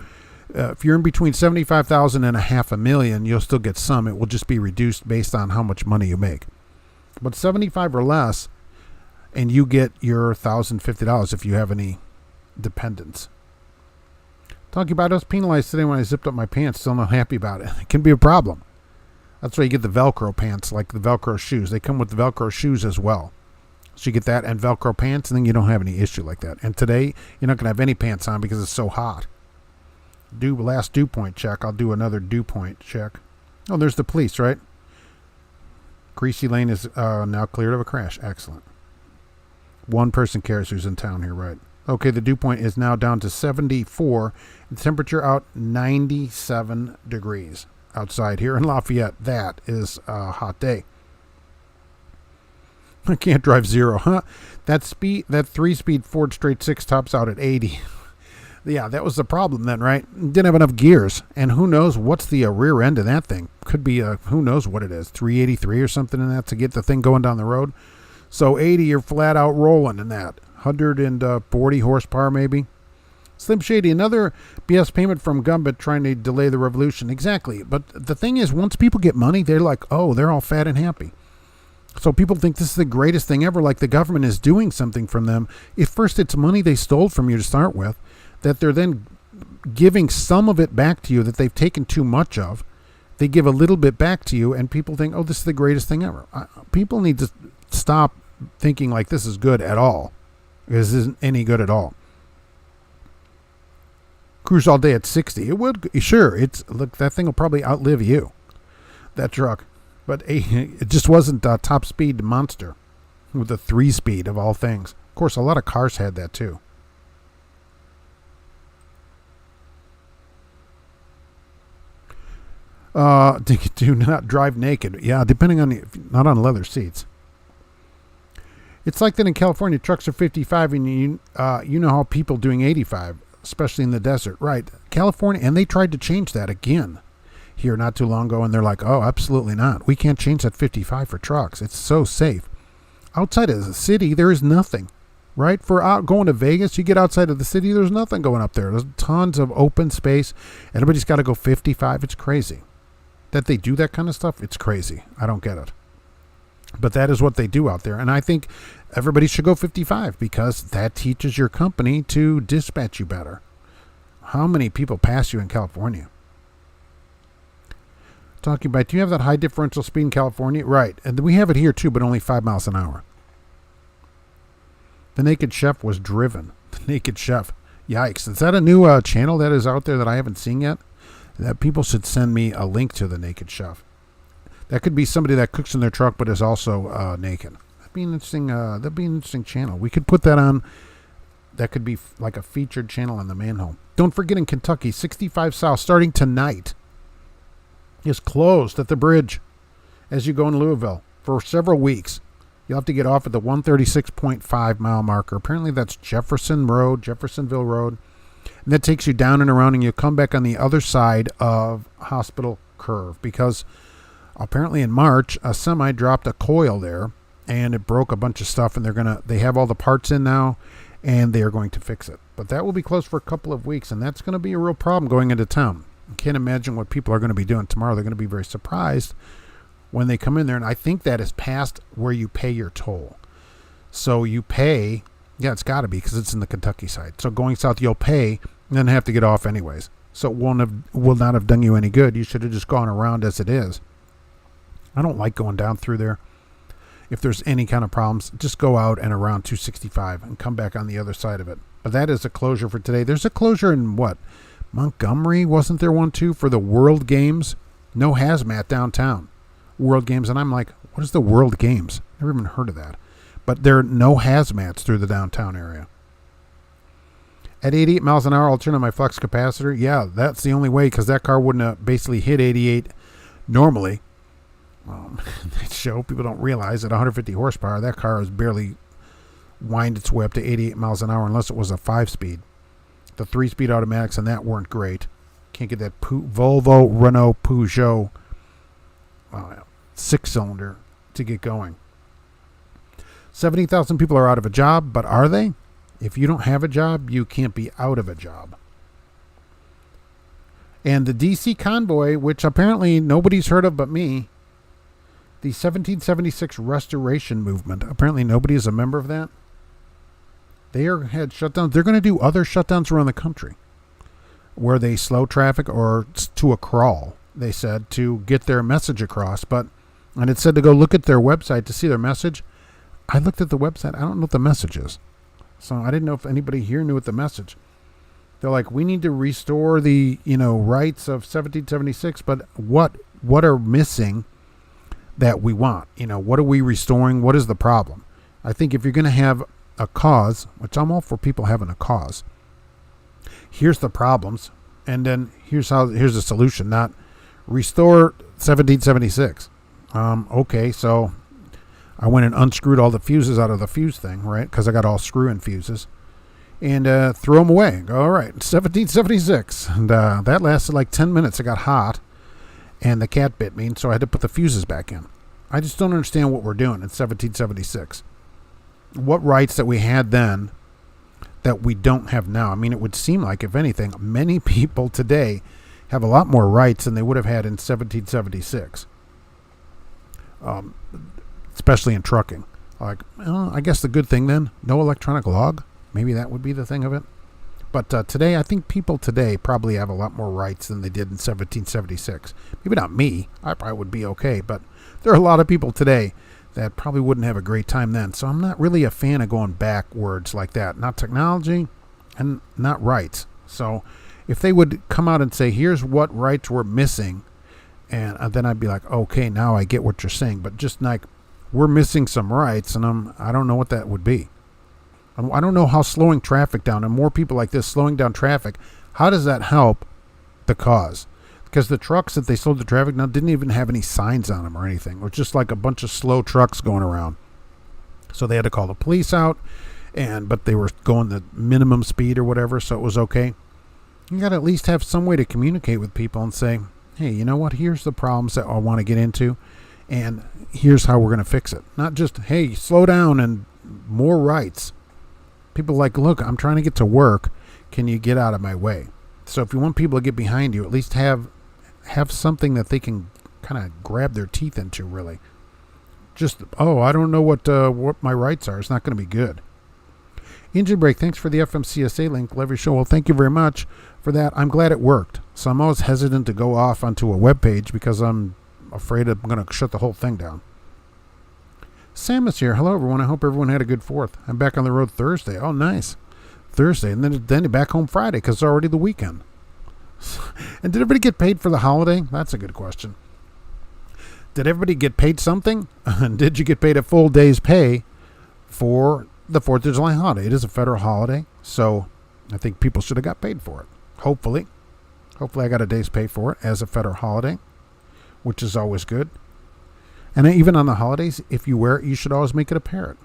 if you're in between $75,000 and $500,000, you'll still get some. It will just be reduced based on how much money you make. But 75 or less, and you get your $1,050 if you have any dependents. Talking about, I was penalized today when I zipped up my pants. Still not happy about it. It can be a problem. That's why you get the Velcro pants, like the Velcro shoes. They come with the Velcro shoes as well. So you get that and Velcro pants, and then you don't have any issue like that. And today, you're not going to have any pants on because it's so hot. Last dew point check. I'll do another dew point check. Oh, there's the police, right? Greasy Lane is now cleared of a crash. Excellent. One person cares who's in town here, right? Okay, the dew point is now down to 74. The temperature out 97 degrees outside here in Lafayette. That is a hot day. I can't drive 0, huh? That 3-speed Ford straight 6 tops out at 80. Yeah, that was the problem then, right? Didn't have enough gears. And who knows what's the rear end of that thing? Could be who knows what it is, 383 or something in that to get the thing going down the road. So 80, you're flat out rolling in that. 140 horsepower maybe. Slim Shady, another BS payment from Gumbit trying to delay the revolution. Exactly. But the thing is, once people get money, they're like, oh, they're all fat and happy. So people think this is the greatest thing ever, like the government is doing something from them. If first it's money they stole from you to start with, that they're then giving some of it back to you that they've taken too much of. They give a little bit back to you, and people think, oh, this is the greatest thing ever. People need to stop thinking like this is good at all. This isn't any good at all. Cruise all day at 60. It would, sure. Look, that thing will probably outlive you, that truck. But it just wasn't a top speed monster with the 3-speed of all things. Of course, a lot of cars had that too. Do not drive naked. Yeah, depending on not on leather seats. It's like that in California. Trucks are 55, and you know how people doing 85, especially in the desert, right? California, and they tried to change that again here not too long ago, and they're like, oh, absolutely not. We can't change that 55 for trucks. It's so safe. Outside of the city, there is nothing, right? For going to Vegas, you get outside of the city, there's nothing going up there. There's tons of open space. Everybody's got to go 55. It's crazy. That they do that kind of stuff, it's crazy. I don't get it. But that is what they do out there. And I think everybody should go 55 because that teaches your company to dispatch you better. How many people pass you in California? Talking about, do you have that high differential speed in California? Right. And we have it here too, but only 5 miles an hour. The Naked Chef was driven. The Naked Chef. Yikes. Is that a new channel that is out there that I haven't seen yet? That people should send me a link to the Naked Chef. That could be somebody that cooks in their truck but is also naked. That'd be an interesting channel. We could put that on. That could be like a featured channel on the manhole. Don't forget in Kentucky, 65 South starting tonight is closed at the bridge as you go in Louisville for several weeks. You'll have to get off at the 136.5 mile marker. Apparently that's Jeffersonville Road. And that takes you down and around, and you'll come back on the other side of Hospital Curve because apparently in March, a semi dropped a coil there and it broke a bunch of stuff, and they have all the parts in now and they are going to fix it. But that will be closed for a couple of weeks, and that's going to be a real problem going into town. I can't imagine what people are going to be doing tomorrow. They're going to be very surprised when they come in there. And I think that is past where you pay your toll. So you pay, yeah, it's got to be because it's in the Kentucky side. So going south, you'll pay and then have to get off anyways. So it will not have done you any good. You should have just gone around as it is. I don't like going down through there. If there's any kind of problems, just go out and around 265 and come back on the other side of it. But that is a closure for today. There's a closure in what? Montgomery, wasn't there one too for the World Games? No hazmat downtown. World Games, and I'm like, what is the World Games? Never even heard of that. But there are no hazmats through the downtown area. At 88 miles an hour, I'll turn on my flex capacitor. Yeah, that's the only way because that car wouldn't have basically hit 88 normally. That show people don't realize at 150 horsepower, that car has barely wind its way up to 88 miles an hour unless it was a 5-speed. The 3-speed automatics on that weren't great. Can't get that Volvo, Renault, Peugeot 6-cylinder to get going. 70,000 people are out of a job, but are they? If you don't have a job, you can't be out of a job. And the DC convoy, which apparently nobody's heard of but me, the 1776 Restoration Movement, apparently nobody is a member of that. They had shutdowns. They're going to do other shutdowns around the country where they slow traffic or to a crawl, they said, to get their message across. And it said to go look at their website to see their message. I looked at the website. I don't know what the message is. So I didn't know if anybody here knew what the message. They're like, we need to restore the, rights of 1776, but what are missing that we want? What are we restoring? What is the problem? I think if you're going to have a cause, which I'm all for people having a cause. Here's the problems, and then here's the solution, not restore 1776. Okay, so I went and unscrewed all the fuses out of the fuse thing, right? Because I got all screw-in fuses. And threw them away. Go, all right, 1776. And that lasted like 10 minutes. It got hot, and the cat bit me, and so I had to put the fuses back in. I just don't understand what we're doing in 1776. What rights that we had then that we don't have now? I mean, it would seem like, if anything, many people today have a lot more rights than they would have had in 1776. Especially in trucking. Like, well, I guess the good thing then, no electronic log. Maybe that would be the thing of it. But today, I think people today probably have a lot more rights than they did in 1776. Maybe not me. I probably would be okay. But there are a lot of people today that probably wouldn't have a great time then. So I'm not really a fan of going backwards like that. Not technology and not rights. So if they would come out and say, here's what rights we're missing, and then I'd be like, okay, now I get what you're saying. But just like, we're missing some rights, and I don't know what that would be. I don't know how slowing traffic down and more people like this slowing down traffic, how does that help the cause? Because the trucks that they slowed the traffic down didn't even have any signs on them or anything. It was just like a bunch of slow trucks going around. So they had to call the police out, but they were going the minimum speed or whatever, so it was okay. You got to at least have some way to communicate with people and say, hey, you know what? Here's the problems that I want to get into, and here's how we're going to fix it. Not just, hey, slow down and more rights. People are like, look, I'm trying to get to work. Can you get out of my way? So if you want people to get behind you, at least have something that they can kind of grab their teeth into, really. Just, I don't know what my rights are. It's not going to be good. Engine brake, thanks for the FMCSA link. Love your show. Well, thank you very much for that. I'm glad it worked. So I'm always hesitant to go off onto a web page because I'm afraid I'm going to shut the whole thing down. Sam is here. Hello, everyone. I hope everyone had a good 4th. I'm back on the road Thursday. Oh, nice. Thursday. And then back home Friday because it's already the weekend. And did everybody get paid for the holiday? That's a good question. Did everybody get paid something? And did you get paid a full day's pay for the 4th of July holiday? It is a federal holiday, so I think people should have got paid for it. Hopefully. Hopefully I got a day's pay for it as a federal holiday, which is always good. And even on the holidays, if you wear it, you should always make it a parrot.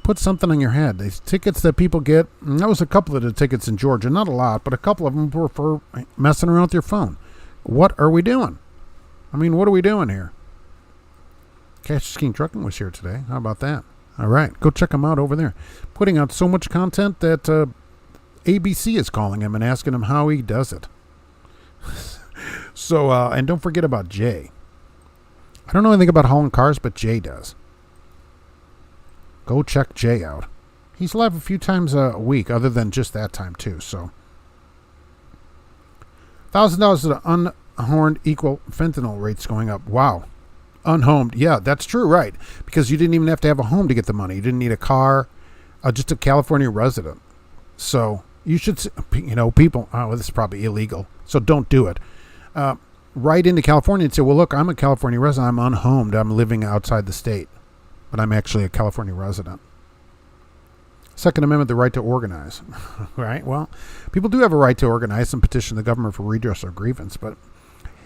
Put something on your head. These tickets that people get, and that was a couple of the tickets in Georgia, not a lot, but a couple of them were for messing around with your phone. What are we doing? I mean, what are we doing here? Cash King Trucking was here today. How about that? All right, go check them out over there. Putting out so much content that ABC is calling him and asking him how he does it. So, and don't forget about Jay. I don't know anything about hauling cars, but Jay does. Go check Jay out. He's live a few times a week, other than just that time, too. So, $1,000 to the unhorned equal fentanyl rates going up. Wow. Unhomed. Yeah, that's true, right. Because you didn't even have to have a home to get the money. You didn't need a car, just a California resident. So, you should, people, this is probably illegal, so don't do it. Write into California and say, well, look, I'm a California resident. I'm unhomed. I'm living outside the state, but I'm actually a California resident. Second Amendment, the right to organize. Right? Well, people do have a right to organize and petition the government for redress or grievance, but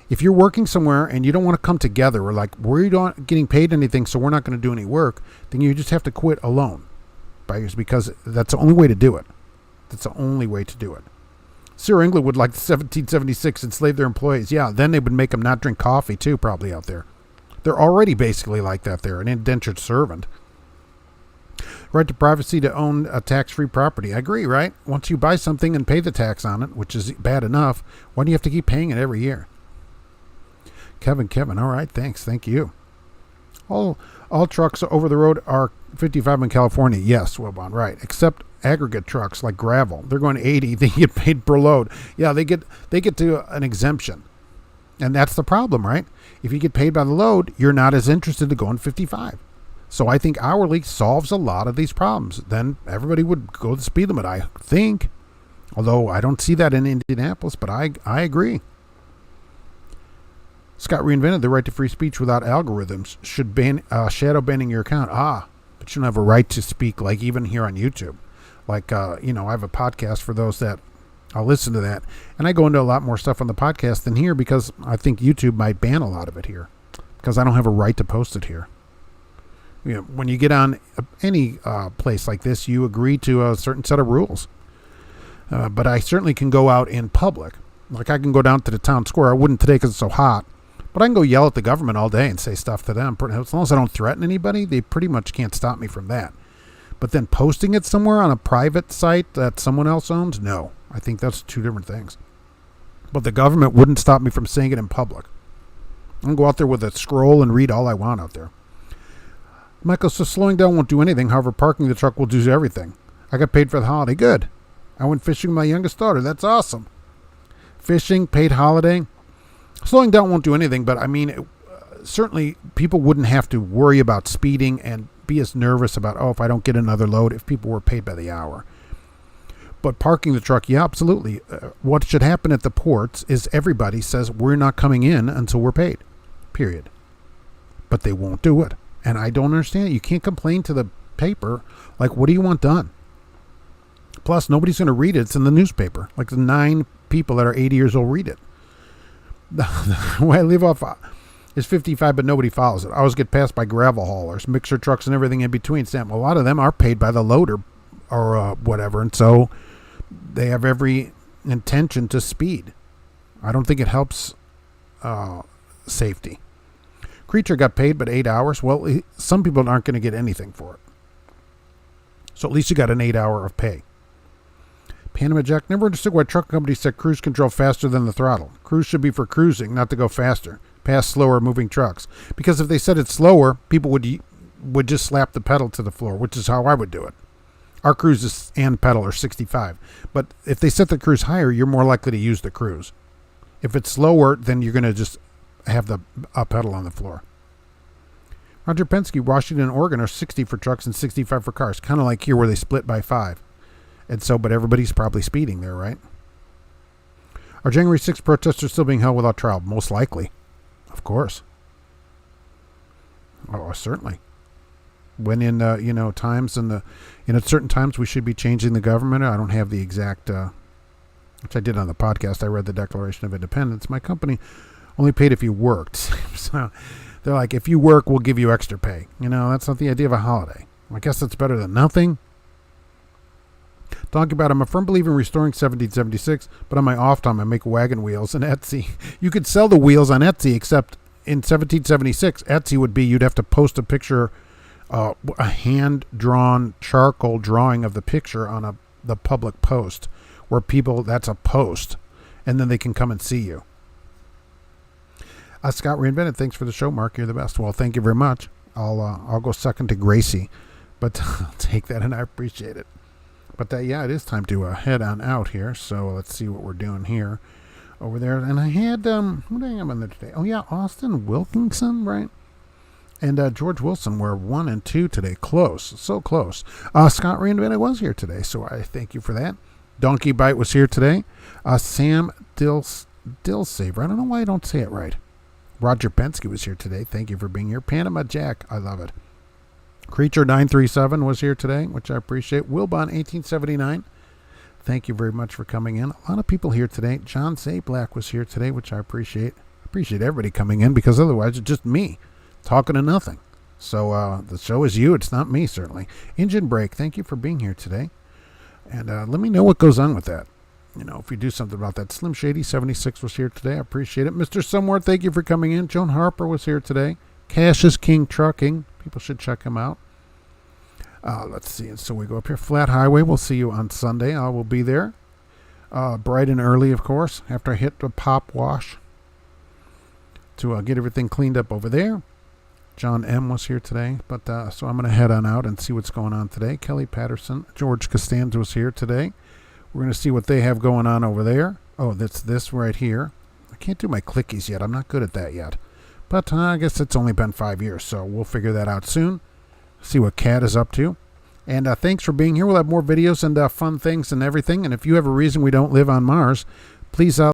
if you're working somewhere and you don't want to come together, or like, we're not getting paid anything, so we're not going to do any work, then you just have to quit alone, because that's the only way to do it. That's the only way to do it. Sir England would like 1776 enslave their employees. Yeah, then they would make them not drink coffee too, probably out there. They're already basically like that there, an indentured servant. Right to privacy to own a tax-free property. I agree, right? Once you buy something and pay the tax on it, which is bad enough, why do you have to keep paying it every year? Kevin, all right, thanks, thank you. All trucks over the road are 55 in California. Yes, Wilbon, right, except aggregate trucks like gravel. They're going 80. They get paid per load. Yeah, they get to an exemption. And that's the problem, right? If you get paid by the load, you're not as interested to go in 55. So I think hourly solves a lot of these problems. Then everybody would go the speed limit, I think. Although I don't see that in Indianapolis, but I agree. Scott reinvented the right to free speech without algorithms. Should ban shadow banning your account. But you don't have a right to speak, like even here on YouTube. Like, I have a podcast for those that I'll listen to that. And I go into a lot more stuff on the podcast than here because I think YouTube might ban a lot of it here because I don't have a right to post it here. When you get on any place like this, you agree to a certain set of rules. But I certainly can go out in public. Like I can go down to the town square. I wouldn't today because it's so hot. But I can go yell at the government all day and say stuff to them. As long as I don't threaten anybody, they pretty much can't stop me from that. But then posting it somewhere on a private site that someone else owns, no. I think that's two different things. But the government wouldn't stop me from saying it in public. I can go out there with a scroll and read all I want out there. Michael, so slowing down won't do anything. However, parking the truck will do everything. I got paid for the holiday. Good. I went fishing with my youngest daughter. That's awesome. Fishing, paid holiday. Slowing down won't do anything, but I mean, certainly people wouldn't have to worry about speeding and be as nervous about, if I don't get another load, if people were paid by the hour. But parking the truck, yeah, absolutely. What should happen at the ports is everybody says we're not coming in until we're paid, period. But they won't do it. And I don't understand it. You can't complain to the paper. Like, what do you want done? Plus, nobody's going to read it. It's in the newspaper. Like, the 9 people that are 80 years old read it. The way I live off is 55, but nobody follows it. I always get passed by gravel haulers, mixer trucks, and everything in between. Sam, a lot of them are paid by the loader or whatever, and so they have every intention to speed. I don't think it helps safety. Creature got paid, but 8 hours. Well, some people aren't going to get anything for it. So at least you got an 8 hour of pay. Panama Jack, never understood why truck companies set cruise control faster than the throttle. Cruise should be for cruising, not to go faster, past slower moving trucks. Because if they said it slower, people would just slap the pedal to the floor, which is how I would do it. Our cruise and pedal are 65. But if they set the cruise higher, you're more likely to use the cruise. If it's slower, then you're going to just have the pedal on the floor. Roger Penske, Washington and Oregon are 60 for trucks and 65 for cars. Kind of like here where they split by 5. And so, but everybody's probably speeding there, right? Are January 6th protesters still being held without trial? Most likely. Of course. Oh, certainly. When in, times and at certain times we should be changing the government. I don't have the exact, which I did on the podcast. I read the Declaration of Independence. My company only paid if you worked. So they're like, if you work, we'll give you extra pay. That's not the idea of a holiday. I guess that's better than nothing. Talking about, I'm a firm believer in restoring 1776, but on my off time I make wagon wheels and Etsy. You could sell the wheels on Etsy, except in 1776, Etsy would be you'd have to post a picture, a hand-drawn charcoal drawing of the picture on the public post, where that's a post, and then they can come and see you. Scott Reinvented, thanks for the show, Mark. You're the best. Well, thank you very much. I'll go second to Gracie, but I'll take that, and I appreciate it. But it is time to head on out here. So let's see what we're doing here over there. And I had, who did I have on there today? Oh, yeah, Austin Wilkinson, right? And George Wilson were 1 and 2 today. Close, so close. Scott Reinvented was here today, so I thank you for that. Donkey Bite was here today. Sam Dillsaver, I don't know why I don't say it right. Roger Penske was here today. Thank you for being here. Panama Jack, I love it. Creature 937 was here today, which I appreciate. Wilbon 1879, thank you very much for coming in. A lot of people here today. John Zablack was here today, which I appreciate. I appreciate everybody coming in because otherwise it's just me talking to nothing. So the show is you. It's not me, certainly. Engine Brake, thank you for being here today. And let me know what goes on with that. If you do something about that. Slim Shady 76 was here today. I appreciate it. Mr. Somewhere, thank you for coming in. Joan Harper was here today. Cash is King Trucking. People should check him out. Let's see. And so we go up here. Flat Highway. We'll see you on Sunday. I will be there. Bright and early, of course, after I hit the pop wash to get everything cleaned up over there. John M. was here today. But so I'm going to head on out and see what's going on today. Kelly Patterson. George Costanza was here today. We're going to see what they have going on over there. Oh, that's this right here. I can't do my clickies yet. I'm not good at that yet. But I guess it's only been 5 years, so we'll figure that out soon. See what Kat is up to. And thanks for being here. We'll have more videos and fun things and everything. And if you have a reason we don't live on Mars, please